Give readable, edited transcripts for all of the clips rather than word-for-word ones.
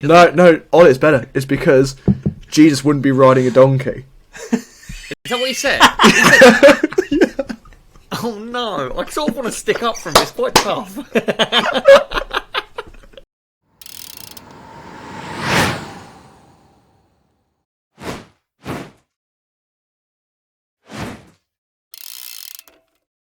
No, Ollie, it's better. It's because Jesus wouldn't be riding a donkey. Is that what he said? Yeah. Oh no, I sort of want to stick up for him. It's quite tough.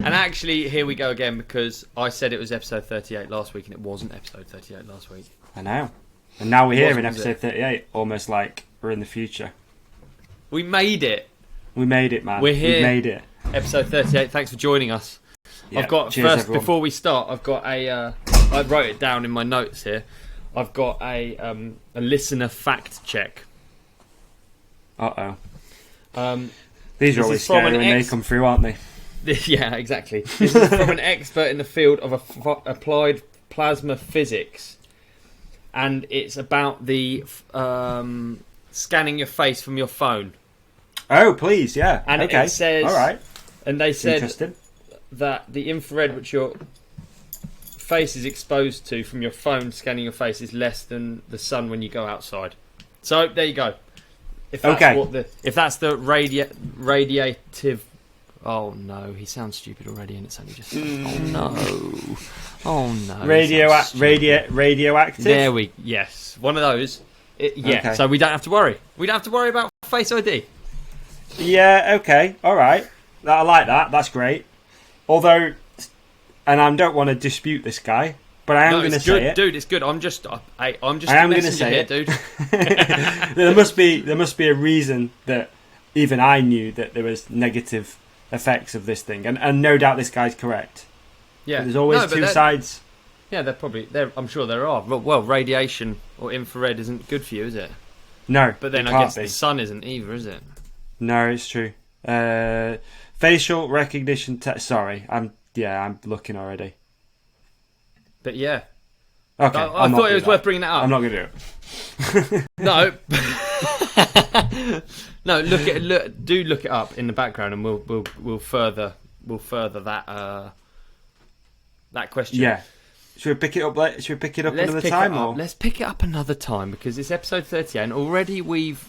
And actually, here we go again, because I said it was episode 38 last week, and it wasn't episode 38 last week. I know. And now we're here in Was it? episode 38, almost like we're in the future. We made it. We made it, man. We're here. We made it. Episode 38. Thanks for joining us. Yeah, I've got, cheers, first, everyone. before we start, I've got I wrote it down in my notes here. I've got a listener fact check. Uh-oh. Um, These are This always is from scary an when they come through, aren't they? Yeah, exactly. This is from an expert in the field of applied plasma physics, and it's about the scanning your face from your phone. Oh, please, yeah. And okay. it says, all right. And they said Interesting. that the infrared which your face is exposed to from your phone scanning your face is less than the sun when you go outside. So there you go. If that's Okay. if that's the radiative. Oh no, he sounds stupid already, and it's only just. Oh no. Radioactive? There yes, one of those. Okay. So we don't have to worry. We don't have to worry about Face ID. Yeah, okay. All right. I like that. That's great. Although, and I don't want to dispute this guy, but I am going to say it. Dude, it's good. I'm just a say messenger here, it. dude. there must be a reason that even I knew that there was negative effects of this thing, and no doubt this guy's correct. Yeah, But there's always two sides. Yeah, I'm sure there are. But, well, radiation or infrared isn't good for you, is it? No, But then it I can't guess be. the sun isn't either, is it? No, it's true. Facial recognition. Sorry, I'm looking already. But yeah, Okay, I thought it was worth bringing that up. I'm not going to do it. No, no. Do look it up in the background, and we'll further that question. Yeah. Should we pick it up? Should we pick it up another time? Or? Let's pick it up another time, because it's episode 38, and already we've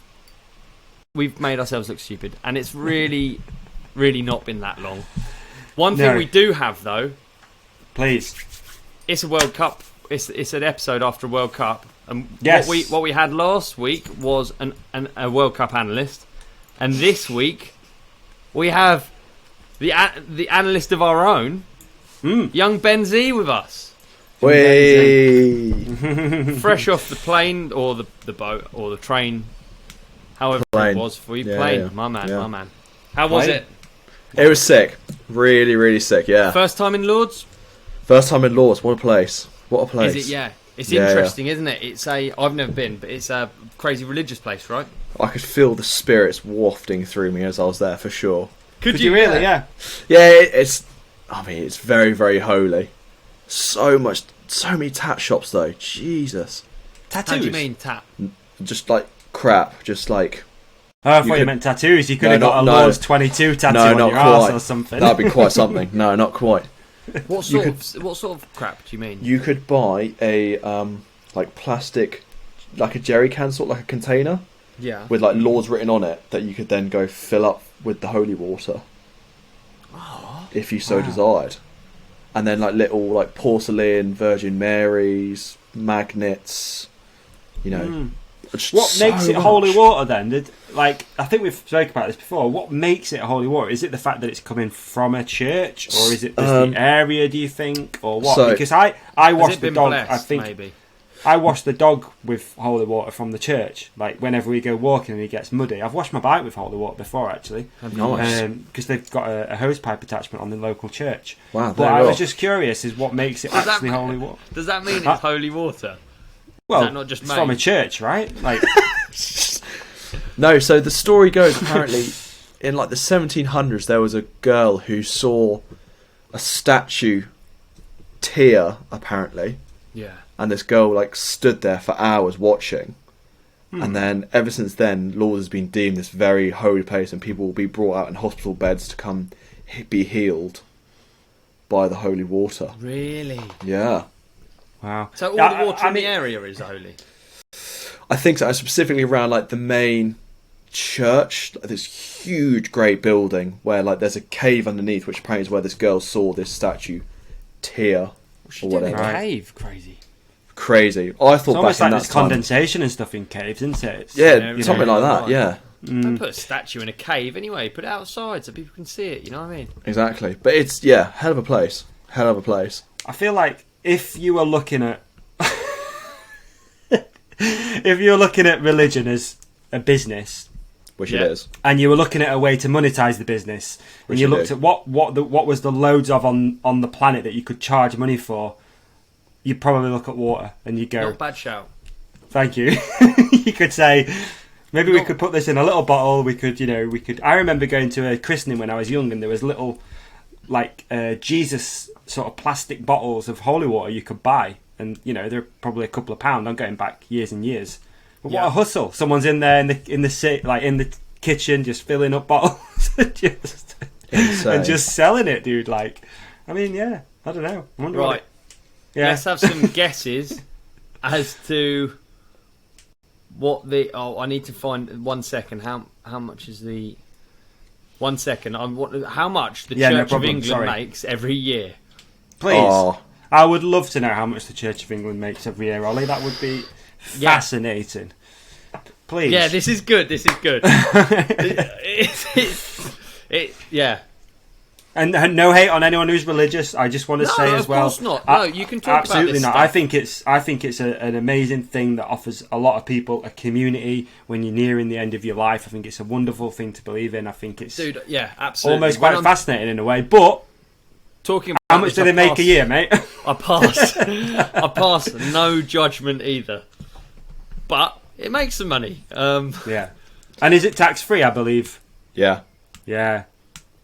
made ourselves look stupid, and it's really, really not been that long. One thing we do have, though, please, it's a World Cup. It's an episode after a World Cup, and yes. what we had last week was a World Cup analyst, and this week we have the analyst of our own, young Beney, with us. Way. Fresh off the plane or the boat or the train, however Plane. it was for you. Yeah, plane, yeah. my man. How Plane? was it? It was sick. Really, really sick, yeah. First time in Lourdes? First time in Lourdes. What a place. What a place. Is it? Yeah. It's Yeah, interesting, isn't it? I've never been, but it's a crazy religious place, right? I could feel the spirits wafting through me as I was there, for sure. Could you really? Yeah. Yeah, it's very, very holy. So many tat shops though. Jesus. Tattoos. How do you mean tap? Just like crap. Just like. Oh, I thought you could- meant tattoos. You could No, have got a no. Lourdes 22 tattoo No, on not your arse quite. or something. That'd be quite something. No, not quite. What sort of crap do you mean? You could buy a like plastic, like a jerry can, sort of like a container, Yeah. with like laws written on it that you could then go fill up with the holy water, if you so desired, and then like little like porcelain Virgin Marys, magnets, just What so makes it much. holy water then? I think we've spoken about this before. What makes it holy water? Is it the fact that it's coming from a church, or is it just the area? Do you think, or what? So- Because I Has washed it the been dog. blessed, I think maybe. I wash the dog with holy water from the church. Like whenever we go walking and he gets muddy, I've washed my bike with holy water before actually. Nice. Because they've got a hose pipe attachment on the local church. Wow, But there I you was are. just curious: is what makes it Does that actually ma- holy water? Does that mean Huh? it's holy water? Well, that not just it's made? from a church, right? Like, No, so the story goes apparently in like the 1700s there was a girl who saw a statue tear apparently, Yeah. and this girl like stood there for hours watching, and then ever since then Lourdes has been deemed this very holy place, and people will be brought out in hospital beds to come be healed by the holy water. Really? Yeah. wow. So all Yeah, the water I in mean- the area is holy? I think so. Specifically around like the main church, like, this huge, great building where like there's a cave underneath, which apparently is where this girl saw this statue tear or whatever. Cave, crazy. I thought it's almost back in like that there's condensation and stuff in caves, isn't it? It's, something like that. Yeah. Don't put a statue in a cave anyway. Put it outside so people can see it. You know what I mean? Exactly. But it's hell of a place. Hell of a place. I feel like if you were looking at religion as a business, which it is, and you were looking at a way to monetize the business, and you looked at what was the loads of on the planet that you could charge money for, you'd probably look at water and you'd go, not a bad shout. Thank you. You could say, maybe we could put this in a little bottle. We could. I remember going to a christening when I was young, and there was little like Jesus sort of plastic bottles of holy water you could buy, and they're probably a couple of £1. I'm going back years and years. But what a hustle! Someone's in there in the kitchen just filling up bottles and just selling it, dude. Like, I mean, I don't know. I wonder right. Let's have some guesses as to what the. Oh, I need to find 1 second. How much is the? 1 second. How much the Church of England makes every year? Please. Oh. I would love to know how much the Church of England makes every year, Ollie. That would be fascinating. Please. Yeah, this is good. Yeah. And no hate on anyone who's religious. I just want to say as well. Of course not. No, you can talk absolutely about this not. Stuff. I think it's an amazing thing that offers a lot of people a community when you're nearing the end of your life. I think it's a wonderful thing to believe in. I think it's absolutely almost quite fascinating in a way. But talking about how much do they make a year, mate? I pass. No judgment either. But it makes some money. Yeah. And is it tax free? I believe. Yeah. Yeah.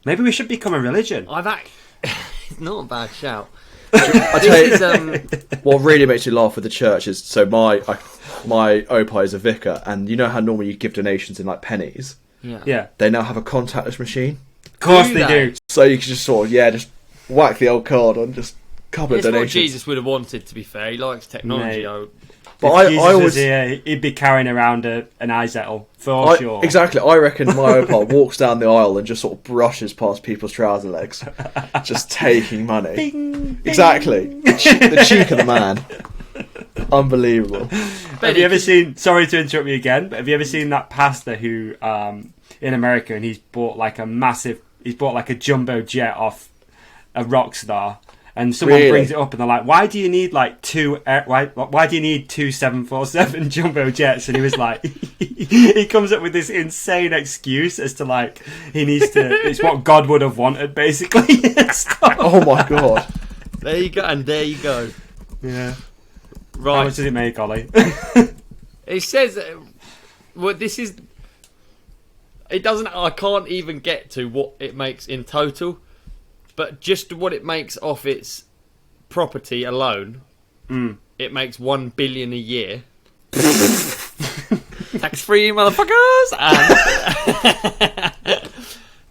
Maybe we should become a religion. It's not a bad shout. I tell you, what really makes me laugh with the church is my opa is a vicar, and you know how normally you give donations in like pennies. Yeah. They now have a contactless machine. Of course they do. So you can just just whack the old card on, just a couple of donations. It's what Jesus would have wanted. To be fair, he likes technology. But I always he'd be carrying around an Izettel for sure. Exactly. I reckon my opa walks down the aisle and just sort of brushes past people's trouser legs, just taking money. Bing, exactly. Bing. The cheek of the man. Unbelievable. Have you ever seen? Sorry to interrupt you again, but have you ever seen that pastor who in America, and he's bought like a jumbo jet off a rock star. And someone brings it up, and they're like, "Why do you need like why do you need two 747 jumbo jets?" And he was like, he comes up with this insane excuse as to like he needs to. It's what God would have wanted, basically. Oh my god! There you go, and there you go. Yeah. Right. How much does it make, Ollie? It says, well, this is. It doesn't. I can't even get to what it makes in total. But just what it makes off its property alone, it makes $1 billion a year. Tax-free, motherfuckers!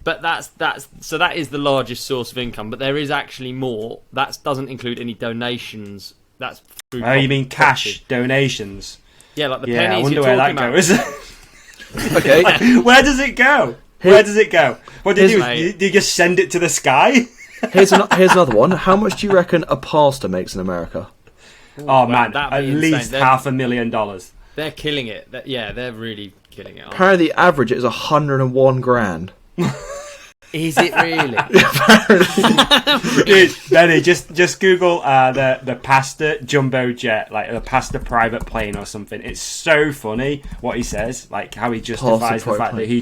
But that is the largest source of income. But there is actually more. That doesn't include any donations. That's through you mean cash donations? Yeah, like the pennies. I wonder where that goes. Okay, where does it go? Where does it go? What do you do? Do you just send it to the sky? Here's another one. How much do you reckon a pastor makes in America? Man, at least $500,000. They're killing it. They're really killing it. Apparently, the average is $101,000. Is it really? Dude, Benny, just Google the pastor jumbo jet, like the pastor private plane or something. It's so funny what he says, like how he justifies the fact that he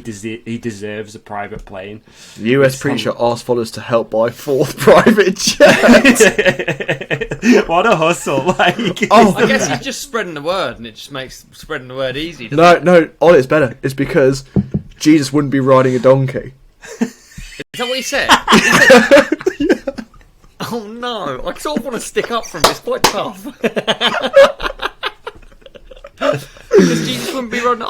deserves a private plane. The US preacher asked followers to help buy 4th private jet. What a hustle! Like, I guess he's just spreading the word, and it just makes spreading the word easy. No, Ollie, it's better. It's because Jesus wouldn't be riding a donkey. Is that what he said? Oh no, I sort of want to stick up for him. It's quite tough. Because Jesus wouldn't be riding.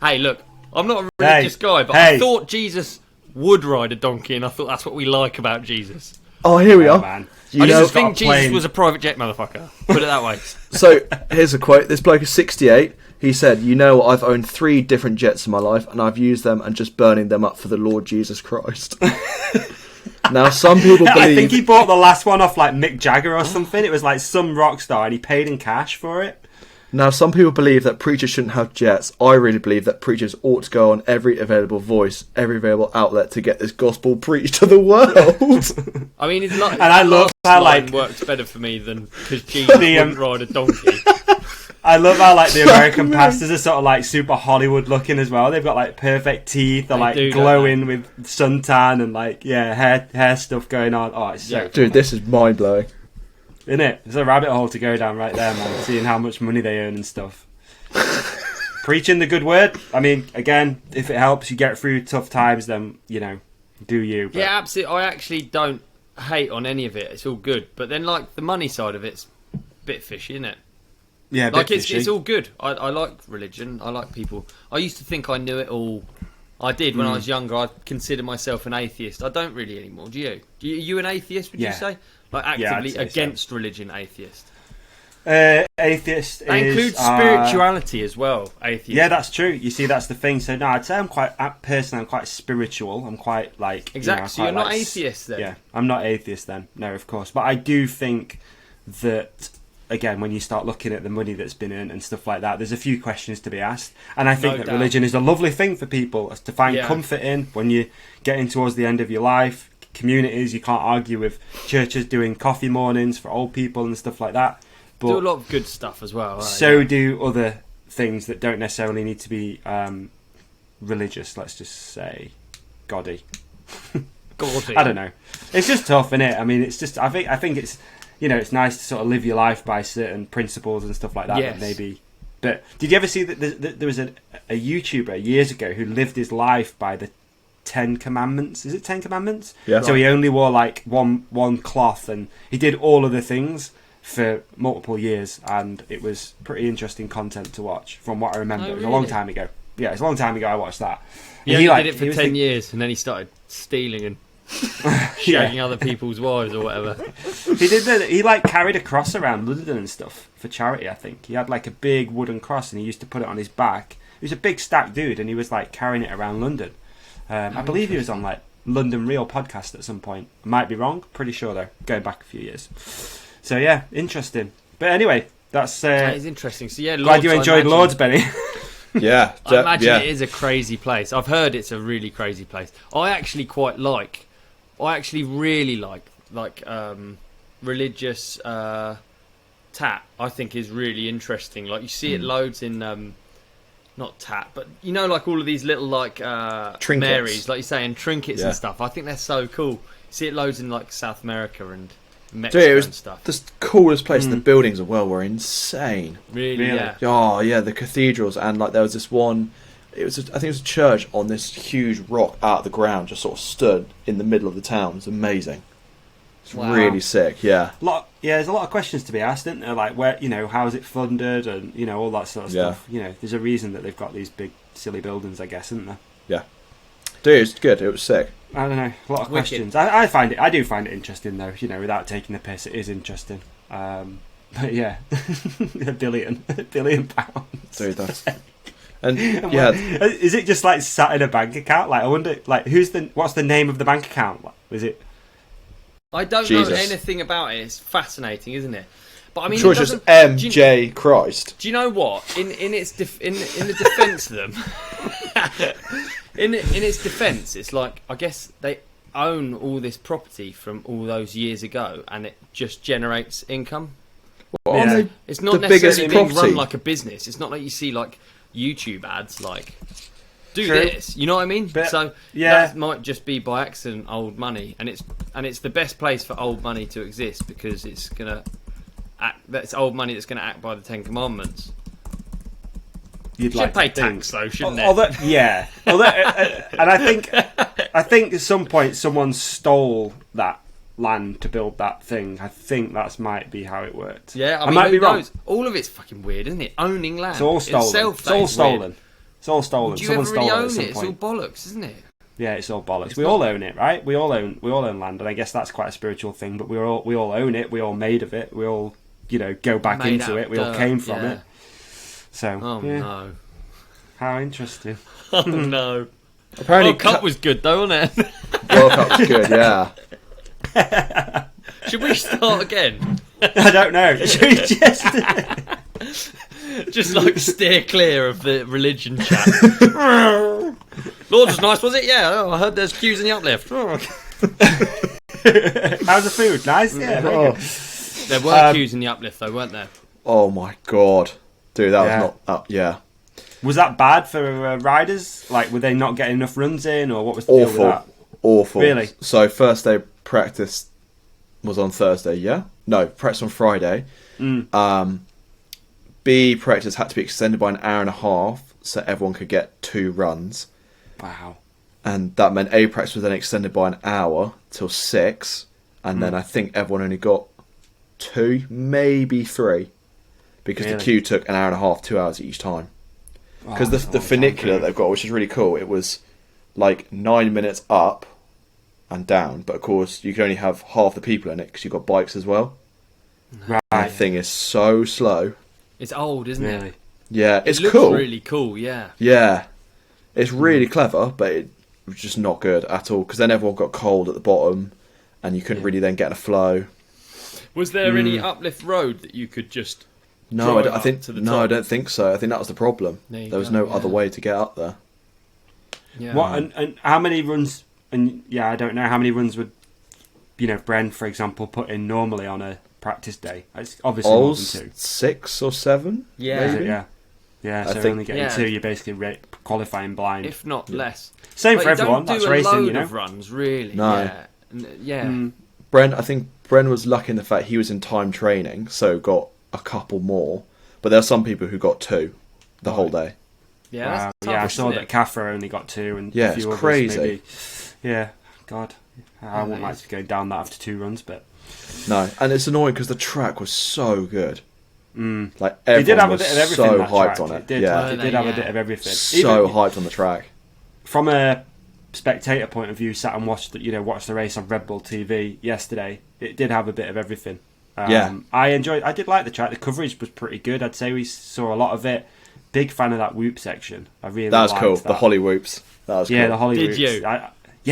Hey, look, I'm not a religious guy, but I thought Jesus would ride a donkey, and I thought that's what we like about Jesus. Oh, here we are. Man. I know, just think Jesus was a private jet motherfucker. Put it that way. So here's a quote. This bloke is 68. He said, I've owned 3 different jets in my life, and I've used them and just burning them up for the Lord Jesus Christ. Now, some people believe... I think he bought the last one off like Mick Jagger or something. It was like some rock star, and he paid in cash for it. Now, some people believe that preachers shouldn't have jets. I really believe that preachers ought to go on every available voice, every available outlet to get this gospel preached to the world. I mean, it's like, and I love how like works better for me than because Jesus wouldn't ride a donkey. I love how like the American pastors are sort of like super Hollywood looking as well. They've got like perfect teeth, they're like glowing with suntan and like hair stuff going on. Oh, it's so dude, this is mind blowing. Isn't it? There's a rabbit hole to go down right there, man. Seeing how much money they earn and stuff. Preaching the good word. I mean, again, if it helps you get through tough times, then, do you. But... Yeah, absolutely. I actually don't hate on any of it. It's all good. But then, like, the money side of it's a bit fishy, isn't it? Yeah, like, it's all good. I like religion. I like people. I used to think I knew it all. I did when I was younger. I considered myself an atheist. I don't really anymore. Do you? Are you an atheist, would you say? Like, actively against religion, atheist. Atheist that includes spirituality as well. Atheist. Yeah, that's true. You see, that's the thing. So no, I'd say I'm quite spiritual. I'm quite like exactly. So you're not atheist then. Yeah, I'm not atheist then. No, of course. But I do think that again, when you start looking at the money that's been earned and stuff like that, there's a few questions to be asked. And I think that religion is a lovely thing for people to find comfort in when you're getting towards the end of your life. Communities, you can't argue with churches doing coffee mornings for old people and stuff like that. But do a lot of good stuff as well. So do other things that don't necessarily need to be religious. Let's just say, gaudy. I don't know. It's just tough, isn't it? I mean, it's just. I think it's it's nice to sort of live your life by certain principles and stuff like that. Yes. That maybe. But did you ever see that there was a YouTuber years ago who lived his life by the 10 Commandments? Is it 10 Commandments? Yeah. So he only wore like one cloth, and he did all of the things for multiple years, and it was pretty interesting content to watch from what I remember. It was a long time ago. Yeah, it's a long time ago I watched that. Yeah, he did it for 10 years, and then he started stealing and shagging other people's wives or whatever. He like carried a cross around London and stuff for charity, I think. He had like a big wooden cross, and he used to put it on his back. He was a big stack dude, and he was like carrying it around London. I believe he was on like London Real podcast at some point. I might be wrong. Pretty sure though. Going back a few years. So yeah, interesting. But anyway, that is interesting. So yeah, glad you enjoyed Lourdes, Benny. Yeah, I imagine it is a crazy place. I've heard it's a really crazy place. I actually really like religious tat. I think is really interesting. Like you see it loads in. Not tat, but like all of these little like trinkets. Marys, like you say, and trinkets and stuff. I think they're so cool. You see it loads in like South America and Mexico and stuff. The coolest place. The buildings as well were insane. Really? Yeah. Oh yeah, the cathedrals, and like there was this one. I think it was a church on this huge rock out of the ground, just sort of stood in the middle of the town. It's amazing. It's really sick. Yeah. There's a lot of questions to be asked, isn't there? Like where, how is it funded, and all that sort of stuff. There's a reason that they've got these big silly buildings, I guess, isn't there? Yeah. Dude, it's good. It was sick. I don't know. A lot of questions. I do find it interesting though. Without taking the piss, it is interesting. But yeah, £1 billion, £1 billion. Dude, that's. And is it just like sat in a bank account? Like I wonder, like what's the name of the bank account? Is it? I don't know anything about it. It's fascinating, isn't it? But I mean, I'm sure it's just M.J. Christ. Do you know what? In the defence of them, in its defence, it's like I guess they own all this property from all those years ago, and it just generates income. Well, it's not necessarily being run like a business. It's not like you see like YouTube ads like. Do this, you know what I mean? But, so that might just be by accident old money, and it's the best place for old money to exist because it's gonna act. That's old money that's gonna act by the 10 Commandments. You'd should pay tax though, shouldn't it? And I think at some point someone stole that land to build that thing. I think that might be how it worked. Yeah, I mean, might be wrong. All of it's fucking weird, isn't it? Owning land, it's all stolen. It's all stolen. Weird. It's all stolen. Do you Someone ever really stole own it at some it? point. It's all bollocks, isn't it? Yeah, it's all bollocks. We all own it, right? We all own land, and I guess that's quite a spiritual thing. But we all own it. We all made of it. We all, go back Made into out it. of We all dirt, came from yeah. it. So, no. How interesting. Oh no. Apparently, World Cup was good though, wasn't it? World Cup was good. Yeah. Should we start again? I don't know. Should we Just like steer clear of the religion chat. Lourdes was nice, was it? Yeah, I heard there's queues in the Uplift. How's the food? Nice? Yeah. Very good. There were queues in the Uplift though, weren't there? Oh my god, dude, that was not up. Yeah. Was that bad for riders? Like, were they not getting enough runs in, or what was the deal with that? Awful. Really? So first day practice was on Thursday. Yeah. No, practice on Friday. B practice had to be extended by an hour and a half, so everyone could get 2 runs. Wow. And that meant A practice was then extended by an hour till 6, and then I think everyone only got 2, maybe 3, because the queue took an hour and a half, 2 hours each time. Because the funicular they've got, which is really cool, it was like 9 minutes up and down, but of course you can only have half the people in it because you've got bikes as well. Right. That thing is so slow. It's old, isn't it? Yeah, it's it looks cool. Really cool, yeah. Yeah, it's really clever, but it was just not good at all. Because then everyone got cold at the bottom, and you couldn't really then get in a flow. Was there any Uplift road that you could just? No, I don't think so. I think that was the problem. There was no other way to get up there. Yeah. What and how many runs? And I don't know how many runs would Bren, for example, put in normally on a practice day. It's obviously more than 2. 6 or 7. Yeah. Maybe? Yeah. So only getting 2, you're basically qualifying blind, if not less. Same for everyone. That's racing, Don't do a load of runs, really. No. Yeah. Bren, I think Bren was lucky in the fact he was in time training, so got a couple more. But there are some people who got 2 the whole day. Yeah, wow. that's tough, I saw isn't that it? Kafra only got 2, and Yeah, a few it's others crazy. Maybe. Yeah, God, I wouldn't like to go down that after 2 runs, but No, and it's annoying because the track was so good. Like it did have everyone a bit of was everything. so that hyped track. on it. It did. Yeah, It did have a bit of everything. so hyped on the track. From a spectator point of view, sat and watched the race on Red Bull TV yesterday. It did have a bit of everything. I did like the track. The coverage was pretty good. I'd say we saw a lot of it. Big fan of that whoop section. I really That was liked cool. that. The Holly whoops. That was cool. The Holly Did whoops. you?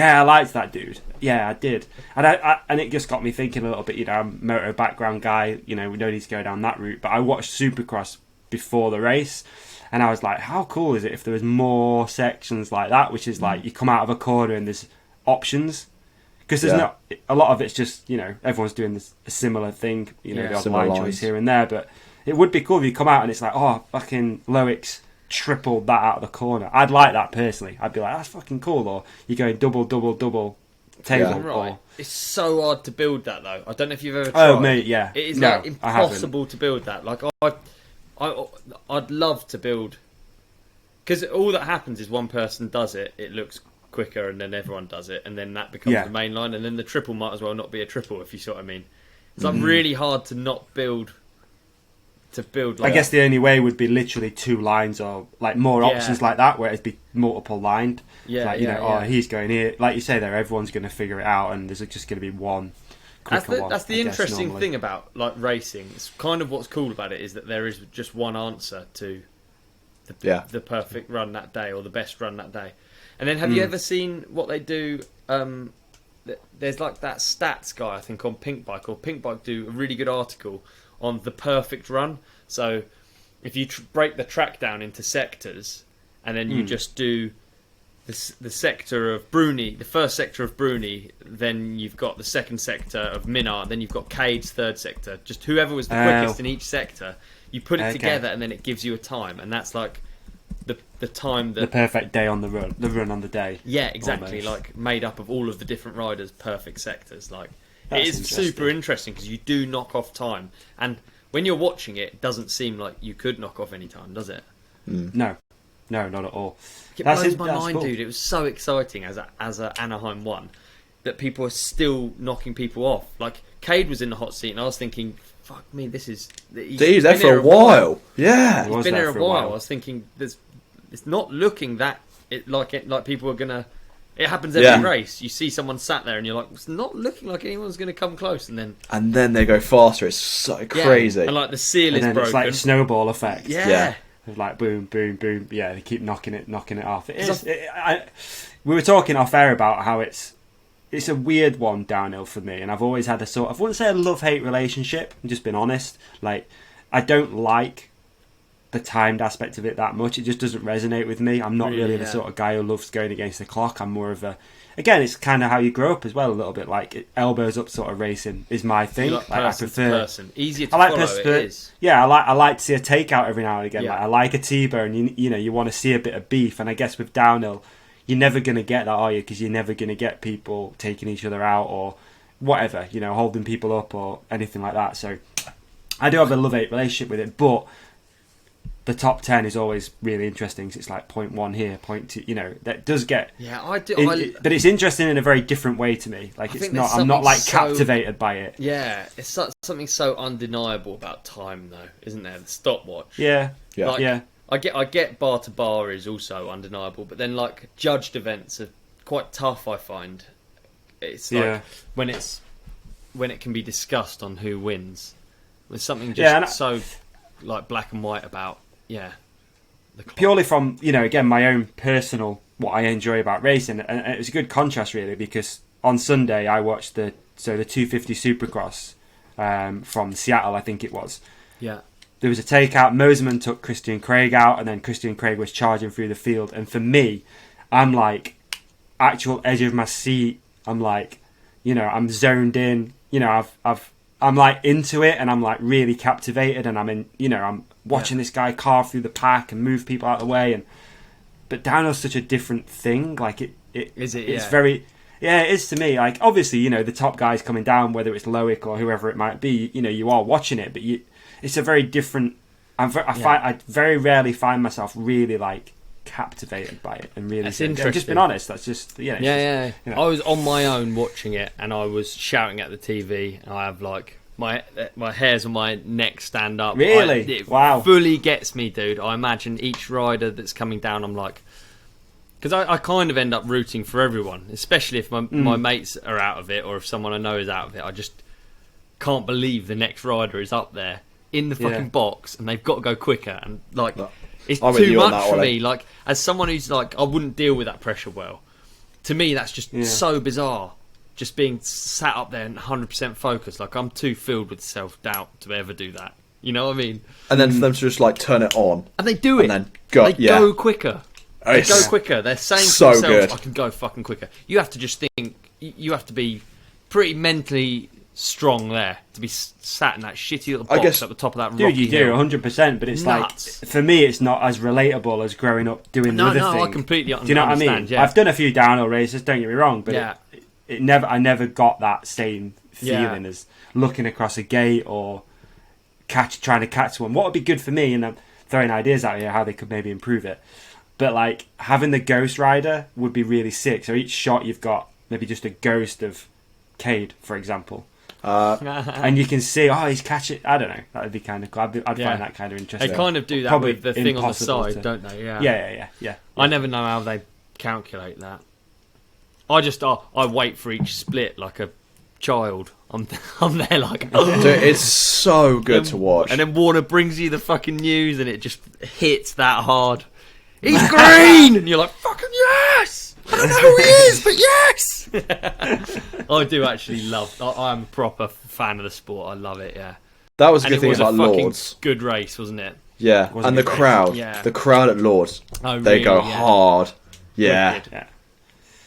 I liked that dude. Yeah, I did. And and it just got me thinking a little bit. I'm a moto background guy. We don't need to go down that route. But I watched Supercross before the race, and I was like, how cool is it if there was more sections like that, which is like you come out of a corner and there's options. Because there's not a lot of it's just everyone's doing a similar thing. The odd line choice here and there, but it would be cool if you come out and it's like, oh, fucking Loic's tripled that out of the corner. I'd like that personally. I'd be like, that's fucking cool. Or you're going double table. Right. It's so hard to build that though. I don't know if you've ever tried. Oh mate, yeah. It is no, impossible to build that. Like I'd love to build, because all that happens is one person does it. It looks quicker, and then everyone does it, and then that becomes the main line, and then the triple might as well not be a triple, if you see what I mean. It's like really hard to not build. Like, I guess the only way would be literally 2 lines, or like more options like that, where it'd be multiple lined. He's going here. Like you say there, everyone's going to figure it out, and there's just going to be one quicker one. That's the interesting thing about like racing. It's kind of what's cool about it is that there is just one answer to the perfect run that day, or the best run that day. And then have you ever seen what they do? There's like that stats guy, I think, on Pink Bike, or Pink Bike do a really good article on the perfect run. So if you break the track down into sectors, and then you just do the sector of Bruni, the first sector of Bruni, then you've got the second sector of Minard, then you've got Cade's third sector. Just whoever was the quickest in each sector, you put it together, and then it gives you a time, and that's like the time that the perfect day on the run on the day. Yeah, exactly. Almost. Like made up of all of the different riders' perfect sectors. Like That's it is super interesting because you do knock off time, and when you're watching it, it doesn't seem like you could knock off any time, does it? No, not at all. It blows my mind, dude. It was so exciting as a Anaheim one that people are still knocking people off. Like Cade was in the hot seat, and I was thinking, "Fuck me, this is." He's there for a while. Yeah, he's been there a while. I was thinking, it's not looking like people are gonna. It happens every race. You see someone sat there and you're like, it's not looking like anyone's going to come close, and then they go faster. It's so crazy. And like the seal is broken. It's like snowball effect. Yeah. It's like boom, boom, boom. Yeah, they keep knocking it off. We were talking off air about how it's a weird one, downhill, for me, and I've always had I wouldn't say a love-hate relationship. I'm just being honest. Like, I don't like the timed aspect of it that much. It just doesn't resonate with me. I'm not really the sort of guy who loves going against the clock. I'm more of again, it's kind of how you grow up as well, a little bit. Like, elbows up sort of racing is my thing. Like I prefer person. Easier to follow. It is. Yeah, I like to see a takeout every now and again. Yeah. Like, I like a T-bone. You want to see a bit of beef, and I guess with downhill, you're never going to get that, are you? Because you're never going to get people taking each other out or whatever, holding people up or anything like that. So I do have a love-hate relationship with it, but the top 10 is always really interesting. Cause it's like 0.1 here, 0.2. That does get. Yeah, I do. But it's interesting in a very different way to me. Like, it's not. I'm not like captivated by it. Yeah, it's something so undeniable about time, though, isn't there? The stopwatch. Yeah, like, yeah. I get bar to bar is also undeniable, but then like judged events are quite tough. I find it's like when it can be discussed on who wins. There's something just so like black and white about purely from again my own personal what I enjoy about racing, and it was a good contrast really, because on Sunday I watched the 250 Supercross from Seattle, I think it was. Yeah. There was a takeout. Moseman took Christian Craig out, and then Christian Craig was charging through the field. And for me, I'm like actual edge of my seat. I'm like, I'm zoned in. I'm like into it, and I'm like really captivated, and I'm in. I'm watching this guy carve through the pack and move people out of the way. But downhill's such a different thing. Like it's very. Yeah, it is to me. Like, obviously, the top guys coming down, whether it's Loic or whoever it might be, you are watching it, but it's a very different. I very rarely find myself really like captivated by it and really. That's interesting. I've just been honest. That's just I was on my own watching it, and I was shouting at the TV. I have like my hairs on my neck stand up. Really? It wow. Fully gets me, dude. I imagine each rider that's coming down. I'm like. Because I kind of end up rooting for everyone, especially if my mates are out of it, or if someone I know is out of it. I just can't believe the next rider is up there in the fucking box, and they've got to go quicker. And like, it's too much for me. Like, as someone who's like, I wouldn't deal with that pressure well. To me, that's just so bizarre. Just being sat up there and 100% focused. Like, I'm too filled with self-doubt to ever do that. You know what I mean? And then for them to just like turn it on, and they do it, and then go quicker. They go quicker. They're saying to themselves, I can go fucking quicker. You have to just think, you have to be pretty mentally strong there to be sat in that shitty little box at the top of that rocky hill. 100%, but it's nuts. Like, for me, it's not as relatable as growing up doing the other thing. No, I completely understand. Do you know what I mean? Yeah. I've done a few downhill races, don't get me wrong, but I never got that same feeling as looking across a gate or trying to catch one. What would be good for me, and I'm throwing ideas out here how they could maybe improve it. But like having the Ghost Rider would be really sick. So each shot you've got maybe just a ghost of Cade, for example, and you can see, he's catching. I don't know. That would be kind of cool. I'd find that kind of interesting. They kind of do that probably with the thing on the side, don't they? Yeah. I never know how they calculate that. I wait for each split like a child. I'm there like, dude, it's so good to watch. And then Warner brings you the fucking news, and it just hits that hard. He's green! And you're like, fucking yes! I don't know who he is, but yes! I do actually love... I'm a proper fan of the sport. I love it, yeah. That was a good thing about Lourdes. Good race, wasn't it? Yeah, and the crowd. Yeah. The crowd at Lourdes. Oh, they go hard. Yeah.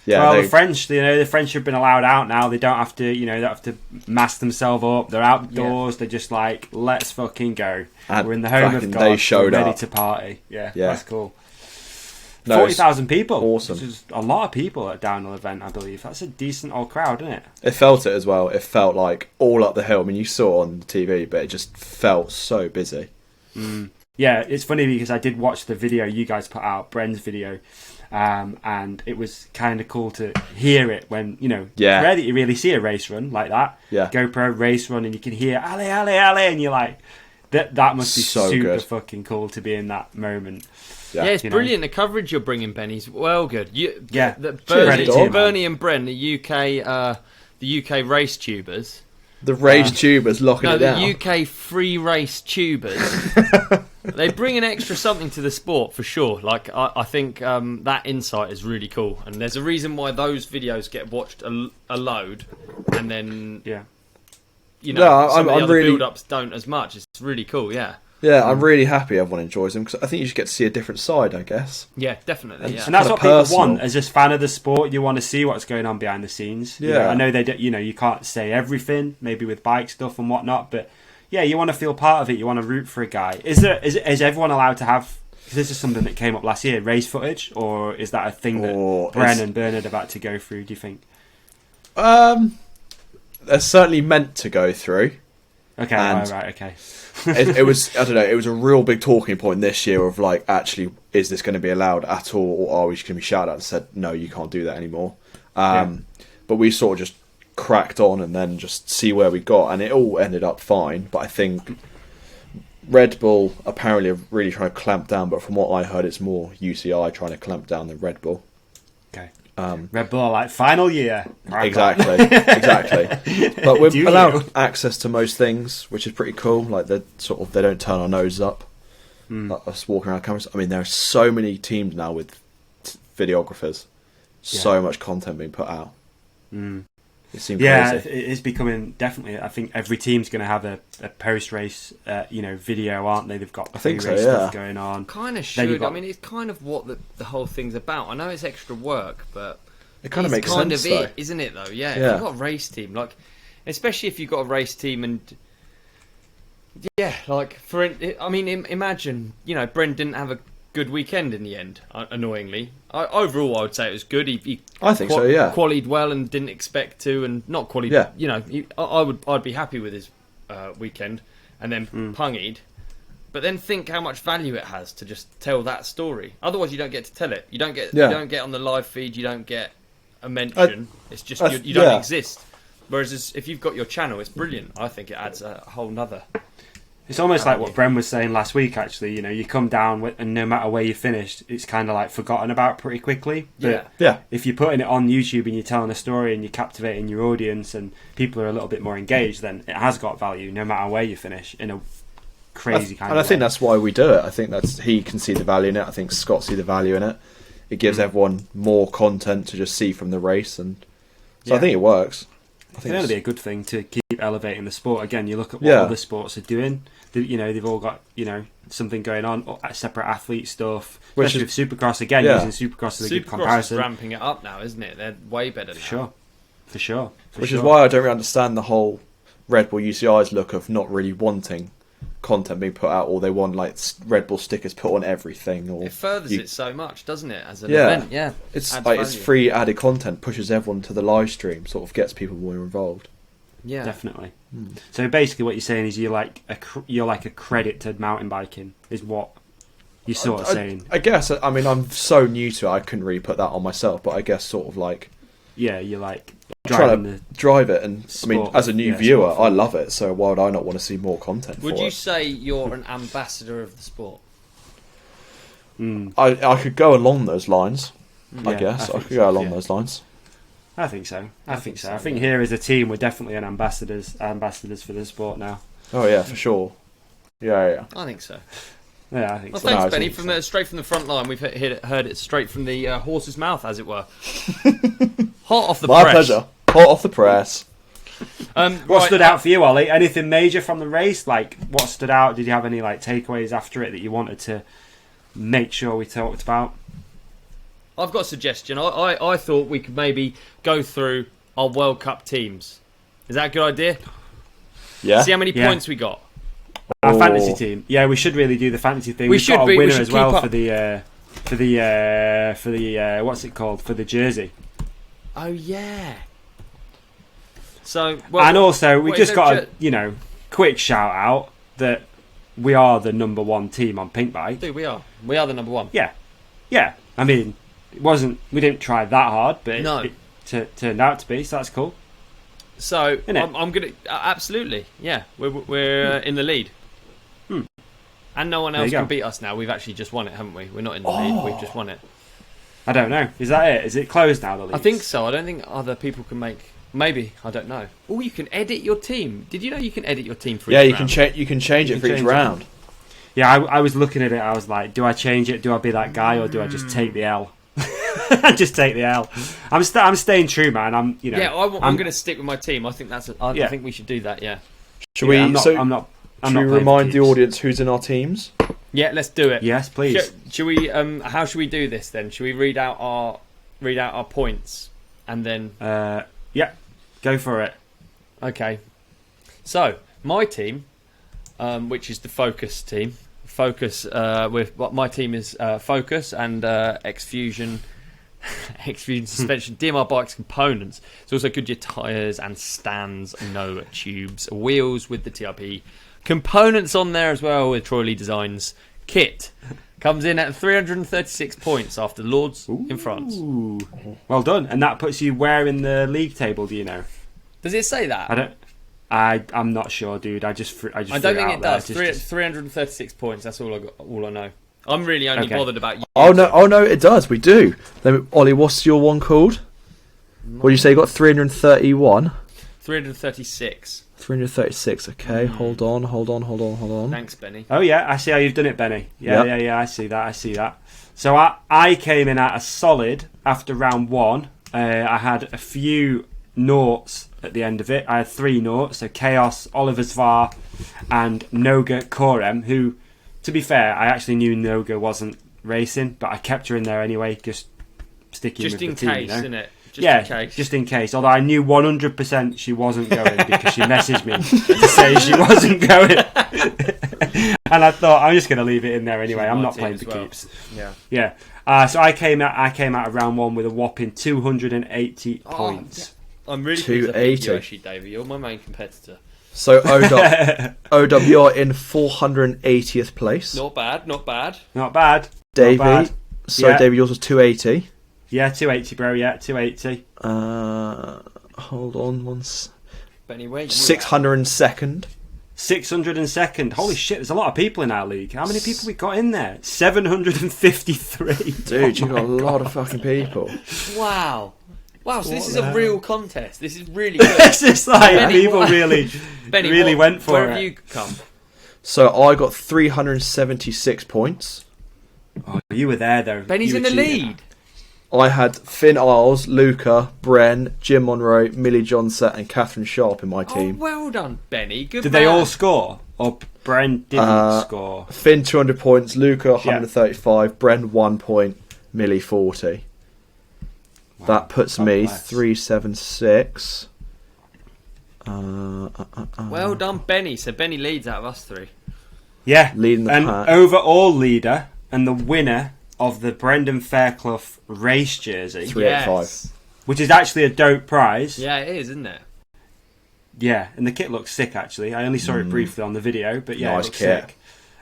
Well, the French, the French have been allowed out now. They don't have to, they don't have to mask themselves up. They're outdoors. They're just like, let's fucking go. And we're in the home of God. They showed ready up. to party. Yeah, that's cool. No, 40,000 people. Awesome. Which is a lot of people at a downhill event, I believe. That's a decent old crowd, isn't it? It felt it as well. It felt like all up the hill. I mean, you saw it on the TV, but it just felt so busy. Yeah, it's funny because I did watch the video you guys put out, Bren's video, and it was kind of cool to hear it when, rare that you really see a race run like that. Yeah. GoPro race run, and you can hear, Ale, Ale, Ale, and you're like, That must be So super good. fucking cool to be in that moment. Yeah, it's you know. brilliant. The coverage you're bringing, Benny's well good. Yeah. Credit to you, Bernie and Bren, the UK race tubers. The race tubers locking No, it down. the UK free race tubers. They bring an extra something to the sport for sure. Like I think that insight is really cool, and there's a reason why those videos get watched a load, and then some of the other build-ups don't as much. It's really cool. Yeah, I'm really happy everyone enjoys them because I think you just get to see a different side, I guess. Yeah, definitely. And that's what people want as just fan of the sport. You want to see what's going on behind the scenes. Yeah, you know, I know they. You can't say everything, maybe with bike stuff and whatnot, but yeah, you want to feel part of it. You want to root for a guy. Is everyone allowed to have? Because this is something that came up last year. Race footage, or is that a thing that Bren and Bernard are about to go through? Do you think? They're certainly meant to go through. Okay, right, okay. It was, I don't know, it was a real big talking point this year of like, actually, is this going to be allowed at all, or are we just going to be shouted at and said, no, you can't do that anymore? But we sort of just cracked on and then just see where we got, and it all ended up fine. But I think Red Bull apparently are really trying to clamp down, but from what I heard, it's more UCI trying to clamp down than Red Bull. Okay. Red Bull, like, final year. Exactly. But we're allowed access to most things, which is pretty cool. Like, they don't turn our noses up. Like us walking around cameras. I mean, there are so many teams now with videographers. So much content being put out. It seems crazy. It is becoming, definitely, I think every team's going to have a post-race video, aren't they? They've got pre-race stuff going on. Kind of should. I mean, it's kind of what the whole thing's about. I know it's extra work, but it kind of makes kind sense, of though. it, isn't it, though? Yeah, if you've got a race team, like, especially if you've got a race team and... Yeah, like, imagine, Bren didn't have a good weekend in the end, annoyingly. Overall, I would say it was good. I think so, yeah. Qualied well and didn't expect to, and not qualied. Yeah. I'd be happy with his weekend, and then pungied. But then think how much value it has to just tell that story. Otherwise, you don't get to tell it. You don't get. You don't get on the live feed. You don't get a mention. It's just you don't exist. Whereas if you've got your channel, it's brilliant. I think it adds a whole nother. It's almost like what Bren was saying last week, actually. You come down and no matter where you finished, it's kind of like forgotten about pretty quickly. But if you're putting it on YouTube and you're telling a story and you're captivating your audience and people are a little bit more engaged, then it has got value no matter where you finish in a crazy kind of way. And I think that's why we do it. I think he can see the value in it. I think Scott see the value in it. It gives everyone more content to just see from the race. And so I think it works. I think it'll be a good thing to keep elevating the sport. Again, you look at what other sports are doing. They've all got something going on, separate athlete stuff. Especially with Supercross again, using Supercross as a good comparison. Supercross is ramping it up now, isn't it? They're way better now. For sure. Which is why I don't really understand the whole Red Bull UCI's look of not really wanting content being put out, or they want like Red Bull stickers put on everything. Or it furthers it so much, doesn't it? As an event, it's like it's free added content, pushes everyone to the live stream, sort of gets people more involved. Yeah, definitely. So basically, what you're saying is you're like a credit to mountain biking, is what you're sort of saying. I guess. I mean, I'm so new to it, I couldn't really put that on myself, but I guess sort of like you're like trying to drive it, and sport, I mean, as a new viewer, I love it. So why would I not want to see more content? Would you say you're an ambassador of the sport? I could go along those lines. I guess I could go along those lines. I think so. I think so. I think here as a team, we're definitely ambassadors for the sport now. Oh yeah, for sure. Yeah. I think so. Yeah, I think so. Well, thanks, Benny. Straight from the front line, we've heard it straight from the horse's mouth, as it were. Hot off the press. My pleasure. Hot off the press. What stood out for you, Ollie? Anything major from the race? Like, what stood out? Did you have any takeaways after it that you wanted to make sure we talked about? I've got a suggestion. I thought we could maybe go through our World Cup teams. Is that a good idea? Yeah. See how many points we got. Our fantasy team. Yeah, we should really do the fantasy thing. We've got a winner as well for the what's it called, for the jersey. Oh yeah. So and also we just got a quick shout out that we are the number one team on Pink Bike. Dude, we are the number one. Yeah. I mean, we didn't try that hard, but it turned out to be. So that's cool. So I'm gonna absolutely, yeah. We're in the lead. And no one There else you can go. beat us now. We've actually just won it, haven't we? We're not in the lead. We've just won it. I don't know. Is that it? Is it closed now, the league? I think so. I don't think other people can make... Maybe. I don't know. Oh, you can edit your team. Did you know you can edit your team for each Yeah, you round? can change it for each change it. round. Yeah, I was looking at it. I was like, do I change it? Do I be that guy, or do I just take the L? Just take the L. I'm staying true, man. I'm I'm going to stick with my team. I think I think we should do that. Yeah. Should we? I'm not Should playing we for remind the keeps. audience who's in our teams? Yeah, let's do it. Yes, please. Should we? How should we do this then? Should we read out our points and then? Yeah, go for it. Okay. So my team, which is the Focus team. Focus. My team is Focus and X-Fusion. X-Fusion suspension, DMR bikes components. It's also Goodyear tyres and stands, no tubes, wheels with the TRP components on there as well with Troy Lee Designs. Kit comes in at 336 points after Lourdes in France. Ooh, well done. And that puts you where in the league table? Do you know? Does it say that? I'm not sure, dude. I don't think it does. 336 points. That's all I know. I'm really only Okay. bothered about you. Oh no, it does. We do. Ollie, what's your one called? What did you say? You got 331. 336. 336. Okay, hold on. Thanks, Benny. Oh yeah, I see how you've done it, Benny. Yep. Yeah. I see that. So I came in at a solid after round one. I had a few noughts at the end of it. I had 3 noughts. So Chaos, Oliver Zvar, and Noga Korem, who, to be fair, I actually knew Noga wasn't racing, but I kept her in there anyway, just sticking Just with in the team, case, you know? innit? Just in case. Although I knew 100% she wasn't going because she messaged me to say she wasn't going. And I thought, I'm just going to leave it in there anyway. I'm not playing for keeps. Yeah. So I came out of round one with a whopping 280 points. I'm really pleased I beat 280. Yoshi, David. You're my main competitor. So Odub, you're in 480th place. Not bad. Not bad. Davey, Not bad. so Yeah. Davey, yours was 280. Yeah, 280, bro. Yeah, 280. Hold on, Benny, where you 602nd. 602nd. Holy shit, there's a lot of people in our league. How many people we got in there? 753. Dude, you got a lot of fucking people. at? Wow, so this is the a hell? real contest. This is really good. It's just like Benny, people what- really Benny, went for where it. have you come? So I got 376 points. Oh, you were there though. Benny's You in were the cheating. lead. I had Finn Isles, Luca, Bren, Jim Monroe, Millie Johnson, and Catherine Sharp in my Oh, team. well done, Benny. Good. Did man. they all score? Or Bren didn't score? Finn 200 points, Luca 135, Bren 1 point, Millie 40. Wow, That puts God me bless. 376. Well done, Benny. So Benny leads out of us three. Yeah, Leading the and pack. overall leader and the winner of the Brendan Fairclough race jersey, 385. Yes. which is actually a dope prize. Yeah, it is, isn't it? Yeah, and the kit looks sick actually. I only saw it briefly on the video, but yeah, Nice it looks kit. sick.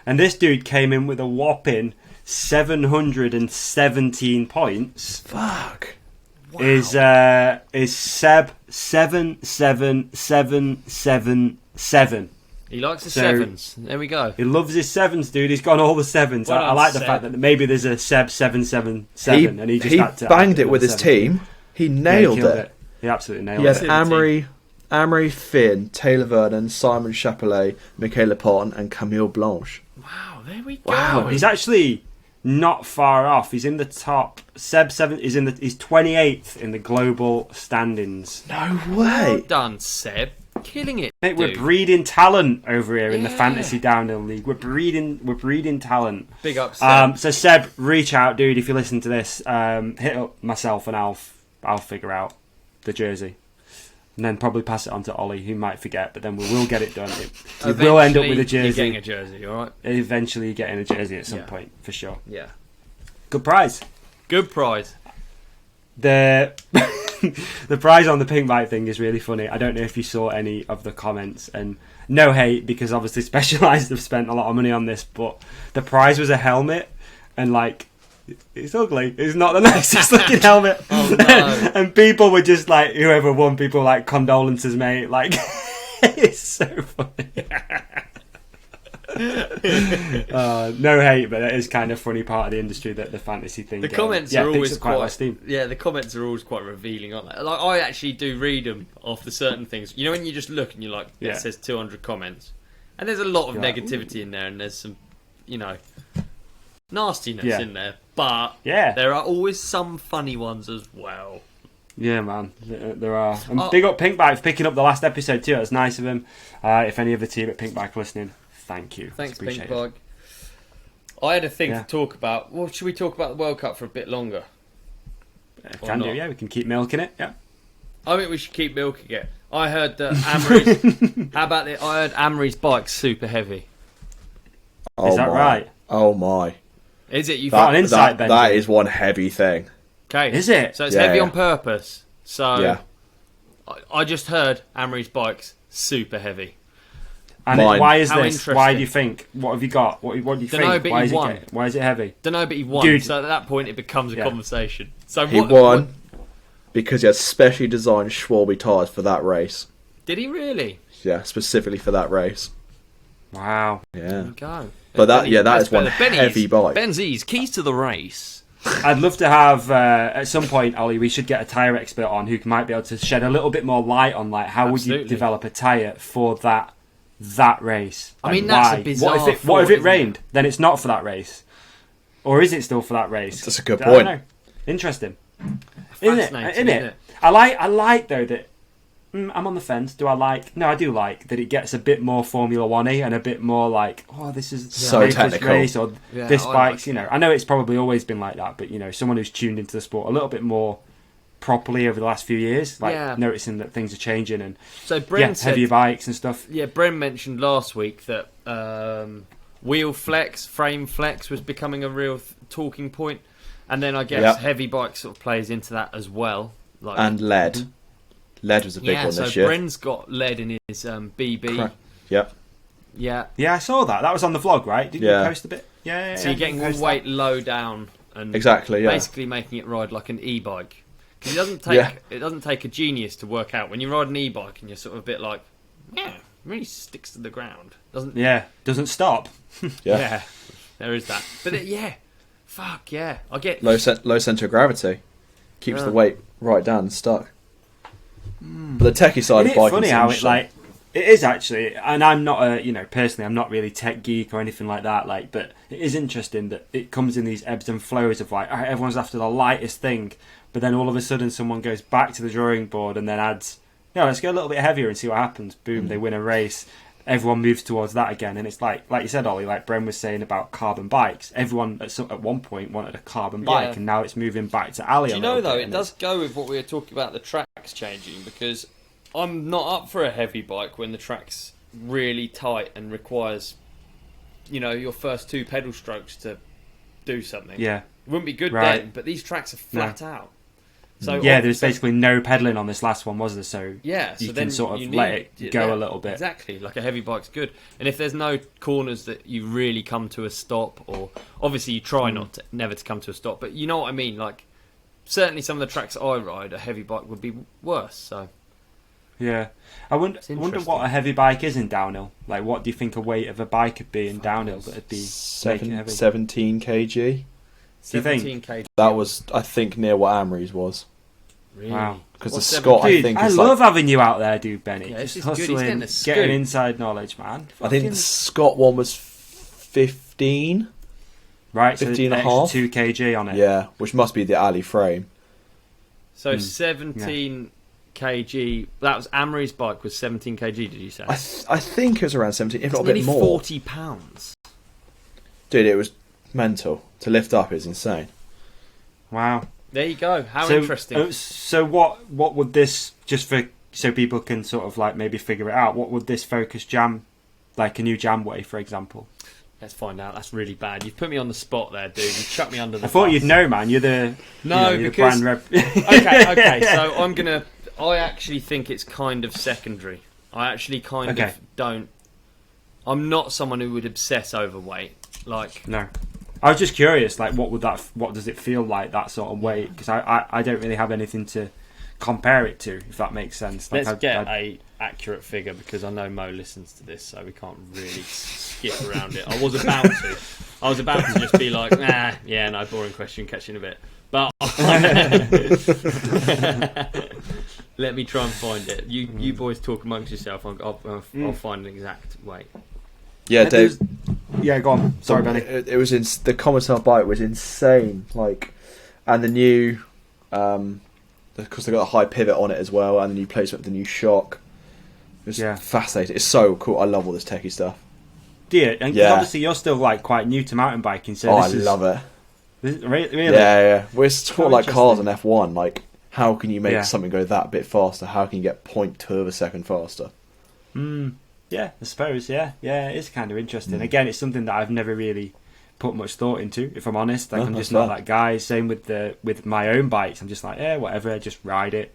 And this dude came in with a whopping 717 points. Fuck. Is Seb 77777. He likes the So- sevens. There we go. He loves his sevens, dude. He's got all the sevens. Well I done, like the Seb. fact that maybe there's a Seb 777, and he just had to banged add it with his another seven. team. He Yeah, he nailed killed it. He absolutely nailed He had it. Amory, Finn, Taylor Vernon, Simon Chapelet, Michaela Potton, and Camille Blanche. Wow, there we go. Wow, He's actually not far off. He's in the top. Seb 7 is he's 28th in the global standings. No Well way. done, Seb. Killing it. Mate, we're dude. breeding talent over here in the Yeah. fantasy downhill league. We're breeding talent. Big up, Seb. So Seb, reach out, dude. If you listen to this, hit up myself and I'll figure out the jersey, and then probably pass it on to Ollie, who might forget, but then we will get it done. We will end up with a Eventually, jersey. You're getting a jersey, all right? Eventually, getting a jersey at some Yeah. point for sure. Yeah. Good prize. Good prize. The the prize on the pink bike thing is really funny. I don't know if you saw any of the comments, and no hate because obviously Specialized have spent a lot of money on this, but the prize was a helmet, and like it's ugly. It's not the nicest looking helmet. Oh, no. And people were just like, whoever won, people were like, condolences, mate. Like it's so funny. No hate, but it is kind of funny part of the industry that the fantasy thing. The comments are always quite less steam. Yeah, the comments are always quite revealing, aren't they? Like I actually do read them after certain things. You know, when you just look and you're like, it says 200 comments, and there's a lot of negativity in there, and there's some, nastiness in there. But there are always some funny ones as well. Yeah, man, there are. And big up Pinkbike for picking up the last episode too. That's nice of him. If any of the team at Pinkbike are listening, thank you. Thanks, Pinkbike. I had a thing to talk about. Well, should we talk about the World Cup for a bit longer? Can do, yeah. We can keep milking it, yeah. I think we should keep milking it. I heard that Amory's... How about it? I heard Amory's bike's super heavy. Is that right? Oh, my. Is it? You've got an insight, Benji. That is one heavy thing. Okay. Is it? So it's heavy on purpose. So yeah. I just heard Amory's bike's super heavy. And why is this? Why do you think? What have you got? What do you think? Why is it heavy? Don't know, but he won. Dude. So at that point, it becomes a conversation. So he won because he had specially designed Schwalbe tyres for that race. Did he really? Yeah, specifically for that race. Wow. Yeah. There you go. But that is one heavy bike. Benzi's keys to the race. I'd love to have at some point, Ollie. We should get a tyre expert on who might be able to shed a little bit more light on how would you develop a tyre for that race. I mean, that's a bizarre. What if it rained? Then it's not for that race, or is it still for that race? That's a good point. I don't know. Interesting, isn't it? I like though that. I'm on the fence. Do I like? No, I do like that it gets a bit more Formula One-y and a bit more like, this is so technical. Race or this bike's. I know it's probably always been like that, but someone who's tuned into the sport a little bit more properly over the last few years, noticing that things are changing and so Bryn said, heavier bikes and stuff. Yeah, Bryn mentioned last week that wheel flex, frame flex was becoming a real talking point, and then I guess heavy bike sort of plays into that as well. And lead. Lead was a big one this year. So Bryn's got lead in his BB. Yep. Yeah. Yeah, I saw that. That was on the vlog, right? Didn't you post a bit? Yeah. So you're getting the weight low down and basically making it ride like an e-bike. Because it doesn't take a genius to work out when you ride an e-bike and you're sort of a bit like, it really sticks to the ground. Doesn't stop. Yeah, there is that. But fuck yeah, I get low centre of gravity keeps the weight right down and stuck. But the techie side of biking, funny how it is actually, and I'm not personally I'm not really tech geek or anything like that. But it is interesting that it comes in these ebbs and flows of everyone's after the lightest thing, but then all of a sudden someone goes back to the drawing board and then adds, let's go a little bit heavier and see what happens. Boom, they win a race. Everyone moves towards that again, and it's like you said, Ollie, like Bren was saying about carbon bikes. Everyone at one point wanted a carbon bike, and now it's moving back to Ali. Do you know though, it does go with what we were talking about, the tracks changing, because I'm not up for a heavy bike when the track's really tight and requires, your first two pedal strokes to do something. Yeah, it wouldn't be good then, but these tracks are flat out. So there's basically no pedalling on this last one, was there? So you can sort of let it go a little bit. Exactly, like a heavy bike's good. And if there's no corners that you really come to a stop, or obviously you try never to come to a stop, but you know what I mean. Like certainly some of the tracks I ride, a heavy bike would be worse. So yeah, I wonder what a heavy bike is in downhill. Like, what do you think a weight of a bike would be in downhill? That'd be 17 kg. 17 kg. That was, I think, near what Amory's was. Really? Wow. Because the Scott, I think, I love having you out there, dude, Benny. Yeah, just hustling, getting inside knowledge, man. I think the Scott one was 15. Right, 15 so and a half. 2 kg on it. Yeah, which must be the Ali frame. So 17 kg. That was Amory's bike was 17 kg. Did you say? I think it was around 17, if not a bit more. 40 pounds. Dude, it was mental. To lift up is insane. Wow. There you go. How interesting. So what would this, just for so people can sort of like maybe figure it out, what would this Focus Jam, like a new Jam weigh, for example? Let's find out. That's really bad. You've put me on the spot there, dude. You chucked me under the I thought bus. you'd know, man. You're the because brand rep. okay. So I actually think it's kind of secondary. I actually kind of don't. I'm not someone who would obsess over weight. Like no. I was just curious, like, what does it feel like, that sort of weight? Because I don't really have anything to compare it to, if that makes sense. Like, Let's get a accurate figure because I know Mo listens to this, so we can't really skip around it. I was about to just be like, nah, yeah, no, boring question, catch you in a bit. But let me try and find it. You boys talk amongst yourself. I'll find an exact weight. Yeah, Dave. Yeah, go on. Sorry, Benny. It was the Commissar bike was insane. Like, and the new, because they got a high pivot on it as well, and the new placement of the new shock. It was fascinating. It's so cool. I love all this techie stuff. Do you? And 'cause obviously you're still like quite new to mountain biking, so I love it. Really? Yeah. We're sort of like cars in F1. Like, how can you make something go that bit faster? How can you get 0.2 of a second faster? Yeah, I suppose. Yeah, it's kind of interesting. Again, it's something that I've never really put much thought into. If I'm honest, like I'm just not that guy. Same with my own bikes. I'm just like, whatever. Just ride it.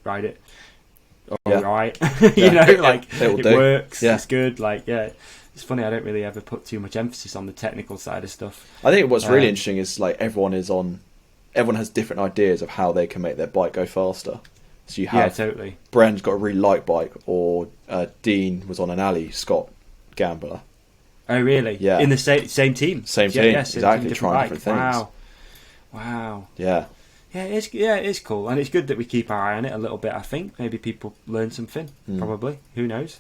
All right, you know, like it works. Yeah. It's good. Like, it's funny. I don't really ever put too much emphasis on the technical side of stuff. I think what's really interesting is like everyone has different ideas of how they can make their bike go faster. So you have totally. Bren's got a really light bike, or Dean was on an alley, Scott Gambler. Oh, really? Yeah. In the same team? Same team, exactly, trying different things. Wow. Yeah. Yeah, it's cool, and it's good that we keep our eye on it a little bit. I think maybe people learn something. Probably, who knows?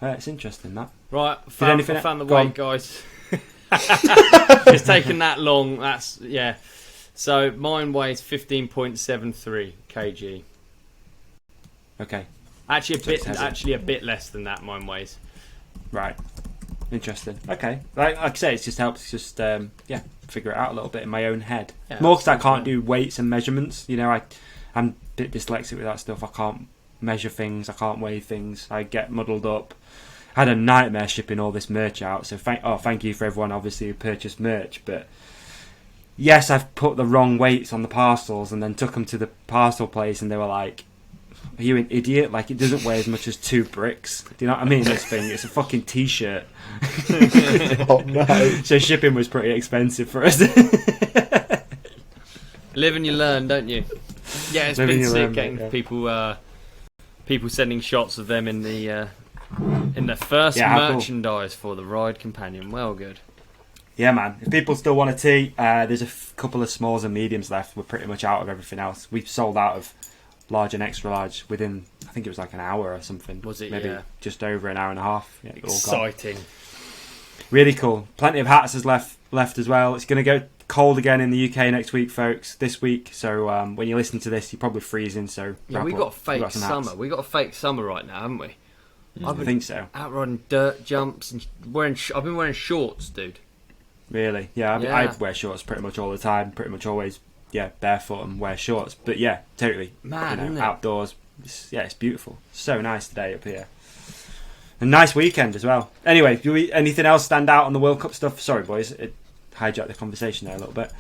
It's interesting that. Right, I found the weight, guys. It's taken that long. That's So mine weighs 15.73 kg. Okay. Actually a bit less than that. Mine weighs. Right. Interesting. Okay. Like I say, it just helps figure it out a little bit in my own head. Yeah, more because I can't do weights and measurements. You know, I'm a bit dyslexic with that stuff. I can't measure things. I can't weigh things. I get muddled up. I had a nightmare shipping all this merch out. So thank you for everyone, obviously, who purchased merch. But yes, I've put the wrong weights on the parcels and then took them to the parcel place, and they were like, "Are you an idiot? Like, it doesn't weigh as much as 2 bricks." Do you know what I mean? This thing, it's a fucking t-shirt. Oh no! So shipping was pretty expensive for us. Live and you learn, don't you? Yeah, it's been sick getting people sending shots of them in the first merchandise for the Ride Companion. Well, good. Yeah, man. If people still want a tee, there's a couple of smalls and mediums left. We're pretty much out of everything else. We've sold out of large and extra large within, I think it was like an hour or something. Was it? Maybe just over an hour and a half. Yeah, exciting. Really cool. Plenty of hats is left as well. It's going to go cold again in the UK next week, folks. This week. So when you listen to this, you're probably freezing. So we got fake summer. We got a fake summer right now, haven't we? I think so. Out riding dirt jumps and I've been wearing shorts, dude. Really? Yeah. I wear shorts pretty much all the time. Pretty much always. Yeah, barefoot and wear shorts. But yeah, totally. Mad, isn't it? Outdoors. It's beautiful. So nice today up here. A nice weekend as well. Anyway, anything else stand out on the World Cup stuff? Sorry, boys. It hijacked the conversation there a little bit.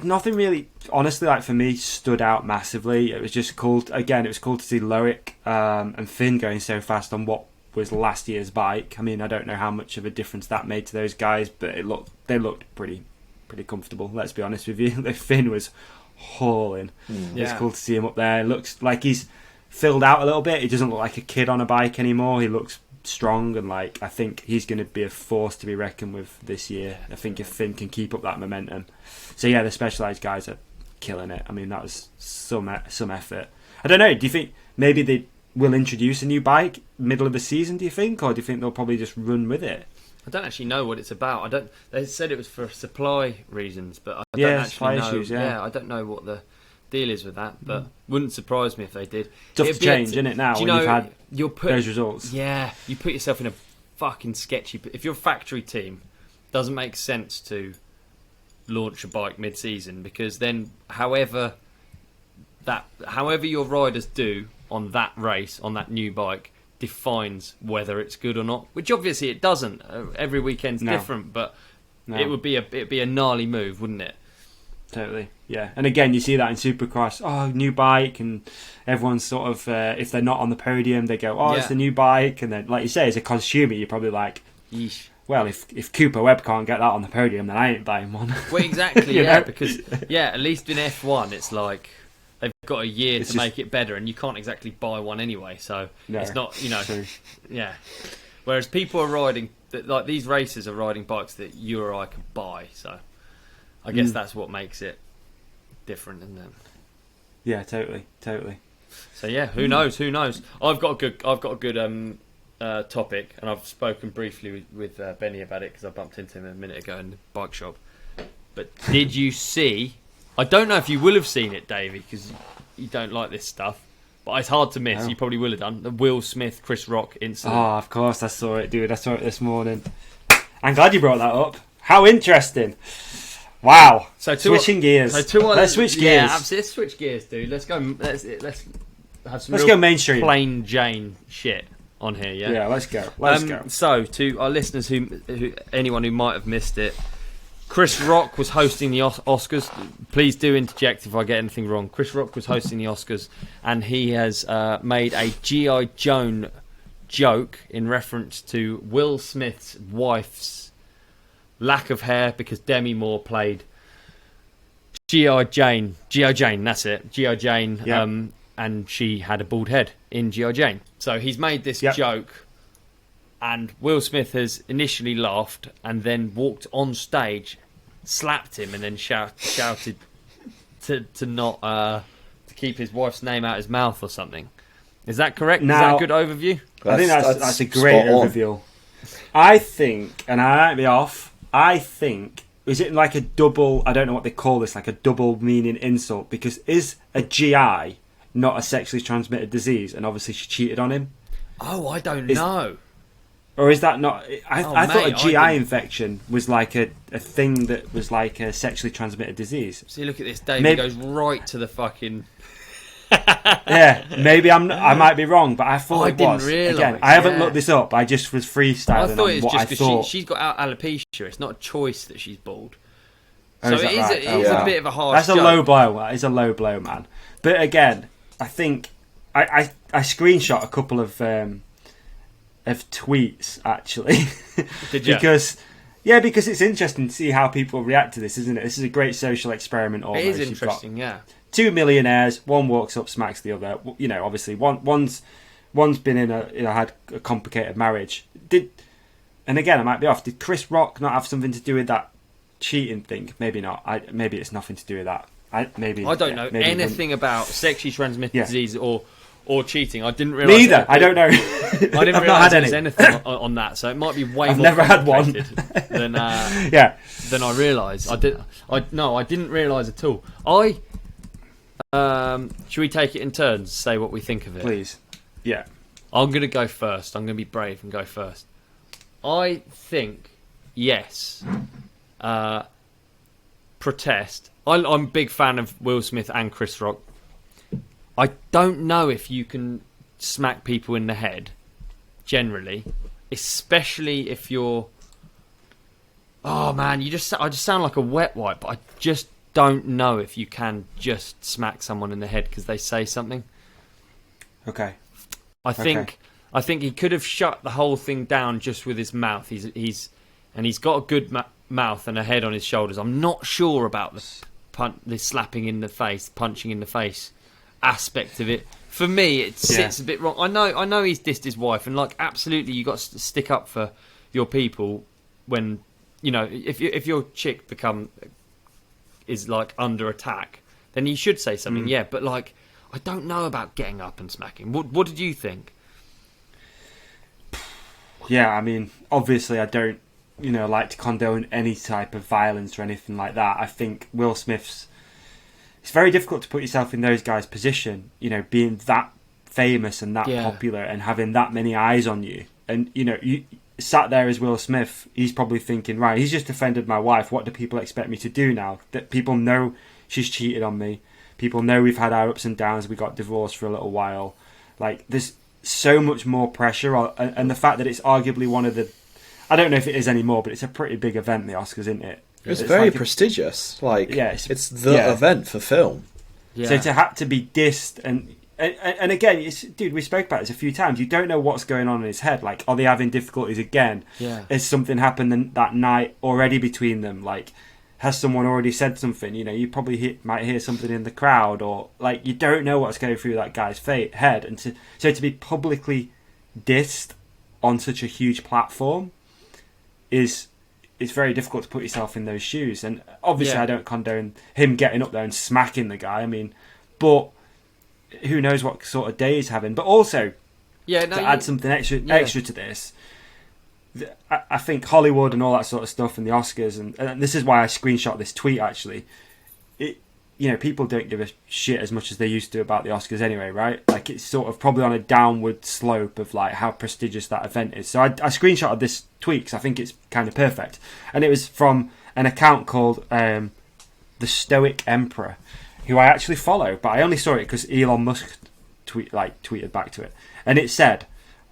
Nothing really, honestly, like for me, stood out massively. It was just cool. Again, it was cool to see Loic and Finn going so fast on what was last year's bike. I mean, I don't know how much of a difference that made to those guys, but they looked pretty comfortable. Let's be honest with you. Finn was hauling. It's cool to see him up there. It looks like he's filled out a little bit. He doesn't look like a kid on a bike anymore. He looks strong, and like I think he's going to be a force to be reckoned with this year. I think if Finn can keep up that momentum. So yeah, the Specialized guys are killing it. I mean, that was some effort. I don't know. Do you think maybe they will introduce a new bike middle of the season? Do you think, or do you think they'll probably just run with it? I don't actually know what it's about. They said it was for supply reasons, but I don't actually know. Issues, I don't know what the deal is with that, but wouldn't surprise me if they did. Tough to change, isn't it, now, when you've had those results? Yeah, you put yourself in a fucking sketchy... If your factory team, doesn't make sense to launch a bike mid-season, because then however your riders do on that race, on that new bike, defines whether it's good or not, which obviously it doesn't. Every weekend's different, but it'd be a gnarly move, wouldn't it? Totally, yeah. And again, you see that in Supercross. Oh, new bike, and everyone's sort of if they're not on the podium, they go, it's the new bike, and then, like you say, as a consumer, you're probably like, yeesh. Well, if Cooper Webb can't get that on the podium, then I ain't buying one. Well, exactly, yeah, because at least in F1, it's like they've got a year It's to just- make it better, and you can't exactly buy one anyway. So No, it's not, you know, true. yeah. Whereas people are riding, like these racers are riding bikes that you or I could buy. So I guess that's what makes it different, isn't it? Yeah, totally. So yeah, who knows? Who knows? I've got a good topic, and I've spoken briefly with Beney about it because I bumped into him a minute ago in the bike shop. But did you see? I don't know if you will have seen it, Davey, because you don't like this stuff. But it's hard to miss. No. You probably will have done the Will Smith, Chris Rock incident. Oh, of course I saw it, dude. I saw it this morning. I'm glad you brought that up. How interesting! Wow. So switching gears. Let's switch gears. Yeah, absolutely. Let's switch gears, dude. Let's go. Let's have some. Let's real go mainstream. Plain Jane shit on here. Yeah. Yeah, let's go. Let's go. So, to our listeners, who anyone who might have missed it, Chris Rock was hosting the Oscars. Please do interject if I get anything wrong. Chris Rock was hosting the Oscars, and he has made a G.I. Joan joke in reference to Will Smith's wife's lack of hair because Demi Moore played G.I. Jane. G.I. Jane, that's it. G.I. Jane, Yep. and she had a bald head in G.I. Jane. So he's made this joke. And Will Smith has initially laughed and then walked on stage, slapped him, and then shouted to not to keep his wife's name out his mouth or something. Is that correct? Is that a good overview? I think that's a great overview. I think, and I might be off. I think is it like a double? I don't know what they call this, like a double meaning insult. Because is a GI not a sexually transmitted disease? And obviously she cheated on him. Oh, I don't know. Or is that not? I thought a mate, GI infection was like a thing that was like a sexually transmitted disease. See, look at this. David goes right to the fucking. Yeah, maybe I might be wrong, but I thought I it was. didn't realise, Again, I haven't yeah. looked this up. I just was freestyling I thought it on was what just I because thought. she's got alopecia. It's not a choice that she's bald. Oh, So is it that is, right? it Oh, is wow. a bit of a harsh That's a joke. low blow. That is a low blow, man. But again, I think I screenshot a couple of tweets actually. Did you? because it's interesting to see how people react to this, isn't it? This is a great social experiment. Almost. It is You've got interesting, yeah. two millionaires. One walks up, smacks the other. You know, obviously, one's been in had a complicated marriage. And again, I might be off. Did Chris Rock not have something to do with that cheating thing? Maybe not. Maybe it's nothing to do with that. I don't know anything about sexually transmitted disease or cheating. I didn't realise. Neither. I don't know. I didn't I've not realise had there was any. anything on that, so it might be way I've more never had one. complicated than than I realised. I didn't realise at all. Should we take it in turns? Say what we think of it. Please. Yeah. I'm going to go first. I'm going to be brave and go first. I think yes. Protest. I'm a big fan of Will Smith and Chris Rock. I don't know if you can smack people in the head, generally, especially if you're. Oh man, I just sound like a wet wipe. But I just don't know if you can just smack someone in the head because they say something. Okay. I think he could have shut the whole thing down just with his mouth. He's got a good mouth and a head on his shoulders. I'm not sure about the slapping in the face, punching in the face aspect of it. For me, it sits a bit wrong. I know he's dissed his wife, and like absolutely, you got to stick up for your people when you know if your chick is like under attack, then you should say something. Yeah, but like I don't know about getting up and smacking. What did you think? Yeah, I mean, obviously, I don't, like to condone any type of violence or anything like that. I think Will Smith's. It's very difficult to put yourself in those guys' position, being that famous and that popular and having that many eyes on you. And, you sat there as Will Smith, he's probably thinking, right, he's just offended my wife. What do people expect me to do now? That people know she's cheated on me. People know we've had our ups and downs. We got divorced for a little while. Like, there's so much more pressure. And the fact that it's arguably one of the... I don't know if it is anymore, but it's a pretty big event, the Oscars, isn't it? It's very prestigious. It's the event for film. Yeah. So to have to be dissed and again, dude, we spoke about this a few times. You don't know what's going on in his head. Like, are they having difficulties again? Yeah. Has something happened that night already between them? Like, has someone already said something? You know, you probably might hear something in the crowd, or like you don't know what's going through that guy's head, and to be publicly dissed on such a huge platform is it's very difficult to put yourself in those shoes. And obviously, I don't condone him getting up there and smacking the guy. I mean, but who knows what sort of day he's having? But also, add something extra to this. I think Hollywood and all that sort of stuff, and the Oscars, and this is why I screenshot this tweet. Actually, people don't give a shit as much as they used to about the Oscars anyway, right? Like it's sort of probably on a downward slope of like how prestigious that event is. So I screenshotted this tweet because I think it's kind of perfect, and it was from an account called the Stoic Emperor, who I actually follow, but I only saw it because Elon Musk tweeted back to it, and it said,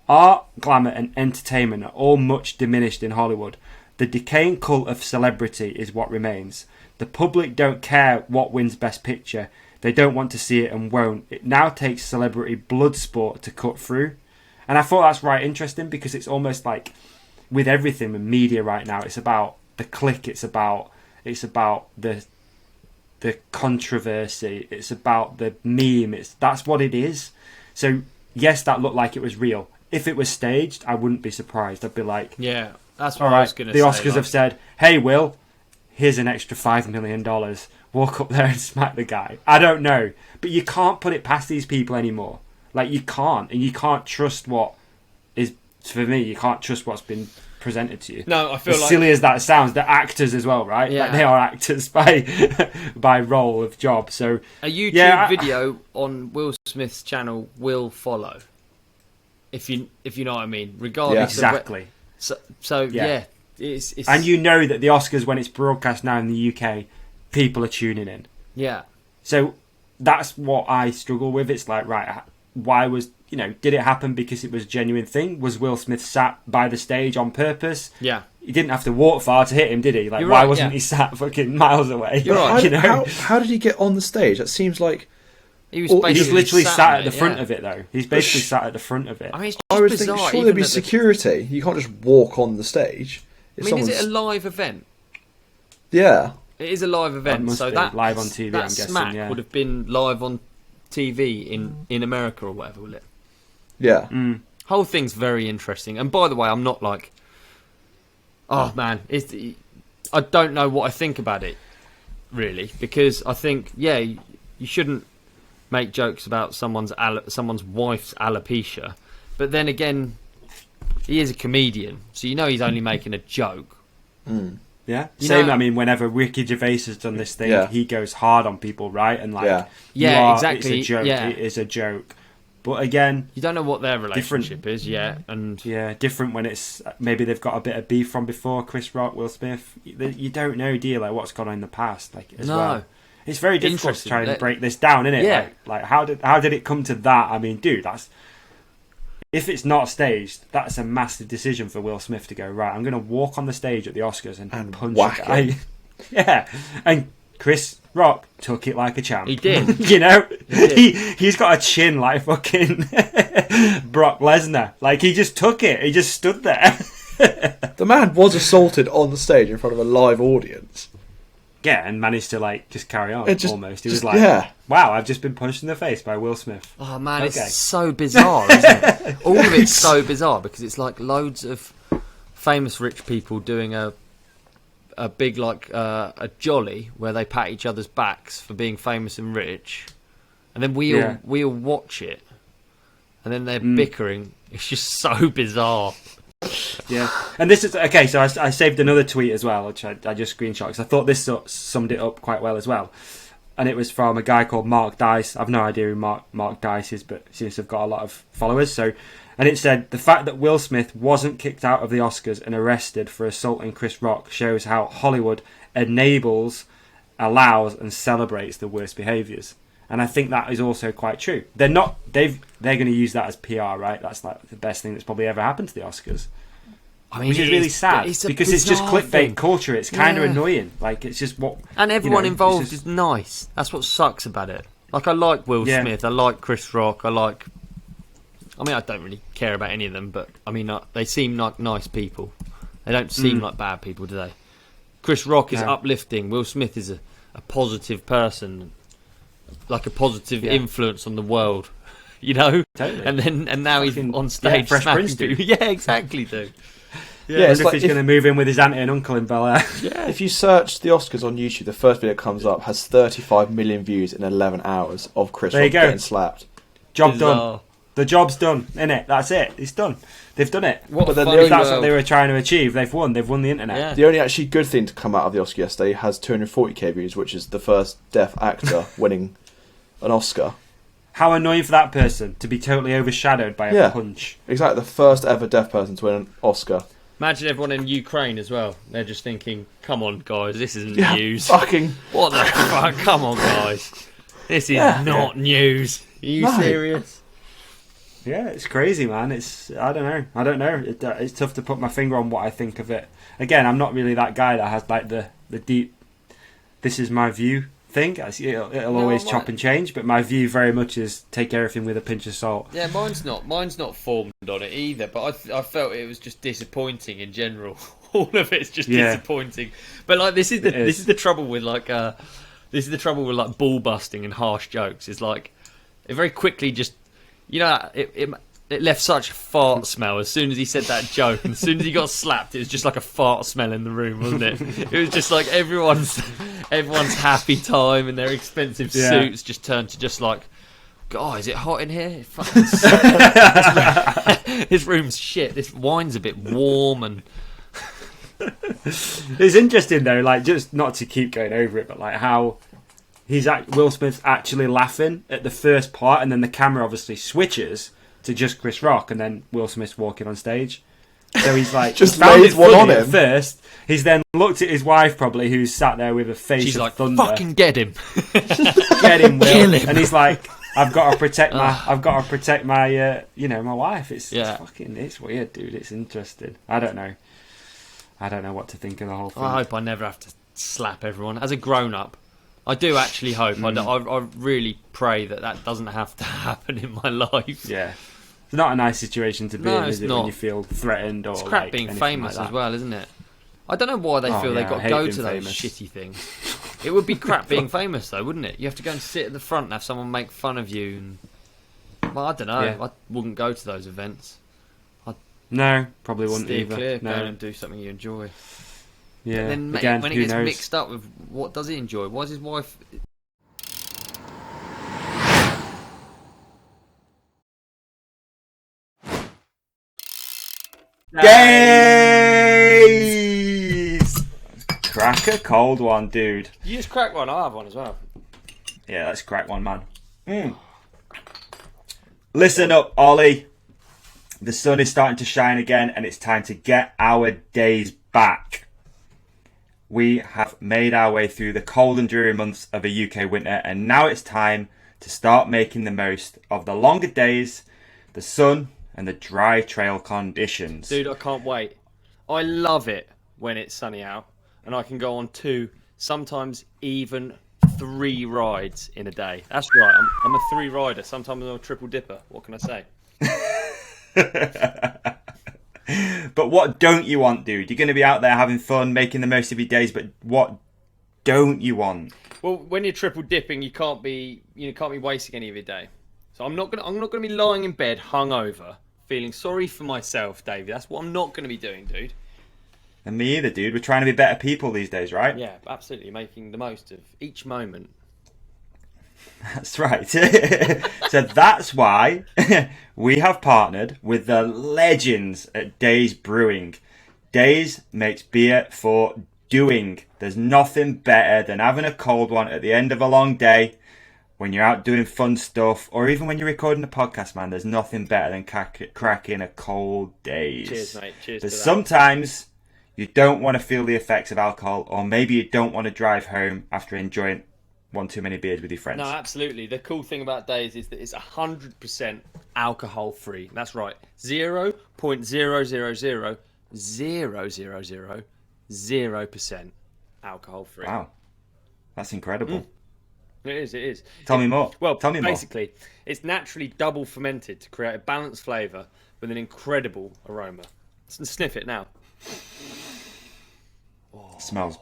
"Art, glamour, and entertainment are all much diminished in Hollywood. The decaying cult of celebrity is what remains. The public don't care what wins Best Picture. They don't want to see it and won't. It now takes celebrity blood sport to cut through." And I thought that's right interesting, because it's almost like with everything in media right now, it's about the click, it's about the controversy, it's about the meme. That's what it is. So yes, that looked like it was real. If it was staged, I wouldn't be surprised. I'd be like, yeah, that's what I was going to say. The Oscars have said, "Hey, Will, here's an extra $5 million. Walk up there and smack the guy." I don't know. But you can't put it past these people anymore. Like, you can't. And you can't trust what is, for me, you can't trust what's been presented to you. No, I feel as silly as that sounds, they're actors as well, right? Yeah. Like, they are actors by role of job. So a YouTube video on Will Smith's channel will follow. If you know what I mean. Regardless exactly. It's and you know that the Oscars, when it's broadcast now in the UK, people are tuning in. Yeah. So that's what I struggle with. It's like, right, why was, did it happen because it was a genuine thing? Was Will Smith sat by the stage on purpose? Yeah. He didn't have to walk far to hit him, did he? Like, why wasn't he sat fucking miles away? You're right. How did he get on the stage? That seems like... He's literally sat at the front of it, though. He's basically sat at the front of it. I mean, it's I was bizarre, thinking, surely there'd be security. You can't just walk on the stage. Is it a live event? Yeah. It is a live event, so that live on TV. I'm guessing. Smack would have been live on TV in America or whatever, will it? Yeah. Whole thing's very interesting. And by the way, I'm not like, oh man, I don't know what I think about it really, because I think you shouldn't make jokes about someone's wife's alopecia, but then again, he is a comedian, so he's only making a joke. Yeah, I mean, whenever Ricky Gervais has done this thing, he goes hard on people, right? And like, exactly. It's a joke. Yeah. It is a joke. But again, you don't know what their relationship is yet, and different when it's maybe they've got a bit of beef from before. Chris Rock, Will Smith. You don't know, do you? Like what's gone on in the past, like as well. It's very difficult to try and break this down, isn't it? Yeah. Like how did it come to that? I mean, dude, if it's not staged, that's a massive decision for Will Smith to go, right, I'm going to walk on the stage at the Oscars and punch a guy. Yeah. And Chris Rock took it like a champ. He did. He's got a chin like fucking Brock Lesnar. Like, he just took it. He just stood there. The man was assaulted on the stage in front of a live audience. Yeah, and managed to like just carry on almost. He was like, wow, I've just been punched in the face by Will Smith. Oh man, it's so bizarre, isn't it? All of it's so bizarre because it's like loads of famous rich people doing a big a jolly where they pat each other's backs for being famous and rich, and then we all watch it, and then they're bickering. It's just so bizarre. Yeah, and this is okay. So I saved another tweet as well, which I just screenshot because I thought this summed it up quite well as well. And it was from a guy called Mark Dice. I've no idea who Mark Dice is, but seems to have got a lot of followers. And it said, the fact that Will Smith wasn't kicked out of the Oscars and arrested for assaulting Chris Rock shows how Hollywood enables, allows, and celebrates the worst behaviours. And I think that is also quite true. They're going to use that as PR, right? That's like the best thing that's probably ever happened to the Oscars. I mean, which is really sad because it's just clickbait culture. It's kind of annoying. Like, it's just what... And everyone involved is nice. That's what sucks about it. Like, I like Will Smith. I like Chris Rock. I don't really care about any of them, but I mean, they seem like nice people. They don't seem like bad people, do they? Chris Rock is uplifting. Will Smith is a positive person, like a positive influence on the world, you know. Totally. And now he's on stage. Fresh Prince, dude. Yeah, exactly, dude. Yeah, it's if like he's going to move in with his auntie and uncle in Bel Air. Yeah. If you search the Oscars on YouTube, the first video that comes up has 35 million views in 11 hours of Chris Rock getting slapped. Job done. The job's done, innit? That's it. It's done. They've done it. But then if that's what they were trying to achieve, they've won. They've won the internet. Yeah. The only actually good thing to come out of the Oscar yesterday has 240k views, which is the first deaf actor winning an Oscar. How annoying for that person to be totally overshadowed by a punch. Exactly, the first ever deaf person to win an Oscar. Imagine everyone in Ukraine as well. They're just thinking, come on, guys, this isn't news. Fucking... What the fuck? Come on, guys. This is not news. Are you serious? Yeah, it's crazy, man. I don't know. It's tough to put my finger on what I think of it. Again, I'm not really that guy that has like the deep, this is my view thing. It'll always chop and change, but my view very much is take everything with a pinch of salt. Yeah, mine's not formed on it either, but I felt it was just disappointing in general. All of it's just disappointing. But like this is the trouble with like ball busting and harsh jokes. Is like it very quickly just, you know, it left such a fart smell as soon as he said that joke, and as soon as he got slapped, it was just like a fart smell in the room, wasn't it? It was just like everyone's happy time and their expensive suits just turned to just like, God, is it hot in here? It fucking sucks. This room's shit. This wine's a bit warm and. It's interesting though, like just not to keep going over it, but like how Will Smith's actually laughing at the first part, and then the camera obviously switches to just Chris Rock, and then Will Smith's walking on stage. So he's like, just laid one on him at first. He's then looked at his wife probably, who's sat there with a face She's of like, thunder. fucking get him, get him, Will. Kill him. And he's like, I've got to protect my my wife. It's weird, dude. It's interesting. I don't know what to think of the whole thing. I hope I never have to slap everyone as a grown up. I do actually hope. I really pray that doesn't have to happen in my life. Yeah. It's not a nice situation to be in, is it, when you feel threatened or it's crap like being anything famous like as well, isn't it? I don't know why they feel they've got to go to those shitty things. It would be crap being famous though, wouldn't it? You have to go and sit at the front and have someone make fun of you. Well, I don't know. Yeah. I wouldn't go to those events. No, probably wouldn't steer either. Clear, no. Go and do something you enjoy. Yeah. And then again, when it who gets knows? mixed up with what does he enjoy? Why is his wife? Gays! Crack a cold one, dude. You just crack one. I'll have one as well. Yeah, let's crack one, man. Listen up, Ollie. The sun is starting to shine again, and it's time to get our days back. We have made our way through the cold and dreary months of a UK winter, and now it's time to start making the most of the longer days, the sun, and the dry trail conditions. Dude, I can't wait. I love it when it's sunny out, and I can go on 2, sometimes even 3 rides in a day. That's right, I'm a 3 rider. Sometimes I'm a triple dipper. What can I say? But what don't you want, dude? You're going to be out there having fun, making the most of your days, but what don't you want? Well, when you're triple dipping, you can't be wasting any of your day. So I'm not gonna be lying in bed hungover, feeling sorry for myself, Davey. That's what I'm not gonna be doing, dude. And me either, dude. We're trying to be better people these days, right? Yeah, absolutely, making the most of each moment. That's right. So that's why we have partnered with the legends at Days Brewing. Days makes beer for doing. There's nothing better than having a cold one at the end of a long day when you're out doing fun stuff, or even when you're recording a podcast, man. There's nothing better than cracking a cold Days. Cheers, mate. Cheers but to that. Sometimes you don't want to feel the effects of alcohol, or maybe you don't want to drive home after enjoying one too many beers with your friends. No, absolutely. The cool thing about Days is that it's 100% alcohol free. That's right. 0.0000000% alcohol free. Wow. That's incredible. It is. Tell me more. Well, Tell me basically, it's naturally double fermented to create a balanced flavour with an incredible aroma. Sniff it now. Smells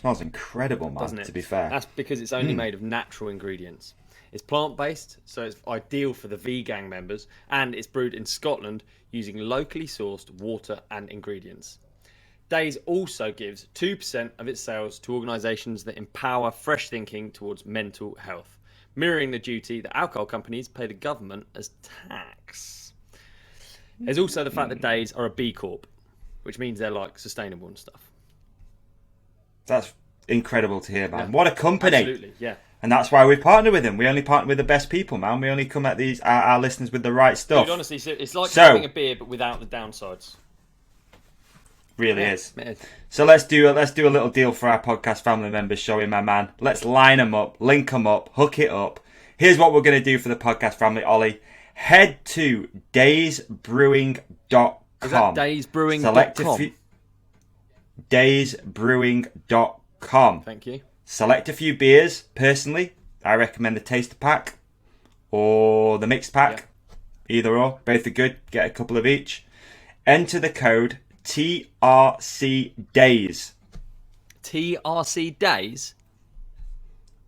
Smells incredible, man, doesn't it? To be fair. That's because it's only made of natural ingredients. It's plant-based, so it's ideal for the vegan members, and it's brewed in Scotland using locally sourced water and ingredients. Days also gives 2% of its sales to organisations that empower fresh thinking towards mental health, mirroring the duty that alcohol companies pay the government as tax. There's also the fact that Days are a B Corp, which means they're like sustainable and stuff. That's incredible to hear, man. What a company. Absolutely, yeah. And that's why we partner with them. We only partner with the best people, man. We only come at these our listeners with the right stuff. Dude, honestly, it's like having a beer but without the downsides. Really is. So let's do a little deal for our podcast family members, shall we, my man? Let's line them up, link them up, hook it up. Here's what we're going to do for the podcast family, Ollie. Head to daysbrewing.com. Is that daysbrewing.com? Select a few... daysbrewing.com. Thank you. Select a few beers. Personally, I recommend the taster pack or the mixed pack. Yeah. Either or. Both are good. Get a couple of each. Enter the code TRC Days. TRC Days?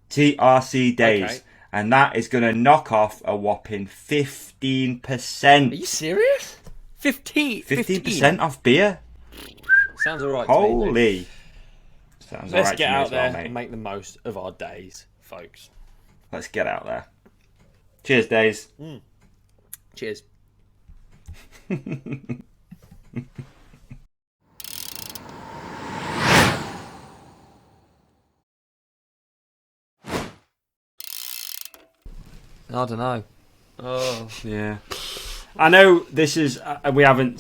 TRC Days. Okay. And that is going to knock off a whopping 15%. Are you serious? 15% off beer? Sounds alright. Holy. Sounds Let's get out there and make the most of our days, folks. Let's get out there. Cheers, Days. Cheers. I don't know. Oh. Yeah. I know this is... we haven't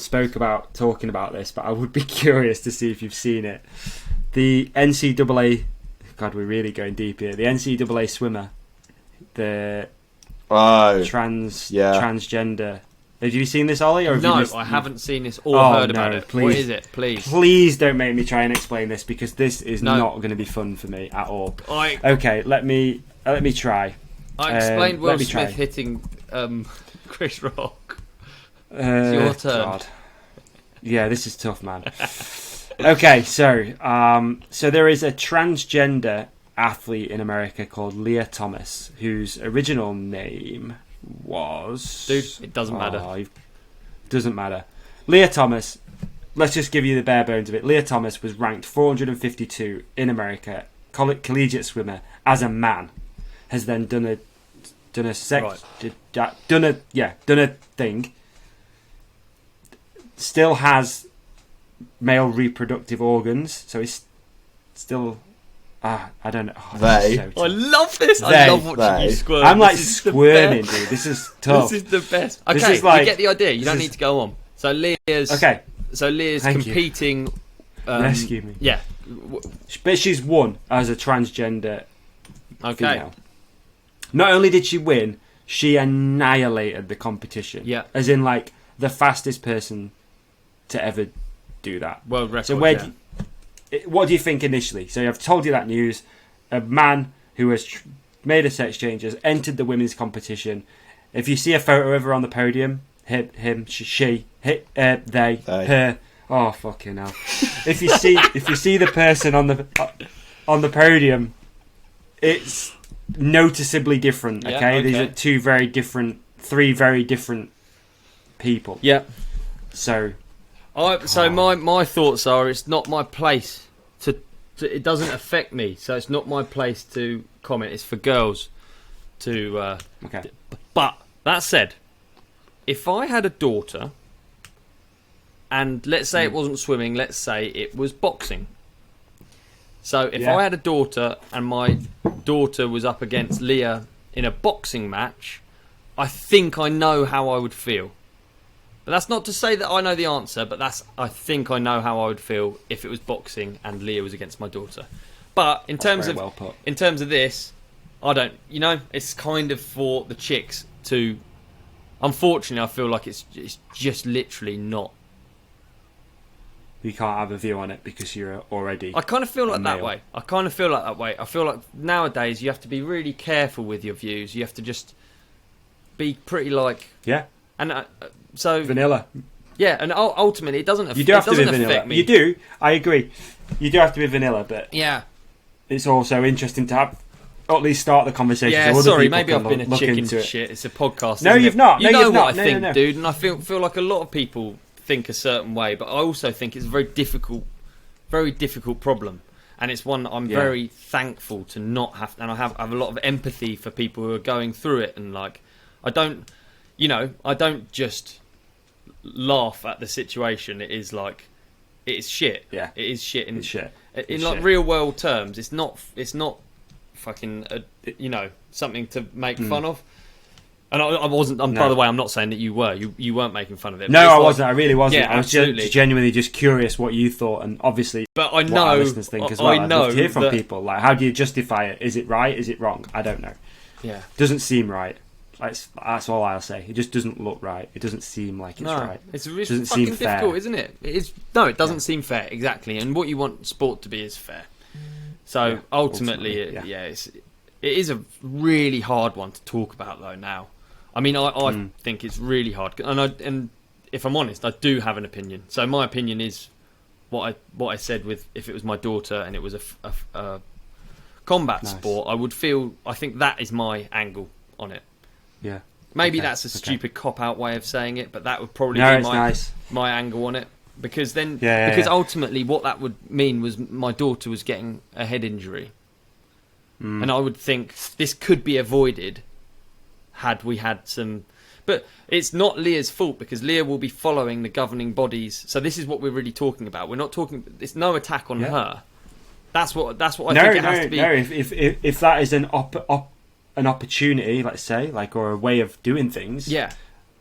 talking about this, but I would be curious to see if you've seen it. The NCAA... God, we're really going deep here. The NCAA swimmer. The transgender. Have you seen this, Ollie? Or no, I haven't seen this or heard about it. Please, what is it? Please don't make me try and explain this, because this is not going to be fun for me at all. Okay, let me try. I explained Will Smith hitting Chris Rock. It's your turn. God. Yeah, this is tough, man. Okay, so there is a transgender athlete in America called Leah Thomas, whose original name was... Dude, it doesn't matter. It doesn't matter. Leah Thomas, let's just give you the bare bones of it. Leah Thomas was ranked 452 in America, collegiate swimmer, as a man. Has then done a thing. Still has male reproductive organs, so he's still... I don't know. I love this. I love watching you squirm. I'm like squirming, dude. This is tough. This is the best. Okay, you get the idea. You don't need to go on. So Leah's... Okay. So Leah's competing... Rescue me. Yeah. But she's won as a transgender female. Not only did she win, she annihilated the competition. Yeah. As in, like, the fastest person to ever do that. World record. So what do you think initially? So I've told you that news. A man who has made a sex change has entered the women's competition. If you see a photo of her on the podium, him, she, they, her. Oh, fucking hell! If you see the person on the podium, it's noticeably different. Okay, these are three very different people. Yeah. So, my thoughts are, it's not my place to. It doesn't affect me, so it's not my place to comment. It's for girls to. Okay. But that said, if I had a daughter, and let's say it wasn't swimming, let's say it was boxing. So if I had a daughter and my daughter was up against Leah in a boxing match, I think I know how I would feel. But that's not to say that I know the answer, but I think I know how I would feel if it was boxing and Leah was against my daughter. But in terms of this, I don't, it's kind of for the chicks to, unfortunately, I feel like it's just literally not. You can't have a view on it because you're already... I kind of feel like that way. I feel like nowadays you have to be really careful with your views. You have to just be pretty like... Yeah. And so... Vanilla. Yeah, and ultimately it doesn't affect me. You do have to be vanilla. You do, I agree. You do have to be vanilla, but... Yeah. it's also interesting to have, or at least start the conversation. Yeah, so sorry, other maybe people I've been can a look chicken into it. shit. It's a podcast. No, isn't you've it? not. You No, know you've what not. I No, think, no. dude, and I feel like a lot of people think a certain way, but I also think it's a very difficult problem, and it's one that I'm very thankful to not have. And I have a lot of empathy for people who are going through it, and like I don't just laugh at the situation. It is like it is shit. Yeah, it is shit. It's shit. In like real world terms, it's not fucking something to make fun of. And I wasn't. By the way, I'm not saying that you were. You weren't making fun of it. No, I wasn't. I really wasn't. Yeah, I was genuinely just curious what you thought, and obviously, but I know what our listeners think as well. I'd love to hear from that people. Like, how do you justify it? Is it right? Is it wrong? I don't know. Yeah, doesn't seem right. That's all I'll say. It just doesn't look right. It doesn't seem like it's right. It's doesn't fucking seem fair. difficult, isn't it? It is. No, it doesn't seem fair. Exactly. And what you want sport to be is fair. So ultimately, it is a really hard one to talk about, though. Now, I mean, I think it's really hard, and if I'm honest, I do have an opinion. So my opinion is what I said with if it was my daughter and it was a combat sport, I think that is my angle on it. Yeah. Maybe that's a stupid cop-out way of saying it, but that would probably be my angle on it. Because then, ultimately what that would mean was my daughter was getting a head injury. And I would think this could be avoided had we had some... But it's not Leah's fault, because Leah will be following the governing bodies. So this is what we're really talking about. We're not talking... It's no attack on her. That's what I think it has to be. No, if that is an opportunity, let's say, like, or a way of doing things,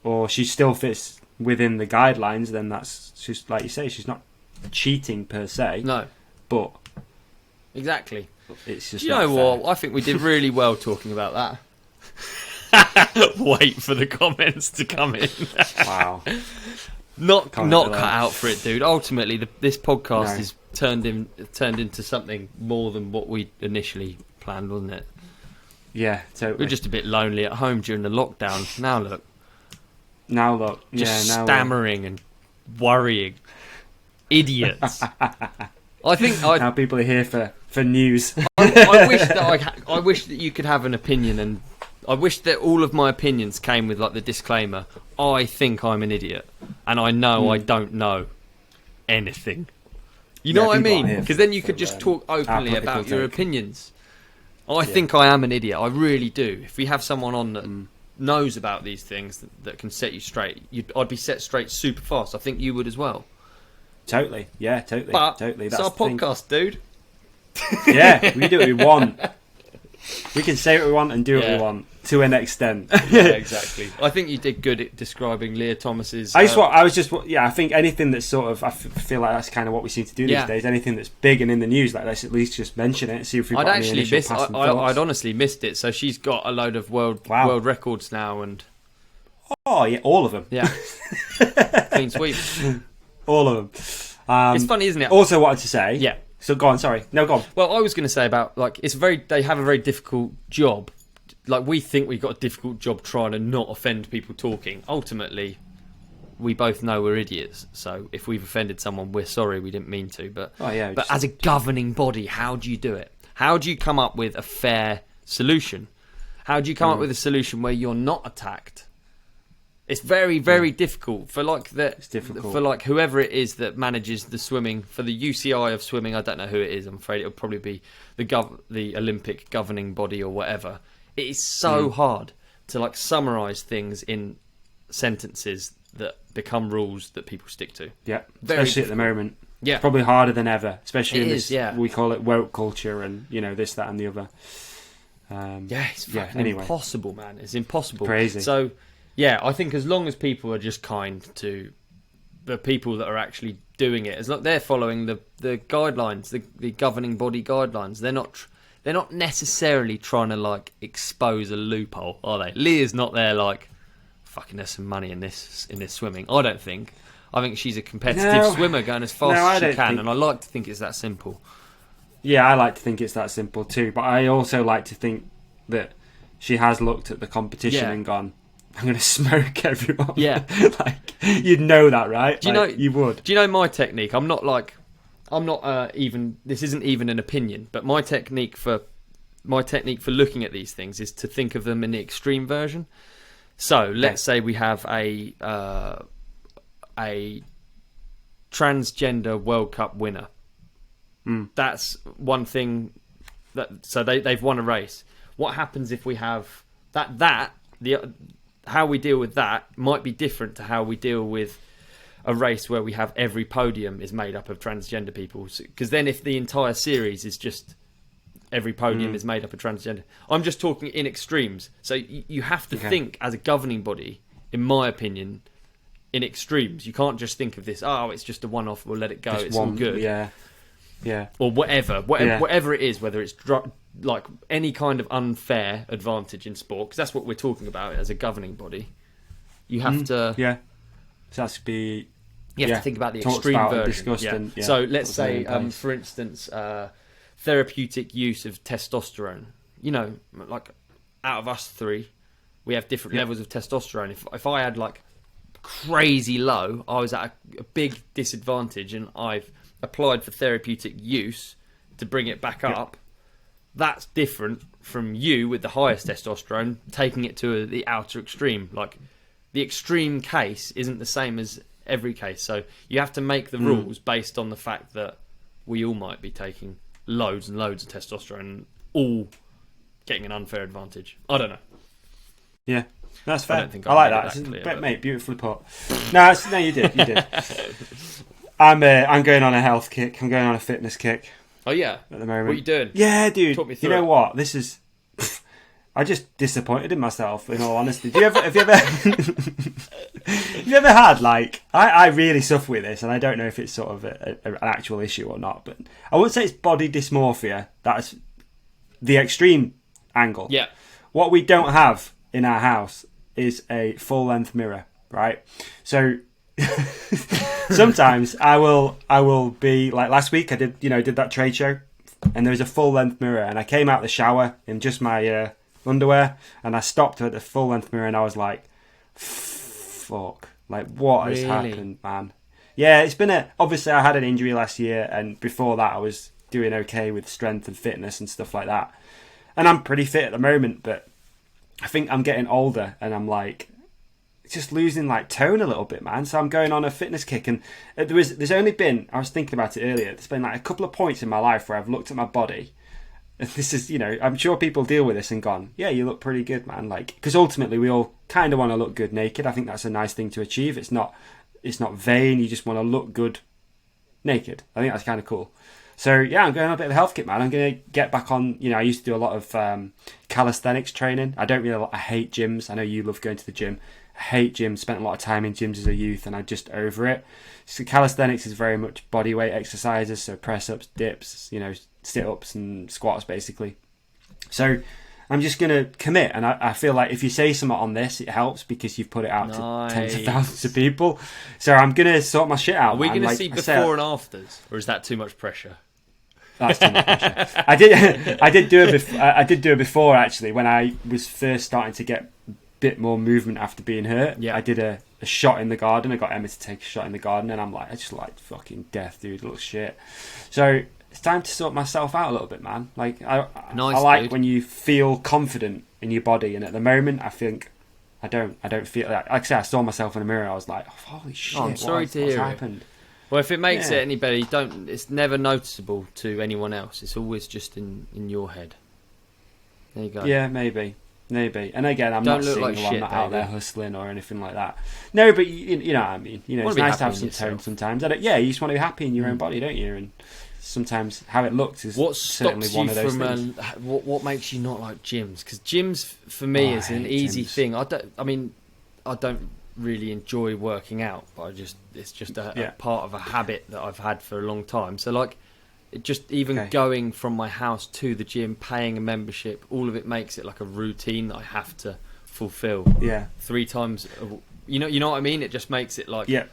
or she still fits within the guidelines, then that's just like you say. She's not cheating per se. No, but exactly. It's just. You know what? I think we did really well talking about that. Wait for the comments to come in. Wow. Not cut out for it, dude. Ultimately, this podcast is turned into something more than what we initially planned, wasn't it? Yeah, totally. We're just a bit lonely at home during the lockdown. Now look. Just stammering and worrying. Idiots. I think now people are here for news. I wish that you could have an opinion, and I wish that all of my opinions came with like the disclaimer: I think I'm an idiot, and I know I don't know anything. You know what I mean? Because then you could just talk openly about your opinions. I think I am an idiot. I really do. If we have someone on that knows about these things that can set you straight, I'd be set straight super fast. I think you would as well. Totally. Yeah, totally. But totally. That's our podcast, dude. Yeah, we can do what we want. We can say what we want and do what we want to an extent. Yeah, exactly. I think you did good at describing Leah Thomas's. I think anything that's sort of, I feel like that's kind of what we seem to do these days. Anything that's big and in the news, like, let's at least just mention it and see if we've got any initial passing thoughts. I'd honestly missed it. So she's got a load of world records now, and yeah, all of them. Yeah, clean sweep. All of them. It's funny, isn't it? Also, wanted to say, yeah. So go on. Sorry, no, go on. Well, I was going to say about like they have a very difficult job. Like, we think we've got a difficult job trying to not offend people talking. Ultimately, we both know we're idiots. So if we've offended someone, we're sorry. We didn't mean to. But as a governing body, how do you do it? How do you come up with a fair solution? How do you come up with a solution where you're not attacked? It's very, very difficult for whoever it is that manages the swimming, for the UCI of swimming. I don't know who it is. I'm afraid it'll probably be the Olympic governing body or whatever. It is so hard to like summarize things in sentences that become rules that people stick to. Yeah, especially at the moment. Yeah, it's probably harder than ever, especially in this. We call it woke culture, and this, that, and the other. It's fucking impossible, man. It's impossible. Crazy. So, yeah, I think as long as people are just kind to the people that are actually doing it, as long they're following the guidelines, the governing body guidelines, they're not necessarily trying to like expose a loophole, are they? Leah's not there like, fucking, there's some money in this swimming. I don't think. I think she's a competitive swimmer going as fast as she can, and I like to think it's that simple. Yeah, I like to think it's that simple too, but I also like to think that she has looked at the competition and gone, I'm going to smoke everyone. Yeah. Like, you'd know that, right? Do you know, you would. Do you know my technique? I'm not like I'm not even. This isn't even an opinion, but my technique for looking at these things is to think of them in the extreme version. So let's say we have a transgender World Cup winner. That's one thing. So they've won a race. What happens if we have how we deal with that might be different to how we deal with a race where we have every podium is made up of transgender people. Because then if the entire series is just every podium is made up of transgender. I'm just talking in extremes. So you have to think as a governing body, in my opinion, in extremes. You can't just think of this, it's just a one-off, we'll let it go, just it's all good. Yeah. Or whatever it is, whether it's like any kind of unfair advantage in sport, because that's what we're talking about as a governing body. You have to... Yeah. So that's to be... You have to think about the extreme version. So let's say, for instance, therapeutic use of testosterone. You know, like out of us three, we have different levels of testosterone. If I had like crazy low, I was at a big disadvantage, and I've applied for therapeutic use to bring it back up. That's different from you with the highest testosterone taking it to the outer extreme. Like the extreme case isn't the same as every case, so you have to make the rules based on the fact that we all might be taking loads and loads of testosterone and all getting an unfair advantage. I don't know. Yeah, that's fair. I like that. Clear, mate, beautifully put. No, you did. I'm going on a health kick. I'm going on a fitness kick. Oh yeah, at the moment. What are you doing? Yeah, dude. Talk me through you know what? This is. I just disappointed in myself. In all honesty, have you ever had like I really suffer with this, and I don't know if it's sort of an actual issue or not. But I wouldn't say it's body dysmorphia. That's the extreme angle. Yeah. What we don't have in our house is a full length mirror, right? So sometimes I will be like last week. I did that trade show, and there was a full length mirror, and I came out the shower in just my underwear, and I stopped at the full length mirror, and I was like, fuck, like what has happened, man? Yeah, it's been obviously I had an injury last year, and before that I was doing okay with strength and fitness and stuff like that, and I'm pretty fit at the moment, but I think I'm getting older, and I'm like just losing like tone a little bit, man. So I'm going on a fitness kick, and there's only been, I was thinking about it earlier, there's been like a couple of points in my life where I've looked at my body. This is, I'm sure people deal with this and gone, yeah, you look pretty good, man. Like, because ultimately we all kind of want to look good naked. I think that's a nice thing to achieve. It's not vain. You just want to look good naked. I think that's kind of cool. So yeah, I'm going on a bit of a health kick, man. I'm going to get back on. I used to do a lot of calisthenics training. I hate gyms. I know you love going to the gym. I hate gyms. Spent a lot of time in gyms as a youth, and I'm just over it. So calisthenics is very much body weight exercises. So press ups, dips, sit-ups and squats basically. So I'm just going to commit, and I feel like if you say something on this, it helps because you've put it out to tens of thousands of people. So I'm going to sort my shit out. Are we going to see before and afters, or is that too much pressure? That's too much pressure. I did do it before actually, when I was first starting to get a bit more movement after being hurt. Yeah. I did a shot in the garden. I got Emma to take a shot in the garden, and I'm like, I just like fucking death, dude. It looks shit. So it's time to sort myself out a little bit, man. Like I like dude. When you feel confident in your body, and at the moment I think I don't feel that. Like I said, I saw myself in the mirror, I was like, holy shit, I'm sorry to hear happened? Well, if it makes it any better, it's never noticeable to anyone else. It's always just in your head. There you go. Yeah, maybe. And again, I'm not saying like I'm not out there hustling or anything like that. No, but you know what I mean. It's nice to have some tone sometimes. You just want to be happy in your own body, don't you? And sometimes how it looks is certainly one of those things. What makes you not like gyms? Because gyms for me is an easy thing. I don't really enjoy working out, but it's just a part of a habit that I've had for a long time. So like, going from my house to the gym, paying a membership, all of it makes it like a routine that I have to fulfill. Yeah, 3 times. You know what I mean? It just makes it like. Yeah.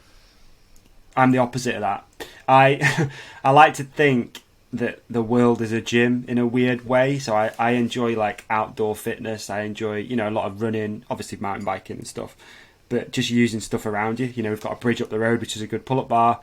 I'm the opposite of that. I like to think that the world is a gym in a weird way. So I enjoy like outdoor fitness. I enjoy a lot of running, obviously mountain biking and stuff, but just using stuff around you. We've got a bridge up the road which is a good pull-up bar.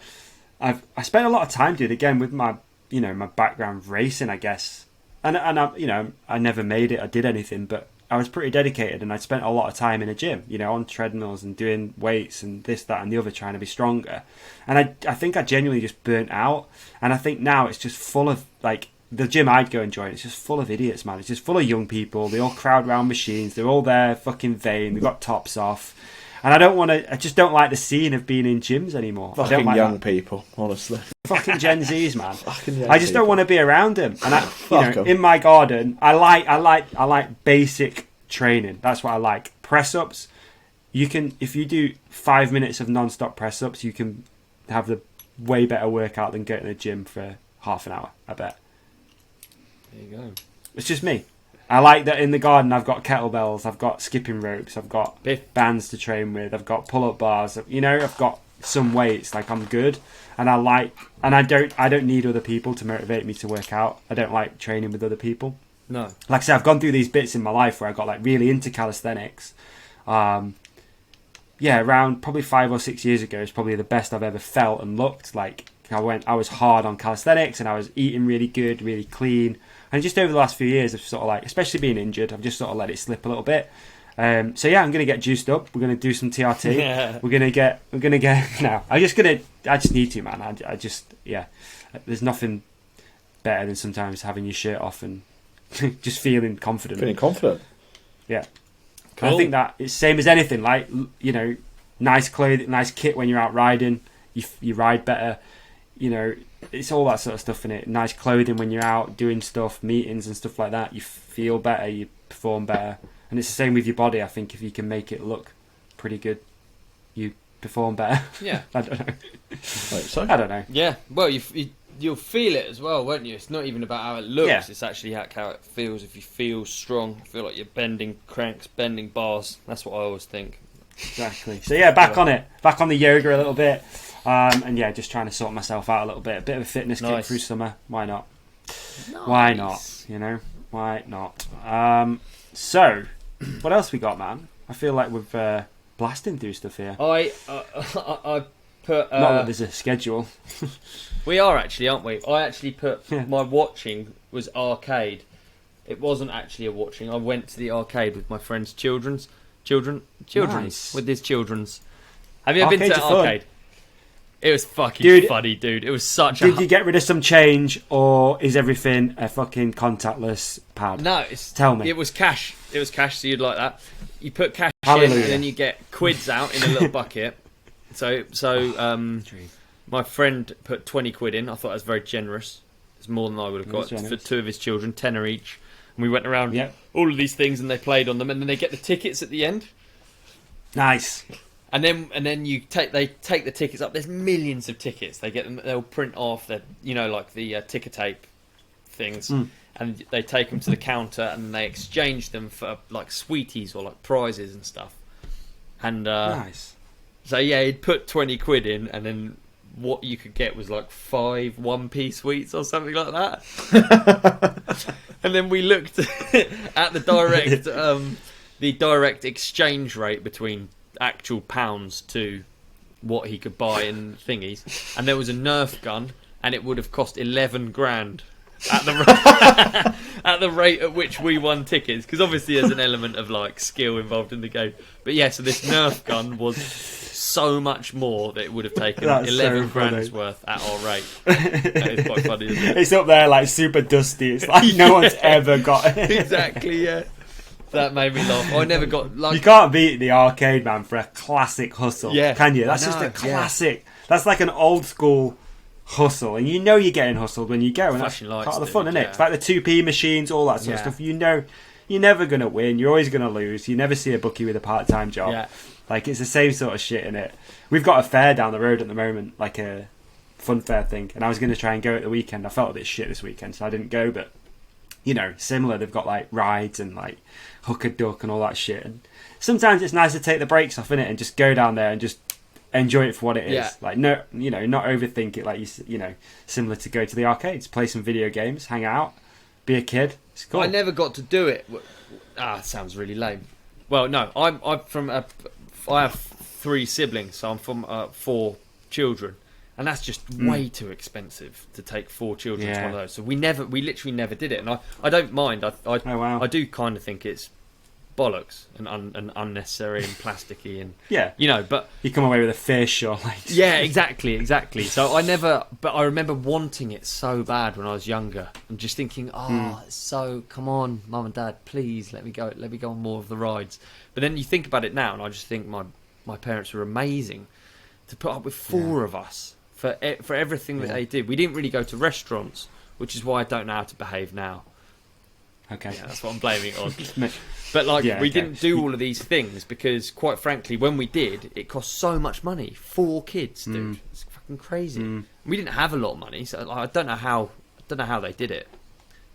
I spent a lot of time, dude, again with my my background racing, I guess, and I never made it, I did anything, but I was pretty dedicated, and I spent a lot of time in a gym, on treadmills and doing weights and this, that, and the other, trying to be stronger. And I think I genuinely just burnt out, and I think now it's just full of like the gym I'd go and join. It's just full of idiots, man. It's just full of young people. They all crowd around machines. They're all there, fucking vain. They've got tops off. And I just don't like the scene of being in gyms anymore. Fucking I don't like young people, honestly. Fucking Gen Zs, man. I just don't want to be around them. And Fuck 'em. in my garden, I like basic training. That's what I like. Press ups. If you do 5 minutes of non-stop press ups, you can have the way better workout than going to the gym for half an hour, I bet. There you go. It's just me. I like that in the garden. I've got kettlebells, I've got skipping ropes, I've got bands to train with, I've got pull-up bars. I've got some weights. Like, I'm good, and I don't need other people to motivate me to work out. I don't like training with other people. No. Like I said, I've gone through these bits in my life where I got like really into calisthenics. Around probably 5 or 6 years ago is probably the best I've ever felt and looked. Like, I was hard on calisthenics, and I was eating really good, really clean. And just over the last few years, I've sort of like, especially being injured, I've just sort of let it slip a little bit. I'm going to get juiced up. We're going to do some TRT. Yeah. We're going to get, no, I just need to, man. There's nothing better than sometimes having your shirt off and just feeling confident. Yeah. Cool. I think that it's same as anything, like, nice clothing, nice kit when you're out riding, you ride better, it's all that sort of stuff in it. Nice clothing when you're out doing stuff, meetings and stuff like that, you feel better, you perform better. And it's the same with your body. I think if you can make it look pretty good, you perform better. Yeah. I don't know. So? I don't know. Yeah. Well, you'll feel it as well, won't you? It's not even about how it looks. Yeah. It's actually how it feels. If you feel strong, feel like you're bending cranks, bending bars. That's what I always think. Exactly. So yeah, back on it. Back on the yoga a little bit. Just trying to sort myself out a little bit. A bit of a fitness kick through summer. Why not? Nice. Why not? Why not? So, what else we got, man? I feel like we're blasting through stuff here. I put... Not that there's a schedule. We are actually, aren't we? I actually put my watching was arcade. It wasn't actually a watching. I went to the arcade with my friend's children. Nice. With his children's. Have you ever been to an Arcades are fun. arcade? It was fucking funny, dude. It was such Did you get rid of some change, or is everything a fucking contactless pad? No, tell me. It was cash. It was cash, so you'd like that. You put cash Hallelujah. in, and then you get quids out in a little bucket. So my friend put 20 quid in. I thought that was very generous. It's more than I would have got for two of his children, tenner each. And we went around all of these things, and they played on them, and then they get the tickets at the end. Nice. And then they take the tickets up. There's millions of tickets. They get them. They'll print off the like the ticker tape things, and they take them to the counter, and they exchange them for like sweeties or like prizes and stuff. And nice. So yeah, he'd put 20 quid in, and then what you could get was like 5 1p sweets or something like that. And then we looked at the direct exchange rate between actual pounds to what he could buy in thingies, and there was a Nerf gun, and it would have cost 11 grand at the rate at which we won tickets, because obviously there's an element of like skill involved in the game. But yeah, so this Nerf gun was so much more that it would have taken 11 grand's worth at our rate. That is quite funny, isn't it? It's up there like super dusty. It's like no one's ever got it. Exactly, yeah. That made me laugh. I never got like... You can't beat the arcade, man, for a classic hustle, can you? That's just a classic. Yeah. That's like an old school hustle, and you're getting hustled when you go, and that's part of the fun, isn't it? It's like the 2p machines, all that sort of stuff. You're never going to win. You're always going to lose. You never see a bookie with a part-time job. Yeah. Like, it's the same sort of shit, innit? We've got a fair down the road at the moment, like a fun fair thing, and I was going to try and go at the weekend. I felt a bit shit this weekend, so I didn't go, but similar. They've got like rides and like hook a duck and all that shit. And sometimes it's nice to take the brakes off, innit, and just go down there and just enjoy it for what it is. Yeah. Like not overthink it. Like similar to go to the arcades, play some video games, hang out, be a kid. It's cool. I never got to do it. It sounds really lame. Well, no, I have 3 siblings, so I'm from 4 children, And that's just way too expensive to take 4 children to one of those. So we literally never did it. And I don't mind. I do kind of think it's bollocks and unnecessary and plasticky and but you come away with a fish or like exactly. So but I remember wanting it so bad when I was younger and just thinking, so come on, Mum and Dad, please let me go on more of the rides. But then you think about it now, and I just think my parents were amazing to put up with 4 of us for everything that they did. We didn't really go to restaurants, which is why I don't know how to behave now. Okay, that's what I'm blaming it on. But we didn't do all of these things because, quite frankly, when we did, it cost so much money. 4 kids, dude. It's fucking crazy. We didn't have a lot of money, so I don't know how they did it.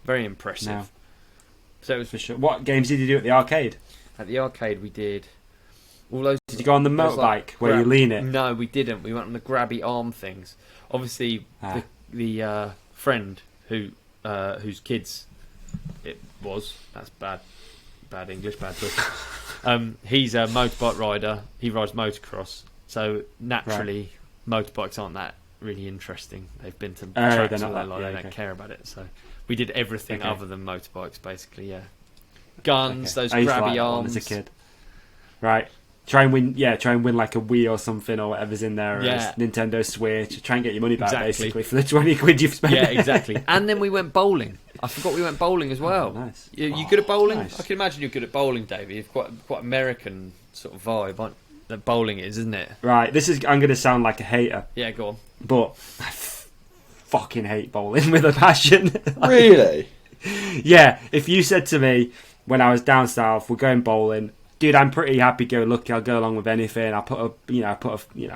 Very impressive. No. So it was for sure. What games did you do at the arcade? At the arcade, we did all those. Did you go on the motorbike where you lean it? No, we didn't. We went on the grabby arm things. Obviously, the friend whose kids it was. That's bad English, bad choice. He's a motorbike rider. He rides motocross. So naturally, motorbikes aren't that really interesting. They've been to tracks all their life. They don't care about it. So we did everything other than motorbikes, basically. Yeah, guns, those grabby arms. As a kid, right? Try and win like a Wii or something or whatever's in there, or a Nintendo Switch. Try and get your money back basically for the 20 quid you've spent. Yeah, exactly. And then we went bowling. I forgot we went bowling as well. Oh, nice. You good at bowling? Nice. I can imagine you're good at bowling, Davey. You've quite American sort of vibe that bowling is, isn't it? Right. I'm going to sound like a hater. Yeah, go on. But I fucking hate bowling with a passion. Really? Yeah. If you said to me when I was down south, we're going bowling. Dude, I'm pretty happy-go-lucky. I'll go along with anything. I'm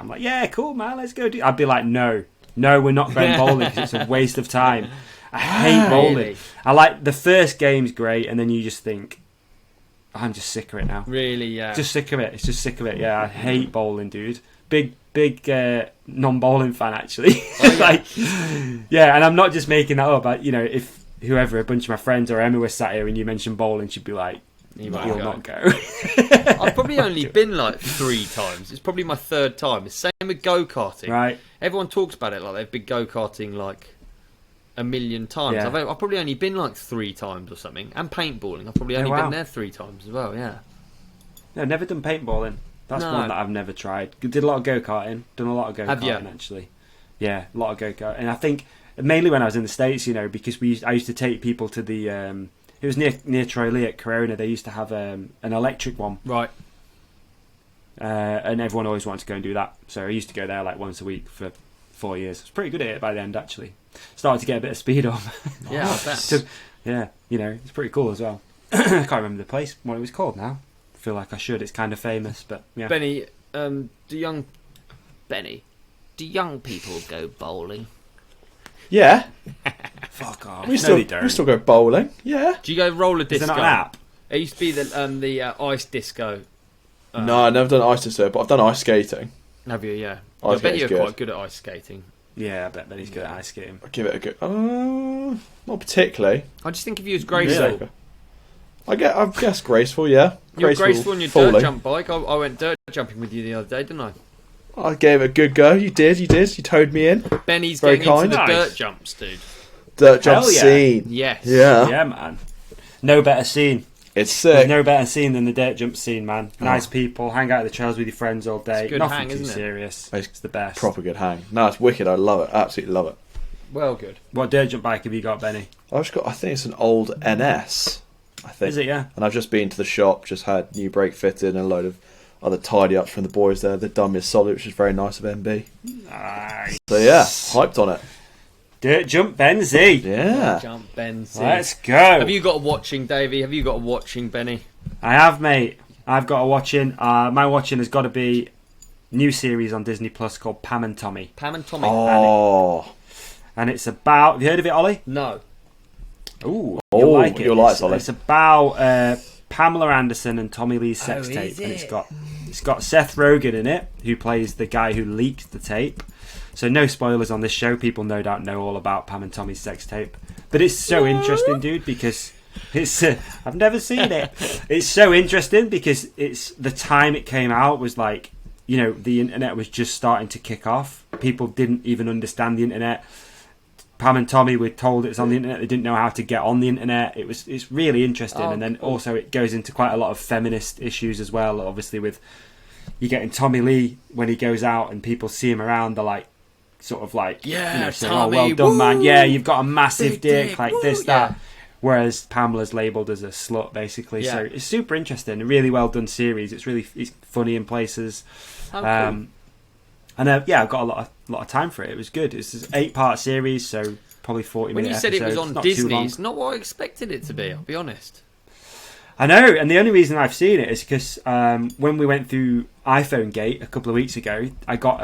like, yeah, cool, man, let's go. I'd be like, no, we're not going bowling because it's a waste of time. I hate bowling. Really? I like the first game's great, and then you just think, I'm just sick of it now. Really, yeah. Just sick of it. It's just sick of it. Yeah, I hate bowling, dude. Big non-bowling fan, actually. Oh, yeah. And I'm not just making that up. If a bunch of my friends or Emma was sat here and you mentioned bowling, she'd be like, you will not go. I've probably only been like 3 times. It's probably my 3rd time. It's same with go-karting. Right. Everyone talks about it like they've been go-karting like a million times. Yeah. I've probably only been like 3 times or something. And paintballing. I've probably only been there 3 times as well, yeah. No, I've never done paintballing. That's one that I've never tried. Did a lot of go-karting. Done a lot of go-karting, actually. Yeah, a lot of go-karting. And I think, mainly when I was in the States, because I used to take people to the... it was near Troy Lee at Corona. They used to have an electric one. Right. And everyone always wanted to go and do that. So I used to go there like once a week for 4 years. I was pretty good at it by the end, actually. Started to get a bit of speed on. Yeah, I bet. It's pretty cool as well. I can't remember the place, what it was called now. I feel like I should. It's kind of famous, but yeah. Beney, do young people go bowling? Yeah. Fuck off. We still go bowling. Yeah. Do you go roller disco? Is there not an app? It used to be the ice disco. No, I've never done ice disco, but I've done ice skating. Have you? Yeah. I bet you're quite good at ice skating. Yeah, I bet Benny's good at ice skating. I'll give it a go. Not particularly. I just think of you as graceful. Really? I guess graceful, yeah. You're graceful on your dirt jump bike. I went dirt jumping with you the other day, didn't I? I gave it a good go. You did. You towed me in. Benny's very getting kind. into the dirt jumps, dude. Dirt jump scene. Yes. Yeah. Yeah, man. No better scene. It's sick. There's no better scene than the dirt jump scene, man. Nice people, hang out at the trails with your friends all day. It's a good Nothing hang, too isn't it? serious. It's the best. Proper good hang. No, it's wicked. I love it. Absolutely love it. Well, good. What dirt jump bike have you got, Benny? I think it's an old NS. I think. Is it? Yeah. And I've just been to the shop, just had new brake fitted and a load of other tidy ups from the boys there. They've done me a solid, which is very nice of MB. Nice. So yeah, hyped on it. Dirt jump Benzie. Yeah. Dirt jump Benzie. Let's go. Have you got a watching, Davey? Have you got a watching, Benny? I have, mate. I've got a watching. My watching has got to be new series on Disney Plus called Pam and Tommy. Pam and Tommy. Oh. And it's about. Have you heard of it, Ollie? No. Ooh, you'll like it. You'll like it, Ollie. It's about Pamela Anderson and Tommy Lee's sex tape, and it's got Seth Rogen in it, who plays the guy who leaked the tape. So no spoilers on this show. People no doubt know all about Pam and Tommy's sex tape, but it's so interesting, dude, because it's I've never seen it. It's so interesting because it's the time it came out was like the internet was just starting to kick off. People didn't even understand the internet. Pam and Tommy were told it's on the internet. They didn't know how to get on the internet. It's really interesting. And then also it goes into quite a lot of feminist issues as well. Obviously, with you getting Tommy Lee when he goes out and people see him around, they're like, sort of like, saying, Tommy, well done, woo! man. Yeah, you've got a massive dick, like woo, this, that. Whereas Pamela's labelled as a slut, basically. Yeah. So it's super interesting. A really well done series. It's funny in places. Cool. And I've got a lot of time for it. It was good. It's an 8-part series, so probably 40 when minutes. you said it was episodes. on Not too Disney, long. it's not what I expected it to be, I'll be honest. I know, and the only reason I've seen it is because when we went through iPhone Gate a couple of weeks ago, I got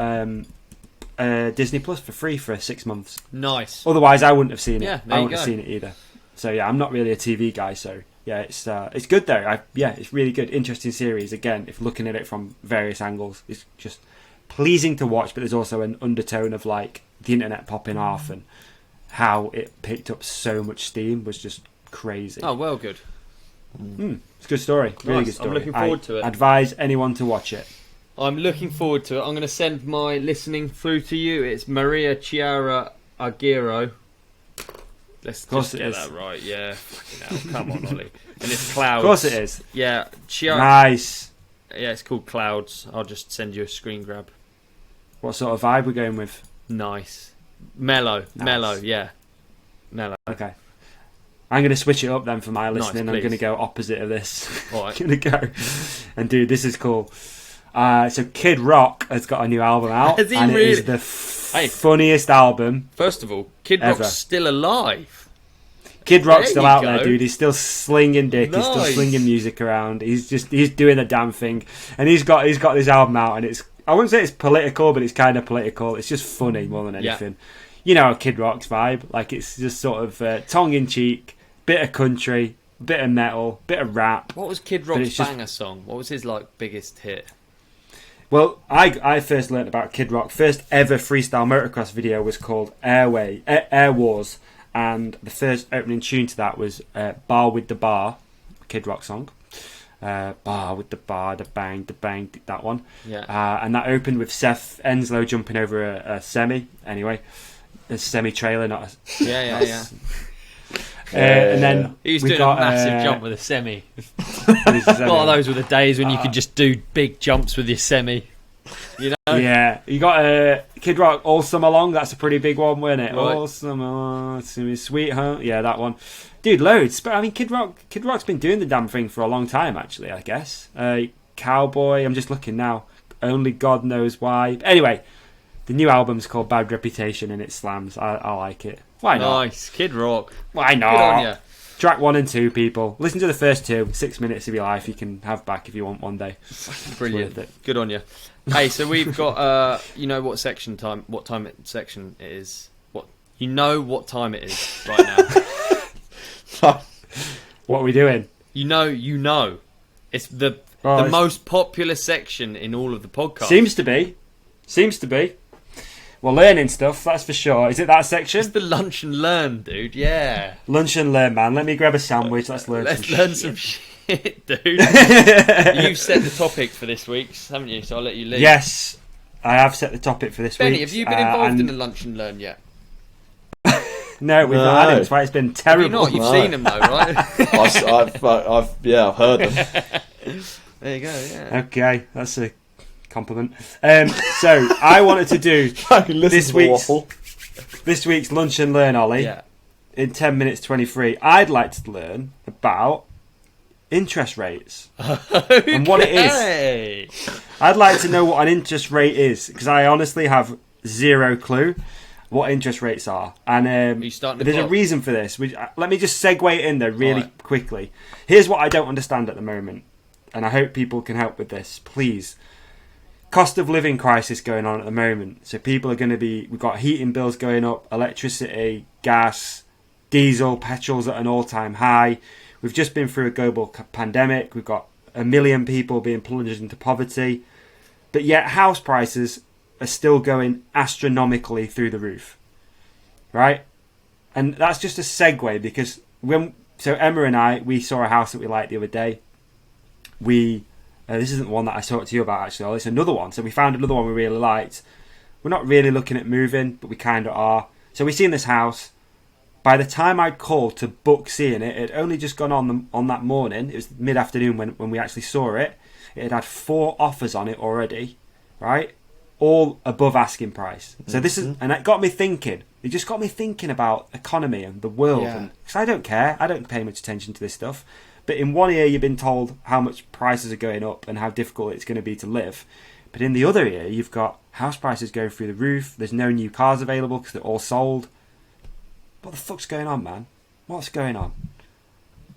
Disney Plus for free for 6 months. Nice. Otherwise, I wouldn't have seen it. Yeah, I wouldn't have seen it either. So yeah, I'm not really a TV guy. So yeah, it's good though. It's really good, interesting series. Again, if looking at it from various angles, it's just pleasing to watch. But there's also an undertone of like the internet popping off and how it picked up so much steam was just crazy. Oh, well, good. It's a good story. Really Nice. good story. I'm looking forward to it. Advise anyone to watch it. I'm looking forward to it. I'm going to send my listening through to you. It's Maria Chiara Aguirre. Let's just get that right. Yeah. Fucking hell. Come on, Ollie. And it's Clouds. Of course it is. Yeah. Chiara. Nice. Yeah, it's called Clouds. I'll just send you a screen grab. What sort of vibe we're going with? Nice. Mellow. Nice. Mellow, yeah. Mellow. Okay. I'm going to switch it up then for my listening. Nice, I'm going to go opposite of this. All right. I'm going to go and dude, this is cool. So Kid Rock has got a new album out. Has he and really? It is the funniest album. First of all, Kid ever. Rock's still alive. Kid Rock's There still you out go. there, dude. He's still slinging dick. He's still Nice. slinging music around. He's doing the damn thing. And he's got this album out, and I wouldn't say it's political, but it's kind of political. It's just funny more than anything. You know, Kid Rock's vibe. Like, it's just sort of tongue in cheek, bit of country, bit of metal, bit of rap. What was Kid But Rock's it's just- banger song? What was his biggest hit? Well, I first learnt about Kid Rock. First ever freestyle motocross video was called Air Wars, and the first opening tune to that was Bar with the Bar, Kid Rock song. Bar with the bar, the bang, that one. Yeah. And that opened with Seth Enslow jumping over a semi. Anyway, a semi trailer, not a. Yeah. And then He was we doing got, a massive jump with a semi. with a semi. A lot of those were the days when you could just do big jumps with your semi. You know? Yeah, you got Kid Rock All Summer Long. That's a pretty big one, wasn't it? Right. All Summer Long, Sweet Home. Yeah, that one. Dude, loads. But I mean, Kid Rock's been doing the damn thing for a long time, actually. I guess. Cowboy. I'm just looking now. Only God knows why. Anyway, the new album's called Bad Reputation, and it slams. I like it. Why not? Nice. Kid Rock. Why not? Good on you. Track 1 and 2, people. Listen to the first 2. 6 minutes of your life you can have back if you want one day. Brilliant. Worth it. Good on you. Hey, so we've got, you know what section time it is. You know what time it is right now. What are we doing? You know. It's the most popular section in all of the podcasts. Seems to be. We're learning stuff, that's for sure. Is it that section? It's the lunch and learn, dude. Yeah. Lunch and learn, man. Let me grab a sandwich. Let's learn Let's some learn shit. some shit, dude. You've set the topic for this week's, haven't you? So I'll let you lead. Yes, I have set the topic for this Benny, week. have you been involved in the lunch and learn yet? No, we've not had it. That's why it's been Have terrible. you not? You've No. seen them though, right? I've heard them. There you go. Yeah. Okay, that's a compliment. So I wanted to do this week's lunch and learn, Ollie. Yeah. In 10 minutes 23, I'd like to learn about interest rates and what it is. I'd like to know what an interest rate is because I honestly have zero clue what interest rates are. And you starting the there's a clock? reason for this. Let me just segue in there really Alright. quickly. Here's what I don't understand at the moment, and I hope people can help with this, please. Cost of living crisis going on at the moment. So people are going to we've got heating bills going up, electricity, gas, diesel, petrol's at an all-time high. We've just been through a global pandemic. We've got 1 million people being plunged into poverty. But yet house prices are still going astronomically through the roof. Right? And that's just a segue because so Emma and I, we saw a house that we liked the other day. We This isn't the one that I talked to you about, actually. It's another one. So we found another one we really liked. We're not really looking at moving, but we kind of are. So we've seen this house. By the time I'd called to book seeing it, it had only just gone on that morning. It was mid-afternoon when we actually saw it. It had had 4 offers on it already, right? All above asking price. So this is, and it got me thinking. It just got me thinking about economy and the world. Yeah. Because I don't care. I don't pay much attention to this stuff. But in one ear, you've been told how much prices are going up and how difficult it's going to be to live. But in the other ear, you've got house prices going through the roof. There's no new cars available because they're all sold. What the fuck's going on, man? What's going on?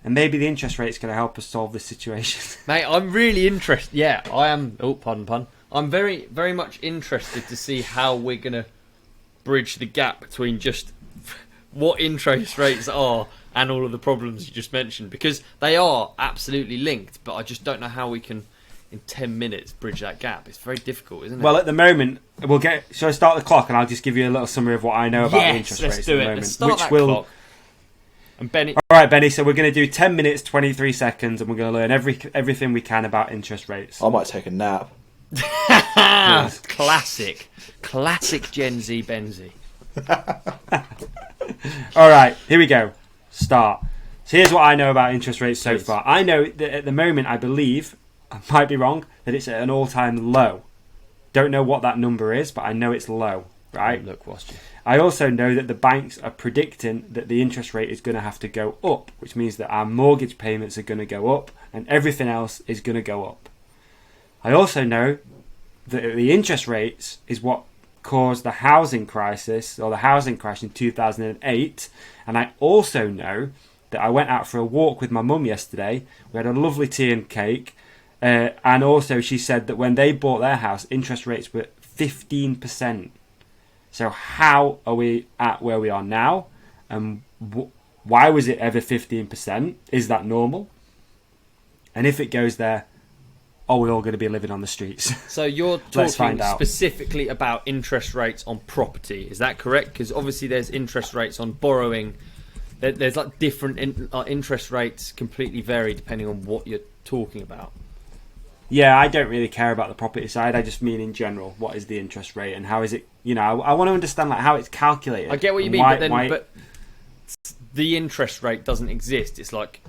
And maybe the interest rate's going to help us solve this situation. Mate, I'm really interested. Yeah, I am. Oh, pun. I'm very, very much interested to see how we're going to bridge the gap between just what interest rates are and all of the problems you just mentioned, because they are absolutely linked, but I just don't know how we can, in 10 minutes, bridge that gap. It's very difficult, isn't it? Well, at the moment, shall I start the clock and I'll just give you a little summary of what I know about the interest let's rates do at the it. moment. Let's start that clock. And Benny... All right, Benny, so we're going to do 10 minutes, 23 seconds, and we're going to learn everything we can about interest rates. I might take a nap. Classic Gen Z Benzi. All right, here we go. Start. So here's what I know about interest rates so far. I know that at the moment, I believe, I might be wrong, that it's at an all-time low. Don't know what that number is, but I know it's low, right? Look, what's you? I also know that the banks are predicting that the interest rate is going to have to go up, which means that our mortgage payments are going to go up and everything else is going to go up. I also know that the interest rates is what caused the housing crisis or the housing crash in 2008. And I also know that I went out for a walk with my mum yesterday. We had a lovely tea and cake. And also she said that when they bought their house, interest rates were 15%. So how are we at where we are now? And why was it ever 15%? Is that normal? And if it goes there, are we all going to be living on the streets? So you're talking specifically about interest rates on property. Is that correct? Because obviously there's interest rates on borrowing. There's like different interest rates, completely vary depending on what you're talking about. Yeah, I don't really care about the property side. I just mean in general, what is the interest rate and how is it? You know, I want to understand like how it's calculated. I get what you mean, but the interest rate doesn't exist. It's like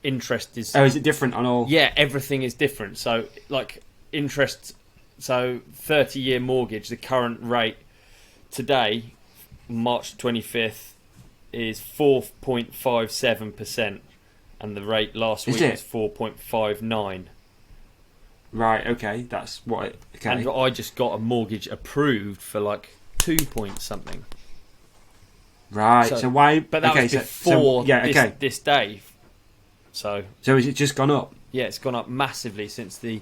interest is. Oh, is it different on all? Yeah, everything is different. So like interest, so 30-year mortgage, the current rate today, March 25th, is 4.57%, and the rate last week was 4.59. Right, okay, that's what. Okay, and I just got a mortgage approved for like 2 point something. Right, so why? But that was before this day. So has it just gone up? Yeah, it's gone up massively since the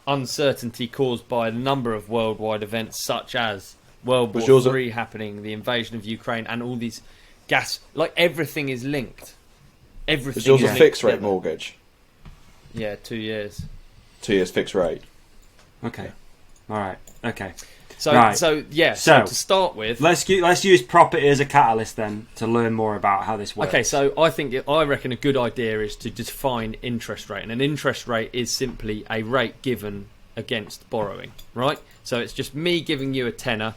uncertainty caused by a number of worldwide events, such as World War III happening, the invasion of Ukraine, and all these gas. Like everything is linked. Everything. Was yours a fixed rate mortgage? Yeah, 2 years. 2 years fixed rate. Okay. All right. Okay. So to start with, let's use property as a catalyst then to learn more about how this works. Okay, so I reckon a good idea is to define interest rate, and an interest rate is simply a rate given against borrowing, right? So it's just me giving you a tenner,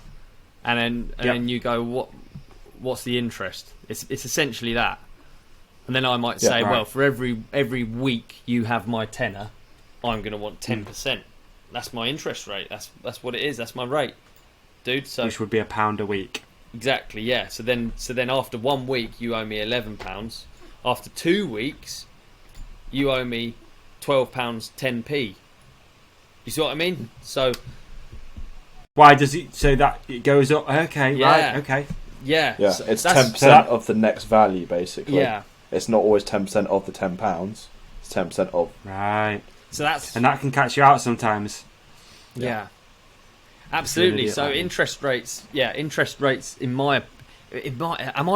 and then you go, what's the interest? It's essentially that, and then I might say, well, for every week you have my tenner, I'm going to want 10%. That's my interest rate. That's what it is. That's my rate, dude. So which would be £1 a week. Exactly. Yeah. So then after 1 week you owe me £11. After 2 weeks, you owe me £12.10p. You see what I mean? So why does it? So that it goes up. Okay. Yeah. Right. Okay. Yeah. Yeah. So it's 10% of the next value, basically. Yeah. It's not always 10% of the £10. It's 10% of. Right. So that can catch you out sometimes. Yeah. Absolutely. So interest rates. Yeah. Interest rates. Am I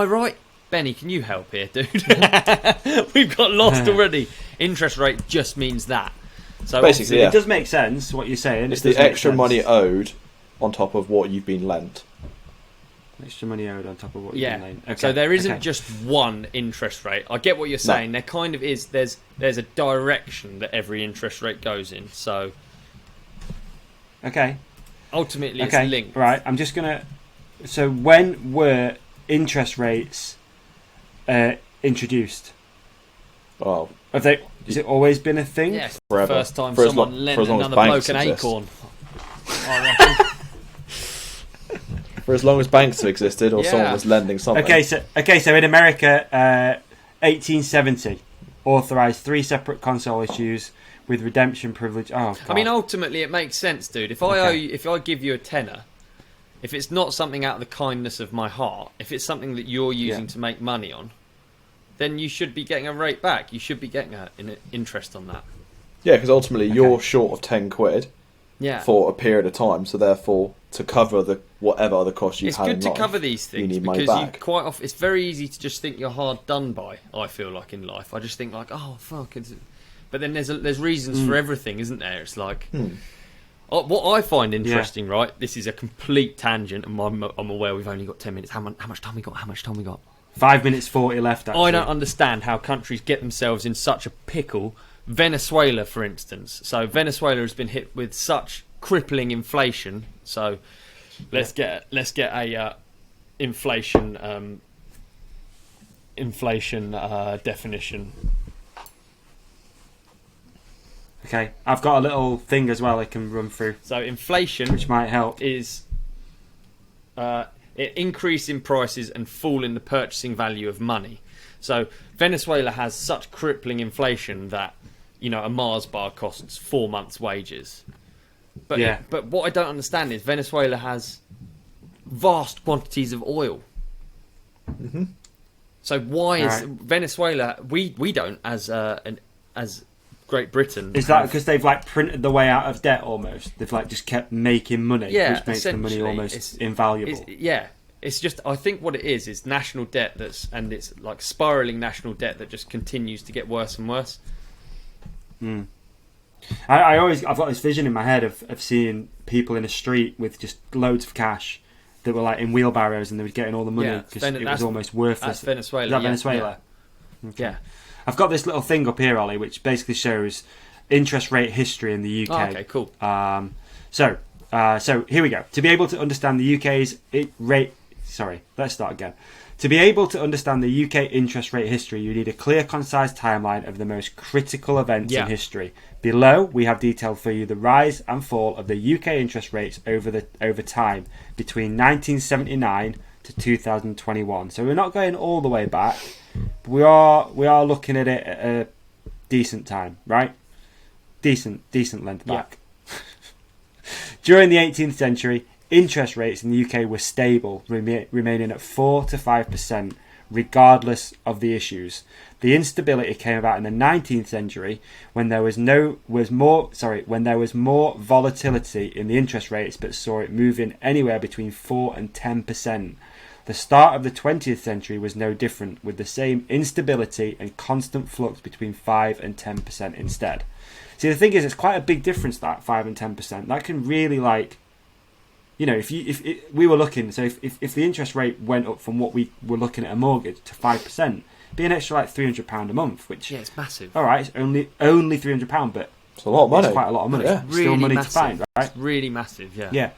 right? Benny, can you help here, dude? We've got lost already. Interest rate just means that. So basically, it does make sense what you're saying. It's the extra money owed on top of what you've been lent. Extra money owed on top of what you've Yeah. been laying. Okay. So there isn't okay. just one interest rate. I get what you're saying. There kind of is. There's a direction that every interest rate goes in. So Okay. ultimately, it's Okay. linked. Right. I'm just gonna. So when were interest rates introduced? Oh, Have they? Has it always been a thing? Yes. Forever. First time For as someone long- lent for as long as another bloke banks an exist. acorn. I reckon. for as long as banks have existed, or someone was lending something. Okay. So in America, 1870 authorized 3 separate console issues with redemption privilege. Oh, God. I mean, ultimately, it makes sense, dude. If I owe you, if I give you a tenner, if it's not something out of the kindness of my heart, if it's something that you're using to make money on, then you should be getting a rate back. You should be getting an interest on that. Yeah, because ultimately you're short of 10 quid Yeah. for a period of time, so therefore to cover the whatever other costs you It's had good in to life, cover these things you need money because back. quite often it's very easy to just think you're hard done by. I feel like in life, I just think like, oh fuck, but then there's reasons for everything, isn't there? It's like what I find interesting, right? This is a complete tangent, and I'm aware we've only got 10 minutes. How much time we got? 5 minutes 40 left. Actually. I don't understand how countries get themselves in such a pickle. Venezuela, for instance. So Venezuela has been hit with such crippling inflation. So let's get a inflation definition. Okay, I've got a little thing as well I can run through, So inflation, which might help. is increase in prices and fall in the purchasing value of money. So Venezuela has such crippling inflation that a Mars bar costs 4 months' wages. But but what I don't understand is Venezuela has vast quantities of oil. Mm-hmm. So why is Venezuela? We don't as Great Britain. Is that because they've like printed the way out of debt almost? They've like just kept making money, which makes the money almost invaluable. It's just, I think what it is national debt it's like spiraling national debt that just continues to get worse and worse. I've got this vision in my head of seeing people in a street with just loads of cash that were like in wheelbarrows and they were getting all the money because it was almost worthless. That's Venezuela. Is that Venezuela? Yeah. Okay. Yeah. I've got this little thing up here, Ollie, which basically shows interest rate history in the UK. Oh, okay, cool. So here we go. To be able to understand the UK's rate... Sorry, let's start again. To be able to understand the UK interest rate history, you need a clear, concise timeline of the most critical events in history. Below, we have detailed for you the rise and fall of the UK interest rates over time between 1979 to 2021. So we're not going all the way back. But we are looking at it at a decent time, right? Decent length back. During the 18th century, interest rates in the UK were stable, remaining at 4 to 5%, regardless of the issues. The instability came about in the 19th century when there was more volatility in the interest rates, but saw it moving anywhere between 4 and 10%. The start of the 20th century was no different, with the same instability and constant flux between 5 and 10% instead. See, the thing is, it's quite a big difference, that 5 and 10%. That can really, like, if we were looking, so if the interest rate went up from what we were looking at a mortgage to 5%, it'd be an extra like £300 a month, which it's massive. All right, it's only £300, but it's a lot of money. It's quite a lot of money. Yeah. It's still money massive. to find, right? It's really massive. Yeah. Yeah.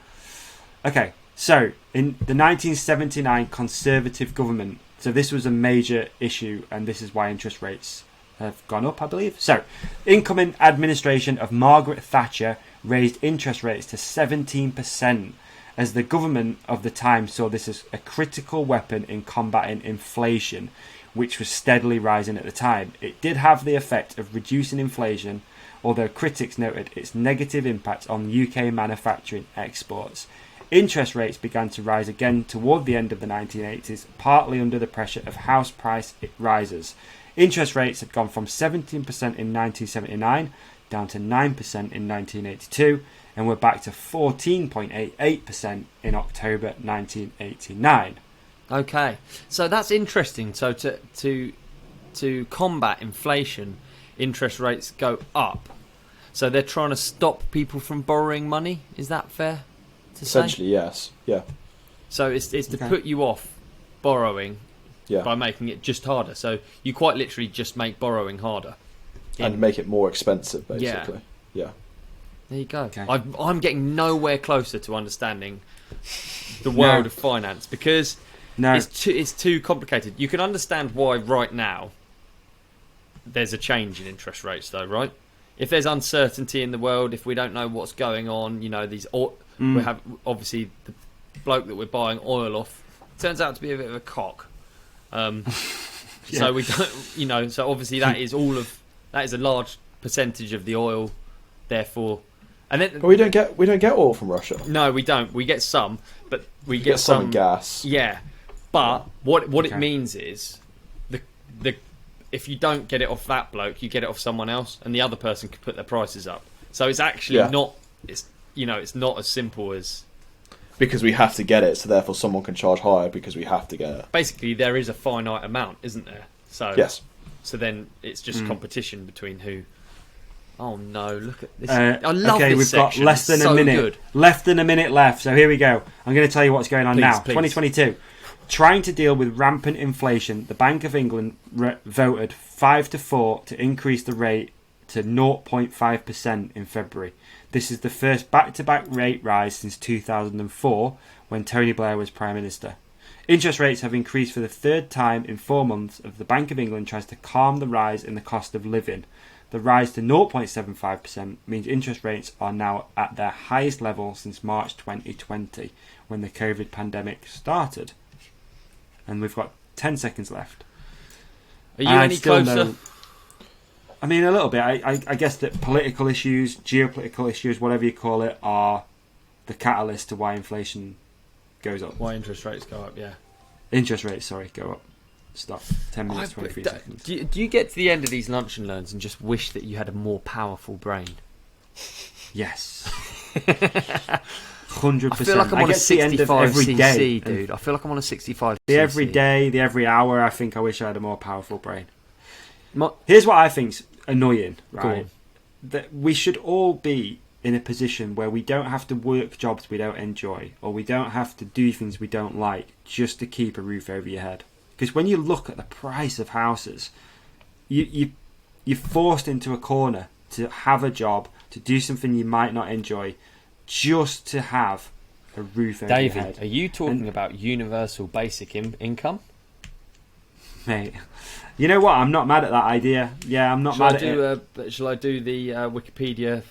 Okay. So in the 1979 Conservative government, so this was a major issue, and this is why interest rates have gone up, I believe. So, incoming administration of Margaret Thatcher raised interest rates to 17%, as the government of the time saw this as a critical weapon in combating inflation, which was steadily rising at the time. It did have the effect of reducing inflation, although critics noted its negative impact on UK manufacturing exports. Interest rates began to rise again toward the end of the 1980s, partly under the pressure of house price rises. Interest rates had gone from 17% in 1979 down to 9% in 1982, and were back to 14.88% in October 1989. Okay, so that's interesting. So to combat inflation, interest rates go up. So they're trying to stop people from borrowing money. Is that fair to say? Essentially, yes. Yeah. So it's to put you off borrowing Yeah. by making it just harder. So you quite literally just make borrowing harder. And make it more expensive, basically. Yeah. There you go. Okay. I'm getting nowhere closer to understanding the world of finance because it's too complicated. You can understand why right now there's a change in interest rates, though, right? If there's uncertainty in the world, if we don't know what's going on, we have obviously the bloke that we're buying oil off turns out to be a bit of a cock. So we don't, so obviously that is a large percentage of the oil, therefore. And then, but we don't get oil from Russia. No, we don't. We get some, but we get some gas. Yeah, but what it means is the if you don't get it off that bloke, you get it off someone else, and the other person can put their prices up. So it's actually not. It's not as simple as because we have to get it, so therefore someone can charge higher because we have to get it. Basically, there is a finite amount, isn't there? So yes. So then it's just competition between who. Oh no! Look at this. I love this we've section. got less than a minute. Good. Less than a minute left. So here we go. I'm going to tell you what's going on now. Please. 2022. Trying to deal with rampant inflation, the Bank of England voted 5-4 to increase the rate to 0.5% in February. This is the first back-to-back rate rise since 2004, when Tony Blair was Prime Minister. Interest rates have increased for the third time in 4 months as the Bank of England tries to calm the rise in the cost of living. The rise to 0.75% means interest rates are now at their highest level since March 2020, when the COVID pandemic started. And we've got 10 seconds left. Are you any closer? I mean, a little bit. I guess that political issues, geopolitical issues, whatever you call it, are the catalyst to why inflation goes up. Why interest rates go up, yeah. Interest rates, go up. Stop. 10 minutes, 23 seconds. Do you get to the end of these lunch and learns and just wish that you had a more powerful brain? Yes. 100%. I feel like I'm on a 65 every cc, day, dude. I feel like I'm on a 65 the cc. every day, the every hour, I think I wish I had a more powerful brain. Here's what I think's annoying, right? That we should all be in a position where we don't have to work jobs we don't enjoy, or we don't have to do things we don't like just to keep a roof over your head. Because when you look at the price of houses, you're forced into a corner to have a job, to do something you might not enjoy, just to have a roof over your head. David, are you talking about universal basic income? Mate, you know what? I'm not mad at that idea. Yeah, I'm not mad at it. Shall I do the Wikipedia?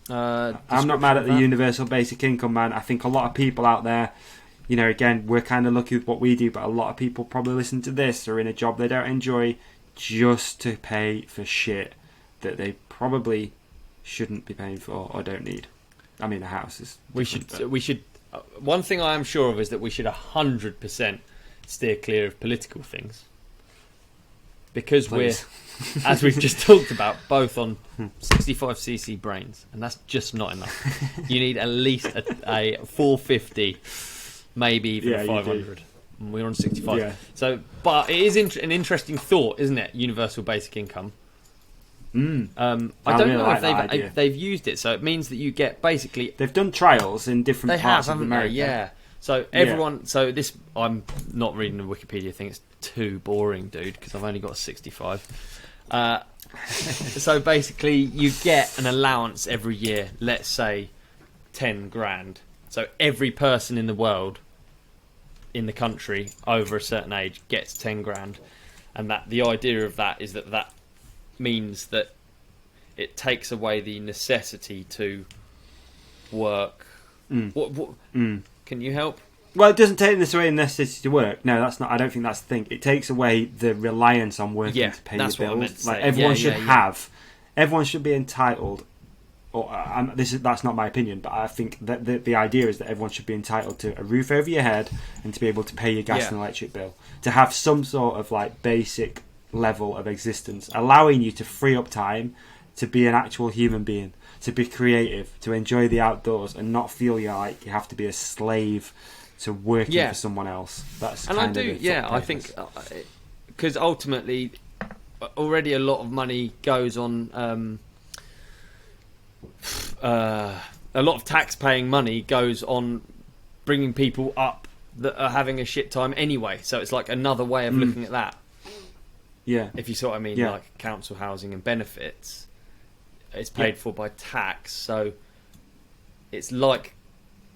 I'm not mad at the universal basic income, man. I think a lot of people out there, again, we're kind of lucky with what we do, but a lot of people probably listen to this or in a job they don't enjoy just to pay for shit that they probably shouldn't be paying for or don't need. I mean, a house is. We should. One thing I am sure of is that we should 100% steer clear of political things, because Please. we're, as we've just talked about, both on 65cc brains, and that's just not enough. You need at least a 450, maybe even a 500. We're on 65. Yeah. So, but it is an interesting thought, isn't it? Universal basic income. I don't know if they've used it, so it means that you get basically. They've done trials in different parts of America. Yeah. So everyone. So this, I'm not reading the Wikipedia thing. It's too boring, dude, because I've only got a 65. So basically, you get an allowance every year. Let's say 10 grand. So every person in the world, in the country, over a certain age, gets 10 grand, and that the idea of that is that means that it takes away the necessity to work. Can you help? Well, it doesn't take this away the necessity to work. No, that's not. I don't think that's the thing. It takes away the reliance on working to pay your bills. What I meant to say. Everyone should have. Everyone should be entitled. Or that's not my opinion, but I think that the idea is that everyone should be entitled to a roof over your head and to be able to pay your gas and electric bill, to have some sort of basic level of existence, allowing you to free up time to be an actual human being, to be creative, to enjoy the outdoors, and not feel you have to be a slave to working for someone else. That's and kind I do, I think because ultimately, already a lot of money goes on. A lot of tax-paying money goes on bringing people up that are having a shit time anyway. So it's like another way of looking at that. Yeah. If you saw what I mean, like council housing and benefits, it's paid for by tax, so it's like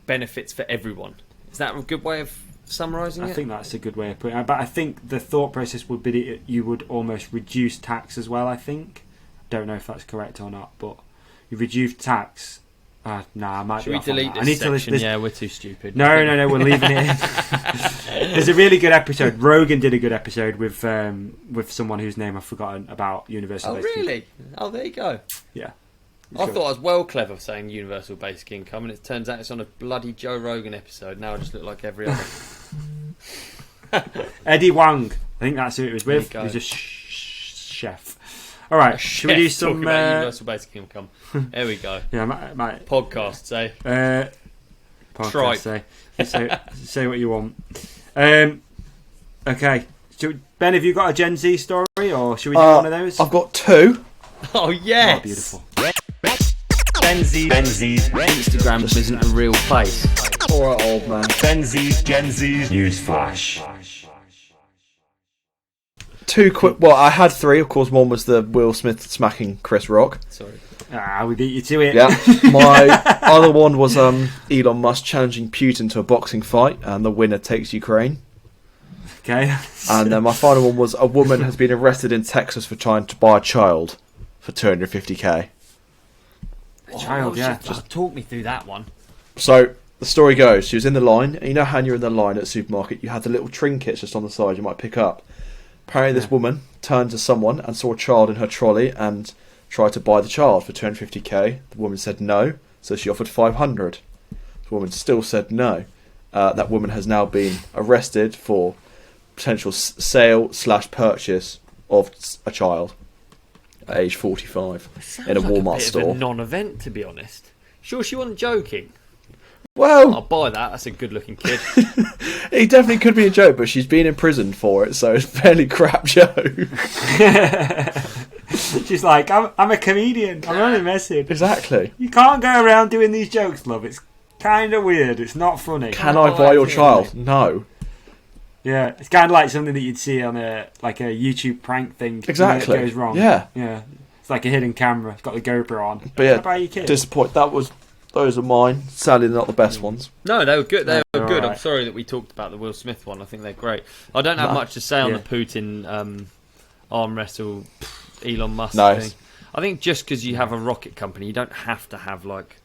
benefits for everyone. Is that a good way of summarising it? I think that's a good way of putting it. But I think the thought process would be that you would almost reduce tax as well, I think. Don't know if that's correct or not, but you reduce tax. I might Should be we off on delete that. this I need section? To Yeah, we're too stupid. No, we're leaving it in. There's a really good episode. Rogan did a good episode with someone whose name I've forgotten about universal. Oh, really? Oh, there you go. Yeah. I thought I was well clever saying universal basic income, and it turns out it's on a bloody Joe Rogan episode. Now I just look like every other. Eddie Wang. I think that's who it was with. He was a chef. All right, should we do some about universal basic income? There we go. Yeah, my podcast say. Podcast say. Say what you want. Okay, Ben, have you got a Gen Z story, or should we do one of those? I've got two. Oh yes. Oh, beautiful. Gen Z's Instagram isn't a real place. Alright, old man. Gen Z's newsflash. Two quick. Well, I had three. Of course, one was the Will Smith smacking Chris Rock. Sorry. We beat you to it. Yeah. My other one was Elon Musk challenging Putin to a boxing fight, and the winner takes Ukraine. Okay. And then my final one was a woman has been arrested in Texas for trying to buy a child for $250,000. Child, yeah. Just talk me through that one. So the story goes, she was in the line, and you know how when you're in the line at a supermarket, you have the little trinkets just on the side you might pick up. Apparently this woman turned to someone and saw a child in her trolley and tried to buy the child for $250,000. The woman said no, so she offered $500,000. The woman still said no. That woman has now been arrested for potential sale/purchase of a child at age 45 in a Walmart store. Of a non-event, to be honest. Sure, she wasn't joking. Well, I'll buy that. That's a good-looking kid. it definitely could be a joke, but she's been imprisoned for it, so it's a fairly crap joke. She's like, I'm a comedian. I'm only messing. Exactly. You can't go around doing these jokes, love. It's kind of weird. It's not funny. Can I buy your child? No. Yeah, it's kind of like something that you'd see on a YouTube prank thing. Exactly. When it goes wrong. Yeah. It's like a hidden camera. It's got the GoPro on. But yeah, buy your kid? Those are mine. Sadly, they're not the best ones. No, they were good. They were good. Right. I'm sorry that we talked about the Will Smith one. I think they're great. I don't have much to say on the Putin arm wrestle Elon Musk thing. I think just because you have a rocket company, you don't have to have like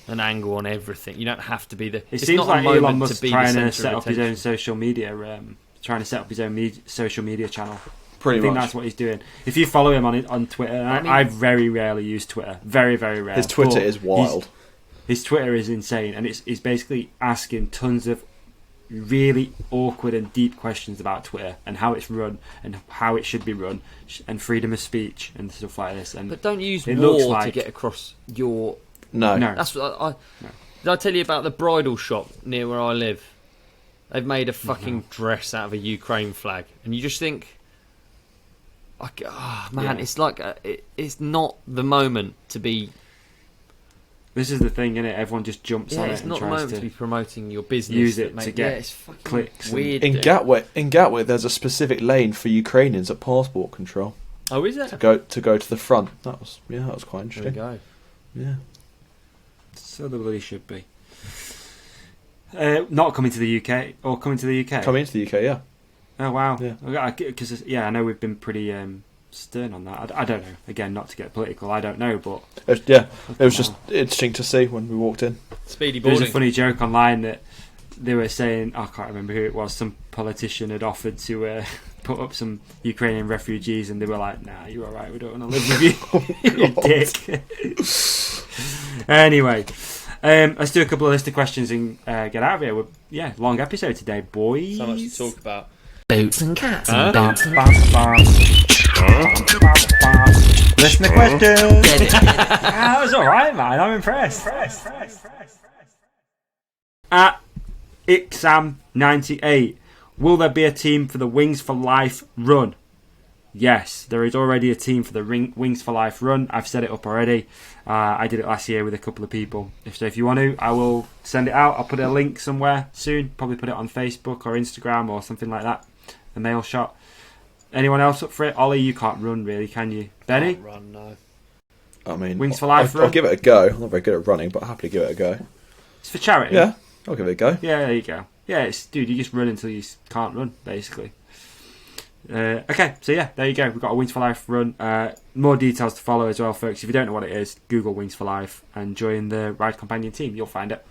an angle on everything. You don't have to be the. It seems not like a moment Elon Musk to be trying the to centre set of up his attention. own social media. Trying to set up his own social media channel. Pretty I think much. that's what he's doing. If you follow him on Twitter, I very rarely use Twitter. Very, very rare. His Twitter is wild. His Twitter is insane, and it's basically asking tons of really awkward and deep questions about Twitter and how it's run and how it should be run and freedom of speech and stuff like this. And But don't use it looks war like to get across your. No. That's what Did I tell you about the bridal shop near where I live? They've made a fucking dress out of a Ukraine flag, and you just think, it's like it's not the moment to be. This is the thing, isn't it? Everyone just jumps on it It's and not the tries moment to be promoting your business. use it that to get it's fucking clicks. weird. In Gatwick, there's a specific lane for Ukrainians at passport control Oh, is it? to go to the front. That was quite There we interesting. go. Yeah. So the bloody should be. Not coming to the UK or coming to the UK. Coming into the UK, yeah. Oh wow! Yeah. Because I know we've been pretty stern on that. I don't know. Again, not to get political, I don't know, but It was just interesting to see when we walked in. Speedy there was boarding. a funny joke online that they were saying, I can't remember who it was, some politician had offered to put up some Ukrainian refugees, and they were like, nah, you're alright, we don't want to live with you, you dick. Anyway, let's do a couple of list of questions and get out of here. Long episode today, boys. So much to talk about. Boots and cats Huh? and banter. Listener questions. That was alright, man. I'm impressed. At Ixam98, will there be a team for the Wings for Life run? Yes, there is already a team for the Wings for Life run. I've set it up already. I did it last year with a couple of people. If you want to, I will send it out. I'll put a link somewhere soon. Probably put it on Facebook or Instagram or something like that. A mail shot. Anyone else up for it? Ollie, you can't run really, can you? Benny? Can't run, no. I mean, Wings for Life run? I'll give it a go. I'm not very good at running, but I'll happily give it a go. It's for charity. Yeah, I'll give it a go. Yeah, there you go. Yeah, dude, you just run until you can't run, basically. Okay, so yeah, there you go. We've got a Wings for Life run. More details to follow as well, folks. If you don't know what it is, Google Wings for Life and join the Ride Companion team. You'll find it.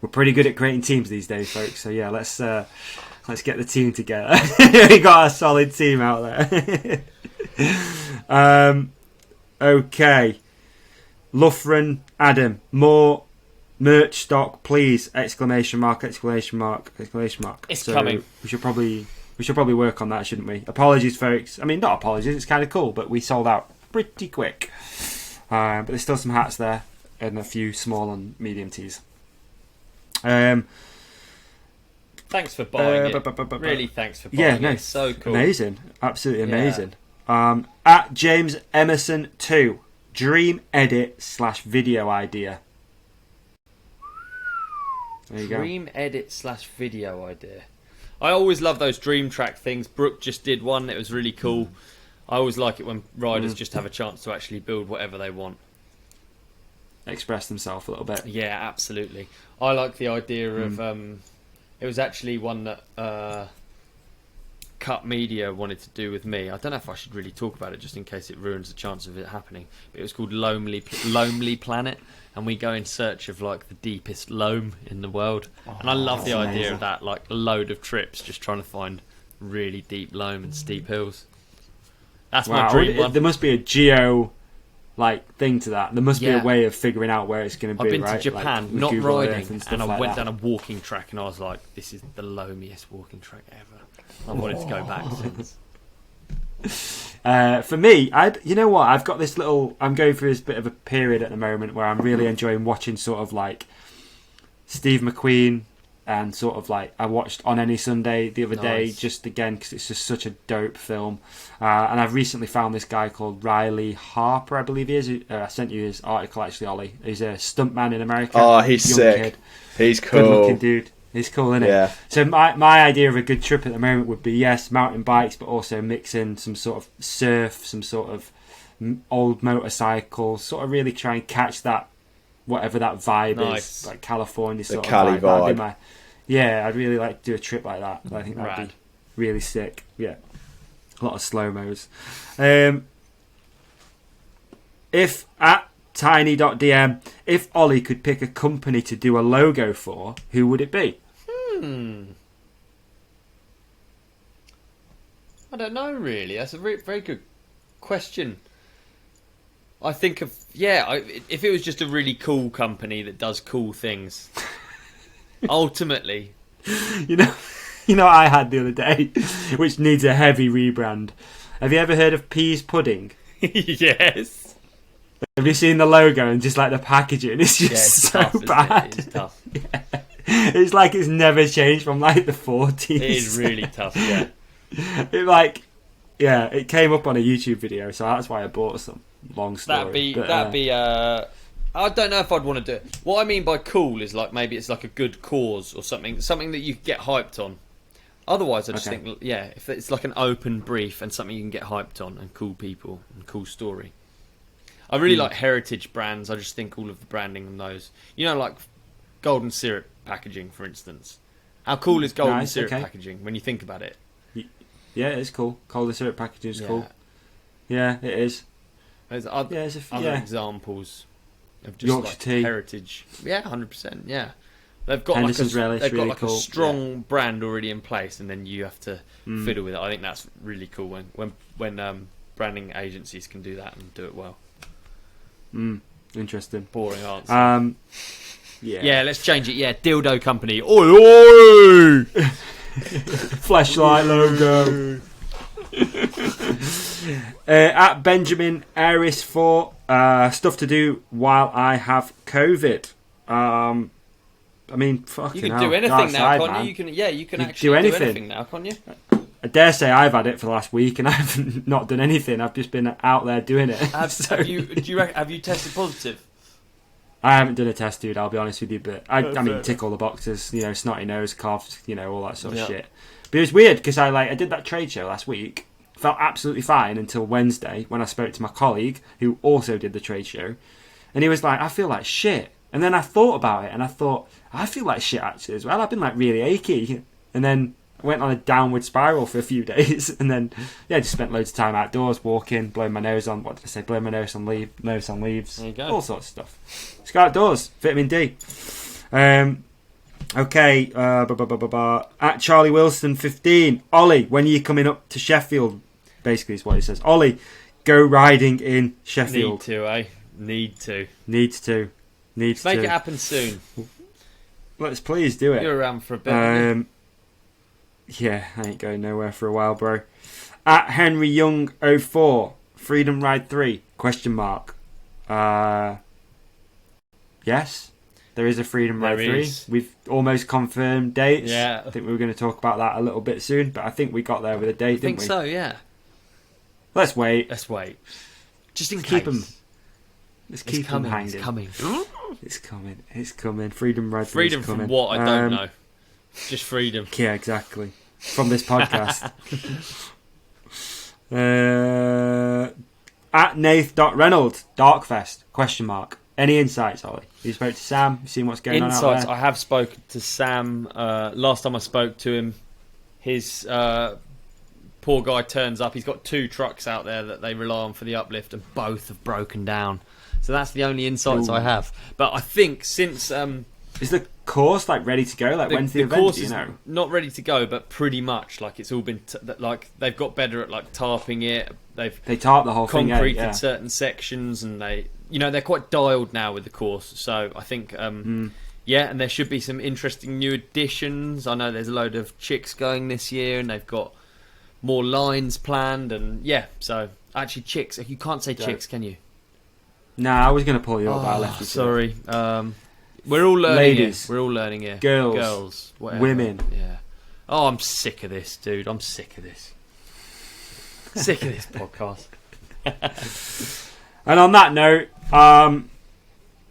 We're pretty good at creating teams these days, folks. So yeah, let's get the team together. We got a solid team out there. Okay, Loughran Adam, more merch stock, please! Exclamation mark! Exclamation mark! Exclamation mark! It's coming. We should probably work on that, shouldn't we? Apologies, folks. I mean, not apologies. It's kind of cool, but we sold out pretty quick. But there's still some hats there and a few small and medium tees. Thanks for buying it. Really, thanks for buying it. So cool. Amazing. Absolutely amazing. At James Emerson 2, dream edit / video idea. There you Dream edit / video idea. I always love those dream track things. Brooke just did one. It was really cool. I always like it when riders just have a chance to actually build whatever they want. Express themselves a little bit. Yeah, absolutely. I like the idea of... it was actually one that Cut Media wanted to do with me. I don't know if I should really talk about it just in case it ruins the chance of it happening. But it was called Lonely Planet. And we go in search of like the deepest loam in the world. And I love the idea amazing. of that, like a load of trips just trying to find really deep loam and steep hills. That's my dream one. There must be a geo thing to that. There must be a way of figuring out where it's going to be. I've been right? to Japan, with not Google riding, Earth and I like went that. down a walking track and I was like, this is the loamiest walking track ever. I wanted to go back since. For me, you know what? I've got this little. I'm going through this bit of a period at the moment where I'm really enjoying watching sort of like Steve McQueen and sort of like I watched On Any Sunday the other day just again because it's just such a dope film. And I've recently found this guy called Riley Harper, I believe he is. I sent you his article actually, Ollie. He's a stuntman in America. Oh, he's sick. Kid. He's cool. Good looking dude. He's cool, isn't it? Yeah. So my idea of a good trip at the moment would be, yes, mountain bikes, but also mix in some sort of surf, some sort of old motorcycles, sort of really try and catch that, whatever that vibe is, like California sort of Cali vibe. That'd vibe. be I'd really like to do a trip like that. I think that'd be really sick. Yeah. A lot of slow-mos. If at tiny.dm, if Ollie could pick a company to do a logo for, who would it be? I don't know really. That's a very good question. I think of if it was just a really cool company that does cool things. Ultimately, you know what I had the other day, which needs a heavy rebrand. Have you ever heard of Peas Pudding? Yes. Have you seen the logo and just like the packaging? It's just so tough, bad. It's tough. Yeah. It's like it's never changed from like the 40s. It is really tough. Yeah. It came up on a YouTube video, so that's why I bought some. Long story. That'd be. I don't know if I'd want to do it. What I mean by cool is like maybe it's like a good cause or something that you get hyped on. Otherwise, I just think if it's like an open brief and something you can get hyped on and cool people and cool story. I really like heritage brands. I just think all of the branding on those, like golden syrup packaging, for instance. How cool is golden syrup packaging when you think about it? Yeah, it's cool. Golden syrup packaging is cool. Yeah, it is. There's other examples of just Yorkshire like tea. heritage. Yeah, 100%. Yeah, they've got Henderson's Relish, they've got really like cool. a strong brand already in place, and then you have to fiddle with it. I think that's really cool when branding agencies can do that and do it well. Interesting. Boring answer. Yeah, let's change it. Yeah, dildo company. Oi, oi! Fleshlight logo. At Benjamin Aris 4, stuff to do while I have COVID. I mean, fucking you can hell, do anything now, outside, can't man. you? You can actually do anything. now, can't you? I dare say I've had it for the last week, and I've not done anything. I've just been out there doing it. Have you tested positive? I haven't done a test, dude. I'll be honest with you, but I mean, tick all the boxes. You know, snotty nose, cough, you know, all that sort of shit. But it was weird because I did that trade show last week. Felt absolutely fine until Wednesday when I spoke to my colleague who also did the trade show, and he was like, "I feel like shit." And then I thought about it, and I thought, I feel like shit actually as well. I've been like really achy, and then I went on a downward spiral for a few days, and then just spent loads of time outdoors, walking, blowing my nose on. What did I say? Blowing my nose on leaves. There you go. All sorts of stuff. Let's go outdoors. Vitamin D. Okay. At Charlie Wilson 15. Ollie, when are you coming up to Sheffield? Basically, is what he says. Ollie, go riding in Sheffield. Need to. Needs to. Make it happen soon. Let's please do it. You're around for a bit. Yeah, I ain't going nowhere for a while, bro. At Henry Young 04, Freedom Ride 3, question mark. Yes, there is a Freedom Ride 3. Is. We've almost confirmed dates. Yeah. I think we were going to talk about that a little bit soon, but I think we got there with a date, didn't we? I think so, yeah. Let's wait. Just in Let's case. keep them. Let's keep them hanging. It's coming. It's coming. Freedom Ride 3 Freedom is coming. from what? I don't know. Just freedom. Yeah, exactly. From this podcast. At Nath.Reynolds, Darkfest, question mark. Any insights, Ollie? You spoke to Sam, you seen what's going on out there? I have spoken to Sam. Last time I spoke to him, his poor guy turns up. He's got 2 trucks out there that they rely on for the uplift, and both have broken down. So that's the only insights I have. But I think since... is the course ready to go? When's the event? Course do you is know? not ready to go, but pretty much it's all been they've got better at tarping it. They tarp the whole thing. Concreted certain sections, and they're quite dialed now with the course. So I think and there should be some interesting new additions. I know there's a load of chicks going this year, and they've got more lines planned, and so actually chicks. You can't say chicks, can you? Nah, I was going to pull you up, but I left you. Sorry. We're all learning. Ladies. We're all learning here. Girls. Whatever. Women. Yeah. Oh, I'm sick of this, dude. I'm sick of this. Sick of this podcast. And on that note,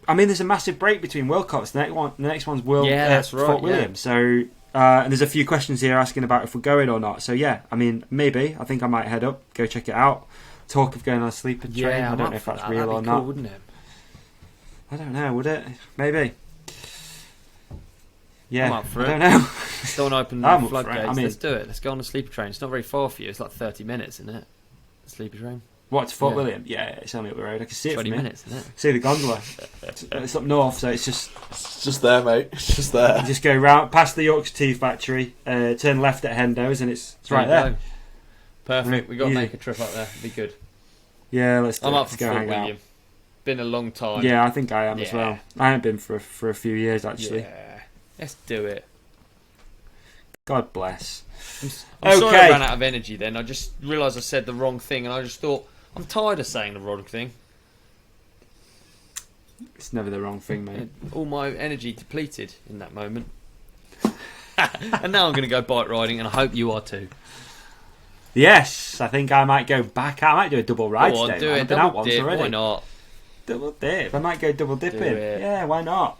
there's a massive break between World Cups. The next one's World that's right, Fort William. So, and there's a few questions here asking about if we're going or not. So yeah, maybe. I think I might head up, go check it out. Talk of going on a sleeper train. Yeah, I don't know if that's real or cool, not. Wouldn't it? I don't know. Would it? Maybe. Yeah, I'm up for I don't it. know. Don't open I'm the up for it. floodgates. Let's do it. Let's go on a sleeper train. It's not very far for you. It's like 30 minutes, isn't it? A sleeper train. What, to Fort William? Yeah, it's only up the road. I can see it 20 from here. minutes, isn't it? See the gondola. It's up north, so it's just there, mate. It's just there. You just go round past the Yorkshire Tea Factory, turn left at Hendo's, and it's right there. Perfect. We got to Easy. make a trip up there. It'd be good. Yeah, let's do I'm it. up for Let's go Fort hang William. out. Been a long time. Yeah, I think I am as Yeah. well. I haven't been for a few years actually. Yeah. Let's do it. God bless. I'm sorry I Okay. ran out of energy then. I just realised I said the wrong thing, and I just thought, I'm tired of saying the wrong thing. It's never the wrong thing, mate. All my energy depleted in that moment. And now I'm going to go bike riding, and I hope you are too. Yes, I think I might go back. I might do a double ride Go on, today. do man. it. I've been out Double once dip. already. Why not? Double dip. I might go double dipping. it. Yeah, why not?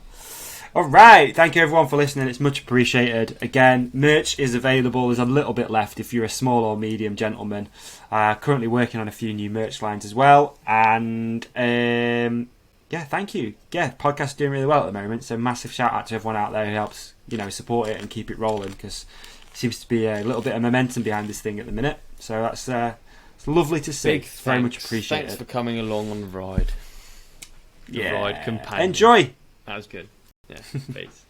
All right. Thank you everyone for listening. It's much appreciated. Again, merch is available. There's a little bit left if you're a small or medium gentleman. Currently working on a few new merch lines as well. And yeah, thank you. Yeah, podcast's doing really well at the moment. So massive shout out to everyone out there who helps, support it and keep it rolling, because seems to be a little bit of momentum behind this thing at the minute. So that's it's lovely to see. Big Very much thanks. appreciated. Thanks for coming along on the ride. The ride companion. Enjoy. That was good. Yeah, peace.